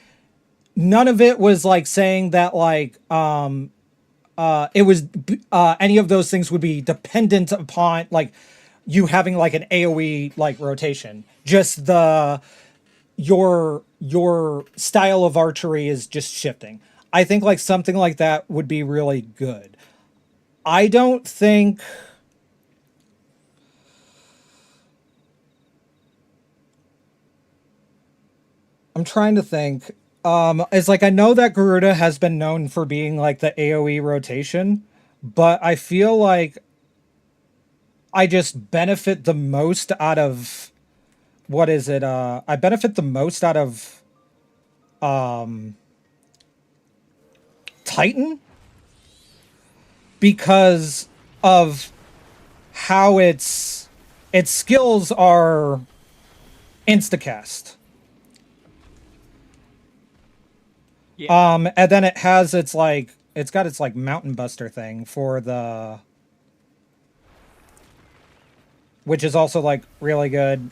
None of it was like saying that like it was any of those things would be dependent upon like you having like an AoE like rotation. Just your style of archery is just shifting. I think like something like that would be really good. I don't think I'm trying to think. It's like I know that Garuda has been known for being like the AoE rotation, but I feel like I just benefit the most out of what is it? I benefit the most out of Titan because of how its skills are instacast. Yeah. And then it has its like it's got its like Mountain Buster thing for the, which is also like really good.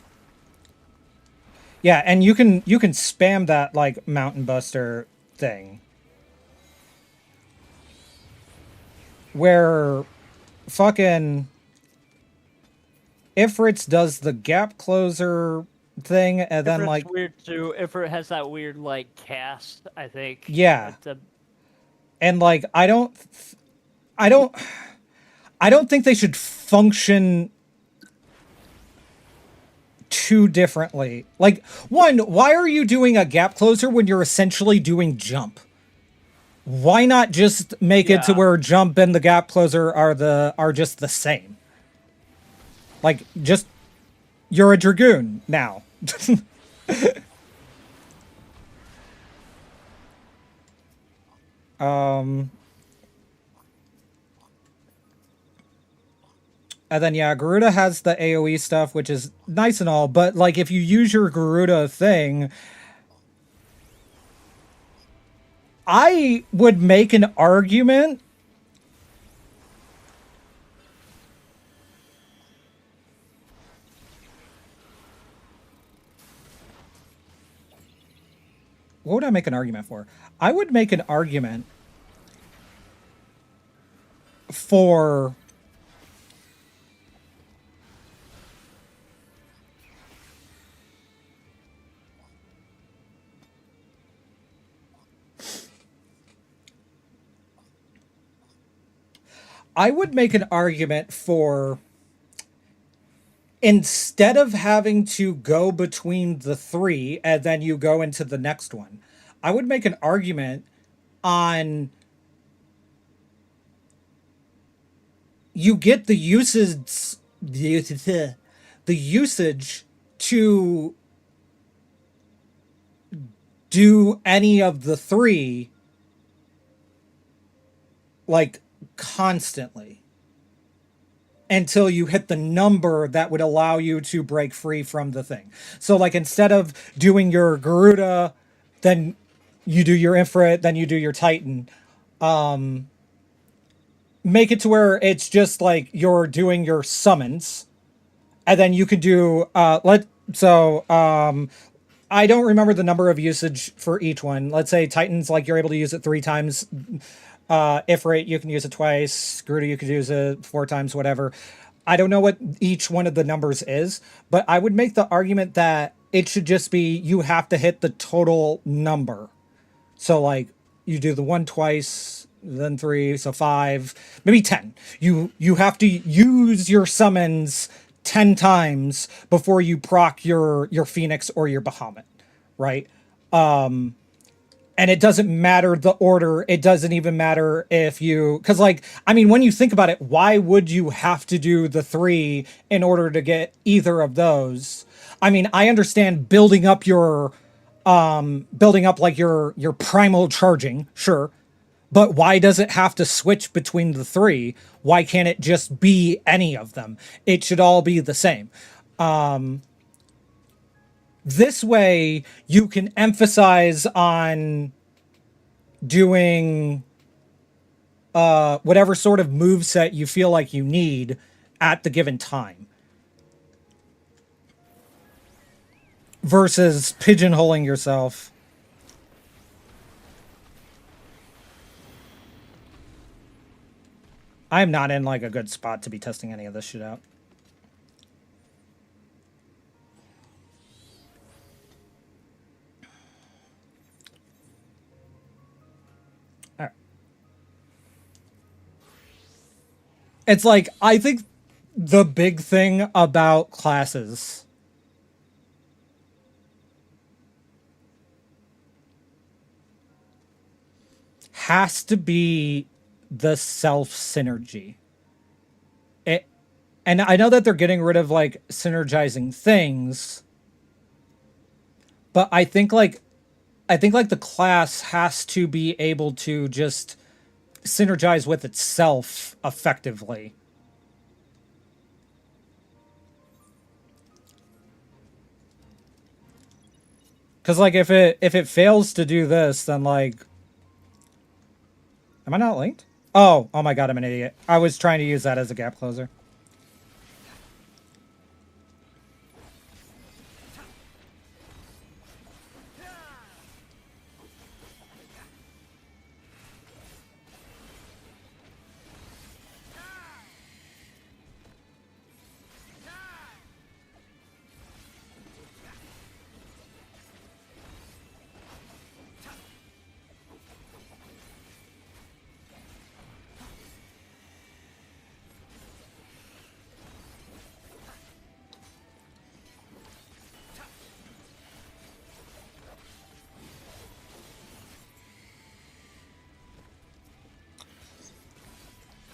Yeah, and you can spam that like Mountain Buster thing. Where fucking Ifrits does the gap closer thing and then Ifrit's like weird too. Ifrit has that weird like cast, I think. yeah. It's a, And like I don't I don't think they should function too differently. Like, one, why are you doing a gap closer when you're essentially doing jump? Why not just make it to Yeah. where jump and the gap closer are just the same? Like, just you're a dragoon now. And then yeah, Garuda has the AoE stuff, which is nice and all, but like if you use your Garuda thing, I would make an argument what would I make an argument for? I would make an argument for I would make an argument for instead of having to go between the three and then you go into the next one, I would make an argument on you get the usage to do any of the three like constantly until you hit the number that would allow you to break free from the thing. So like instead of doing your Garuda, then you do your Ifrit, then you do your Titan. Make it to where it's just like you're doing your summons, and then you could do I don't remember the number of usage for each one. Let's say Titan's like you're able to use it 3 times. Ifrit, you can use it twice. Garuda, you could use it 4 times, whatever. I don't know what each one of the numbers is, but I would make the argument that it should just be you have to hit the total number. So like you do the one twice, then 3, so 5, maybe 10. You have to use your summons 10 times before you proc your Phoenix or your Bahamut, right? And it doesn't matter the order. It doesn't even matter if you, because like I mean, when you think about it, why would you have to do the 3 in order to get either of those? I mean, I understand building up like your primal charging, sure, but why does it have to switch between the 3? Why can't it just be any of them? It should all be the same. This way you can emphasize on doing whatever sort of move set you feel like you need at the given time versus pigeonholing yourself. I'm not in like a good spot to be testing any of this shit out. All right. It's like I think the big thing about classes, has to be the self synergy. It, and I know that they're getting rid of like synergizing things, but I think like the class has to be able to just synergize with itself effectively. Cause like if it fails to do this, then like, am I not linked? Oh my god, I'm an idiot. I was trying to use that as a gap closer.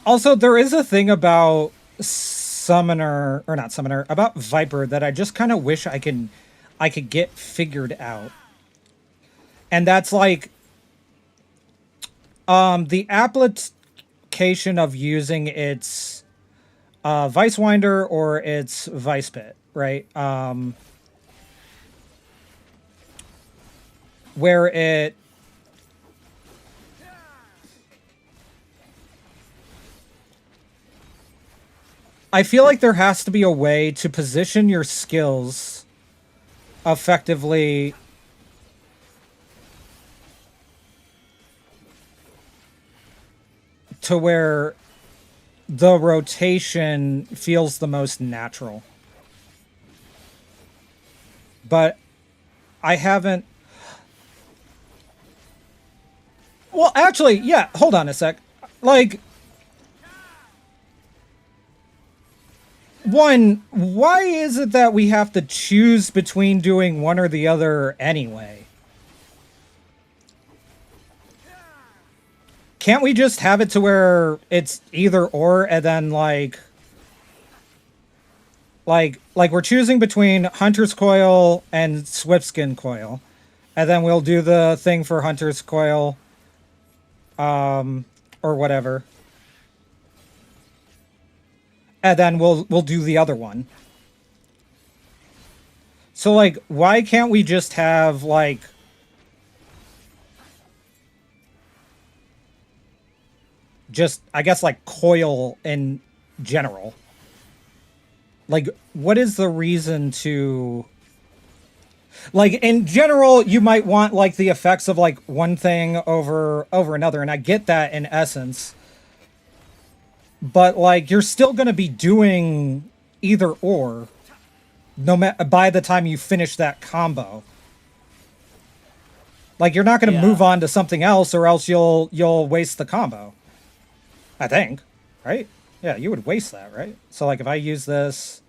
Also, there is a thing about Summoner, or not Summoner, about Viper that I just kind of wish I could get figured out. And that's like the application of using its Vice Winder or its Vice Bit, right? Where it I feel like there has to be a way to position your skills effectively to where the rotation feels the most natural. But I haven't... Well, actually, yeah, hold on a sec. Like... One, why is it that we have to choose between doing one or the other anyway? Can't we just have it to where it's either or, and then like we're choosing between Hunter's Coil and Swiftskin Coil, and then we'll do the thing for Hunter's Coil, or whatever. And then we'll do the other one. So like, why can't we just have like just, I guess, like coil in general? Like, what is the reason to... Like, in general, you might want like the effects of like one thing over another, and I get that in essence. But like, you're still going to be doing either or, no matter by the time you finish that combo. Like, you're not going to move on to something else, or else you'll waste the combo. I think, right? Yeah, you would waste that, right? So like, if I use this,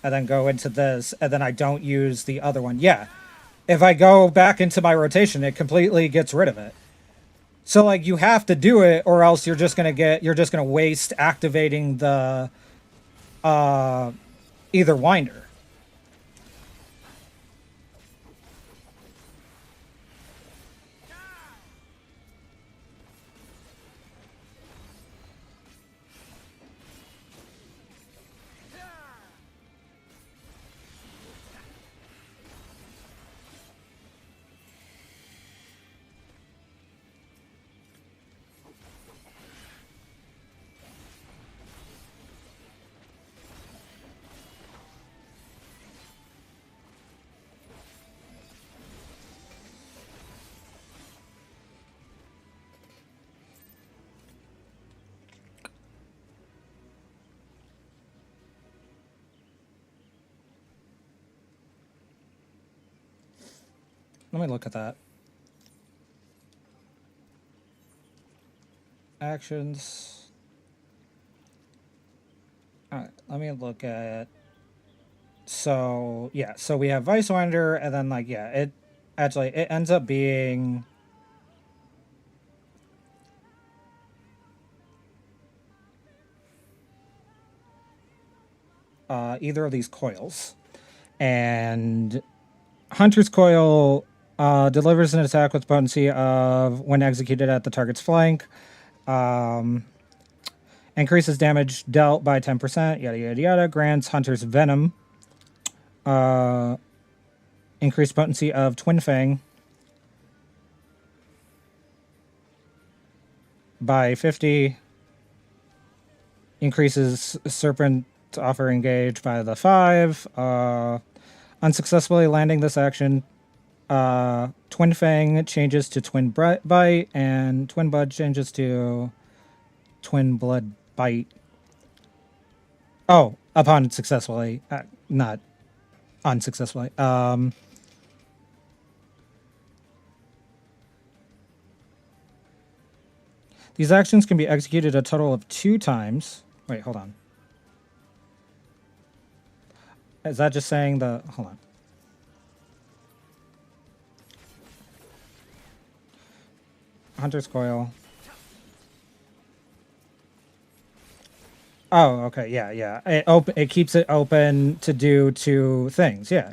and then go into this, and then I don't use the other one, yeah. If I go back into my rotation, it completely gets rid of it. So like, you have to do it, or else you're just gonna waste activating the either winder. Let me look at that. Actions. Alright, let me look at... So, yeah, so we have Vice Winder, and then, like, yeah, it ends up being... either of these coils. And Hunter's Coil delivers an attack with potency of when executed at the target's flank. Increases damage dealt by 10%, yada yada yada. Grants Hunter's Venom. Increased potency of Twin Fang by 50. Increases Serpent Offer Engage by the 5. Unsuccessfully landing this action, Twin Fang changes to Twin Bite, and Twin Bud changes to Twin Blood Bite. Oh, upon successfully, not unsuccessfully. These actions can be executed a total of 2 times. Wait, hold on. Is that just saying the... Hold on. Hunter's Coil. Oh, okay, yeah. It keeps it open to do 2 things. Yeah.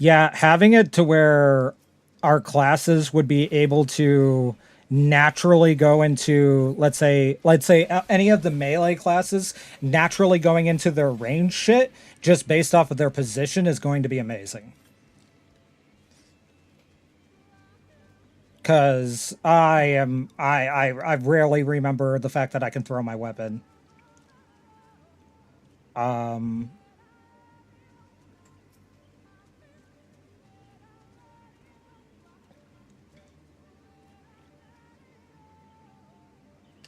Yeah, having it to where our classes would be able to naturally go into, let's say any of the melee classes naturally going into their range shit just based off of their position is going to be amazing. Cause I rarely remember the fact that I can throw my weapon.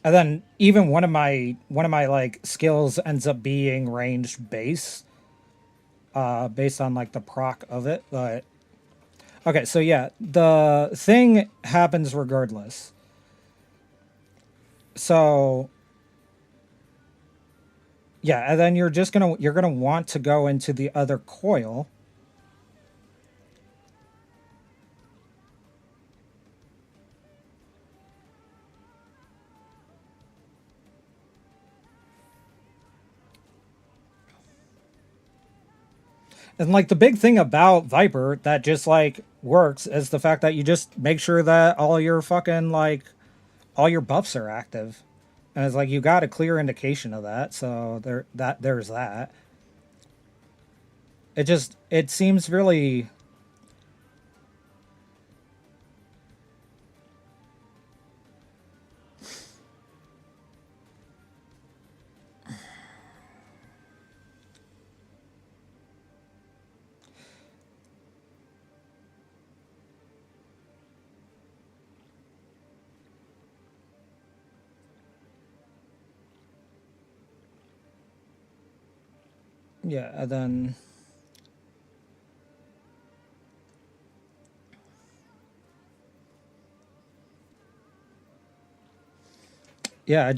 And then even one of my like skills ends up being ranged base, based on like the proc of it. But okay, so yeah, the thing happens regardless. So yeah, and then you're gonna want to go into the other coil. And like the big thing about Viper that just like works is the fact that you just make sure that all your fucking like all your buffs are active. And it's like you got a clear indication of that, so there's that. It seems really yeah, and then yeah,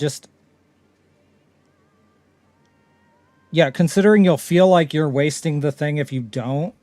considering you'll feel like you're wasting the thing if you don't.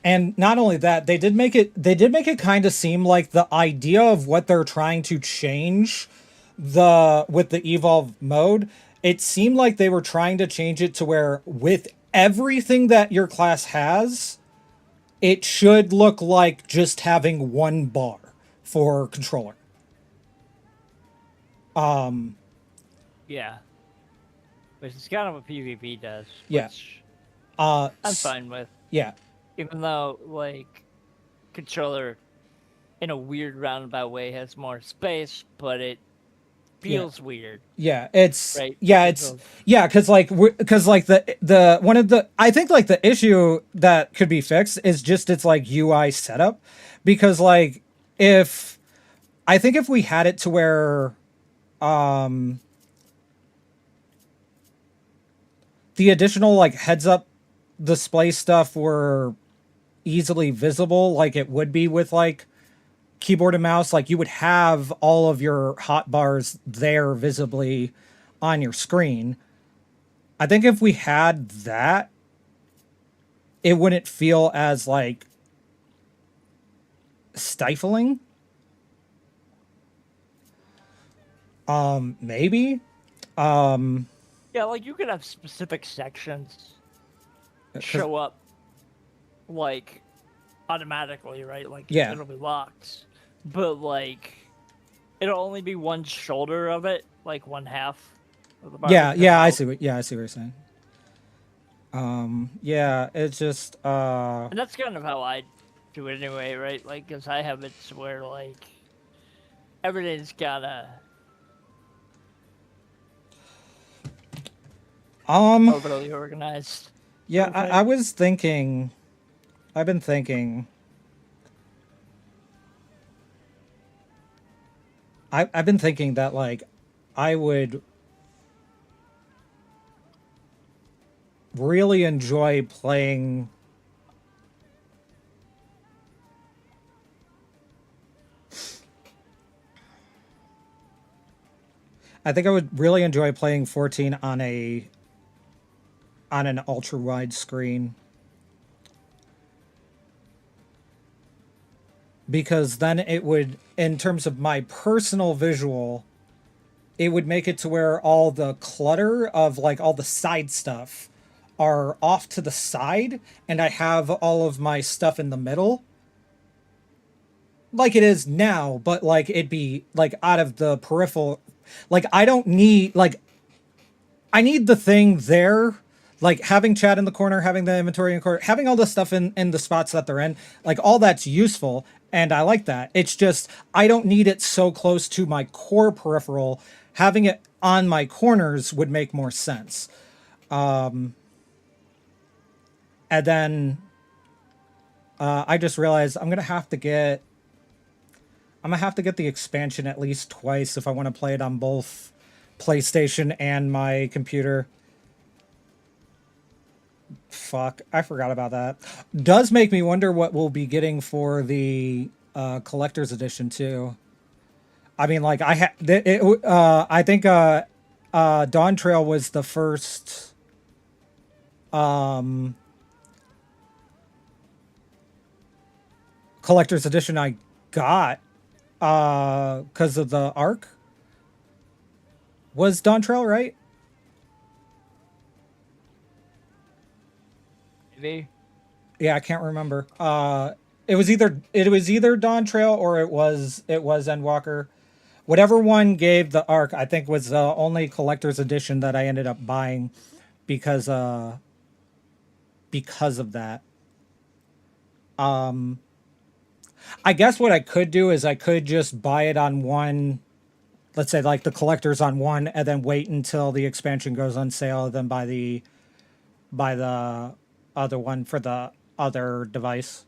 And not only that, they did make it kind of seem like the idea of what they're trying to change with the evolve mode, it seemed like they were trying to change it to where with everything that your class has, it should look like just having 1 bar for controller. Yeah. Which is kind of what PvP does. Yeah. Which I'm fine with. Yeah. Even though, like, controller, in a weird roundabout way, has more space, but it feels weird. Yeah, it's right. because the one of the I think like the issue that could be fixed is just its like UI setup, because like if we had it to where the additional like heads up display stuff were easily visible like it would be with like keyboard and mouse, like you would have all of your hotbars there visibly on your screen. I think if we had that, it wouldn't feel as like stifling. Maybe. Yeah, like you could have specific sections show up like automatically, right? Like Yeah. it'll be locked. But like it'll only be one shoulder of it, like one half of the bar. Yeah, would yeah, come I out. see what you're saying. Yeah, it's just And that's kind of how I do it anyway, right? Like, because I have it to where, like, everything's gotta overly organized. yeah, Okay. I was thinking, I've been thinking, I've been thinking that like I would really enjoy playing I think I would really enjoy playing 14 on an ultra wide screen. Because then it would, in terms of my personal visual, it would make it to where all the clutter of like all the side stuff are off to the side, and I have all of my stuff in the middle. Like it is now, but like it'd be like out of the peripheral. Like I don't need, like, I need the thing there, like having chat in the corner, having the inventory in the corner, having all the stuff in the spots that they're in, like all that's useful, and I like that. It's just I don't need it so close to my core peripheral. Having it on my corners would make more sense. And then I just realized I'm gonna have to get the expansion at least twice if I want to play it on both PlayStation and my computer. Fuck, I forgot about that. Does make me wonder what we'll be getting for the collector's edition too. I mean, like I think Dawn Trail was the first collector's edition I got because of the arc. Was Dawn Trail right? Maybe. Yeah, I can't remember. It was either Dawn Trail or it was Endwalker. Whatever one gave the arc, I think was the only collector's edition that I ended up buying because of that. I guess what I could do is I could just buy it on one, let's say like the collector's on one, and then wait until the expansion goes on sale, and then buy the other one for the other device.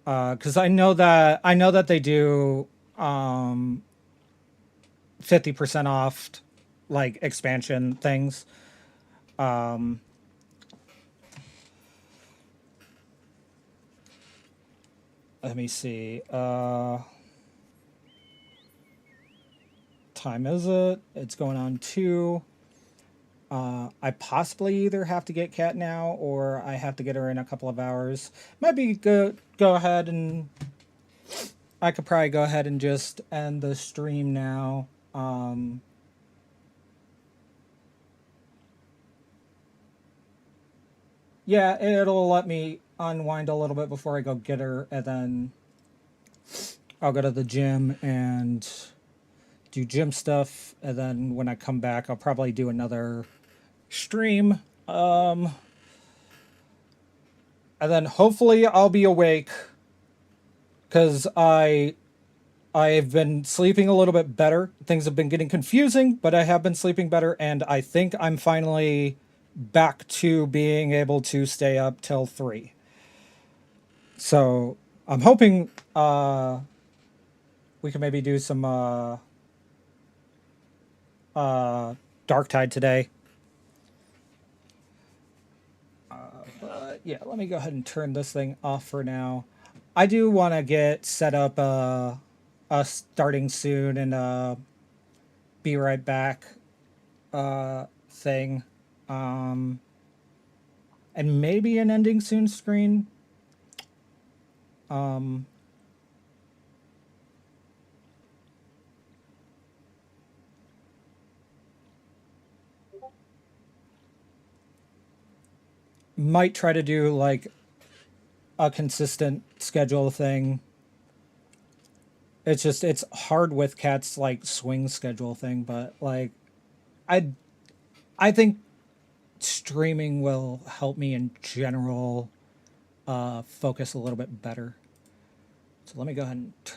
Because I know that they do 50% off like expansion things. Let me see. Time is it? It's going on 2. I possibly either have to get Kat now or I have to get her in a couple of hours. Might be good. Go ahead and I could probably go ahead and just end the stream now. Yeah, it'll let me unwind a little bit before I go get her, and then I'll go to the gym and do gym stuff, and then when I come back, I'll probably do another stream. And then hopefully I'll be awake because I've been sleeping a little bit better. Things have been getting confusing, but I have been sleeping better, and I think I'm finally back to being able to stay up till 3. So I'm hoping we can maybe do some Dark Tide today. But yeah, let me go ahead and turn this thing off for now. I do want to get set up a starting soon and be right back thing. And maybe an ending soon screen. Might try to do like a consistent schedule thing. It's just it's hard with Cat's like swing schedule thing, but like I think streaming will help me in general focus a little bit better. So let me go ahead and turn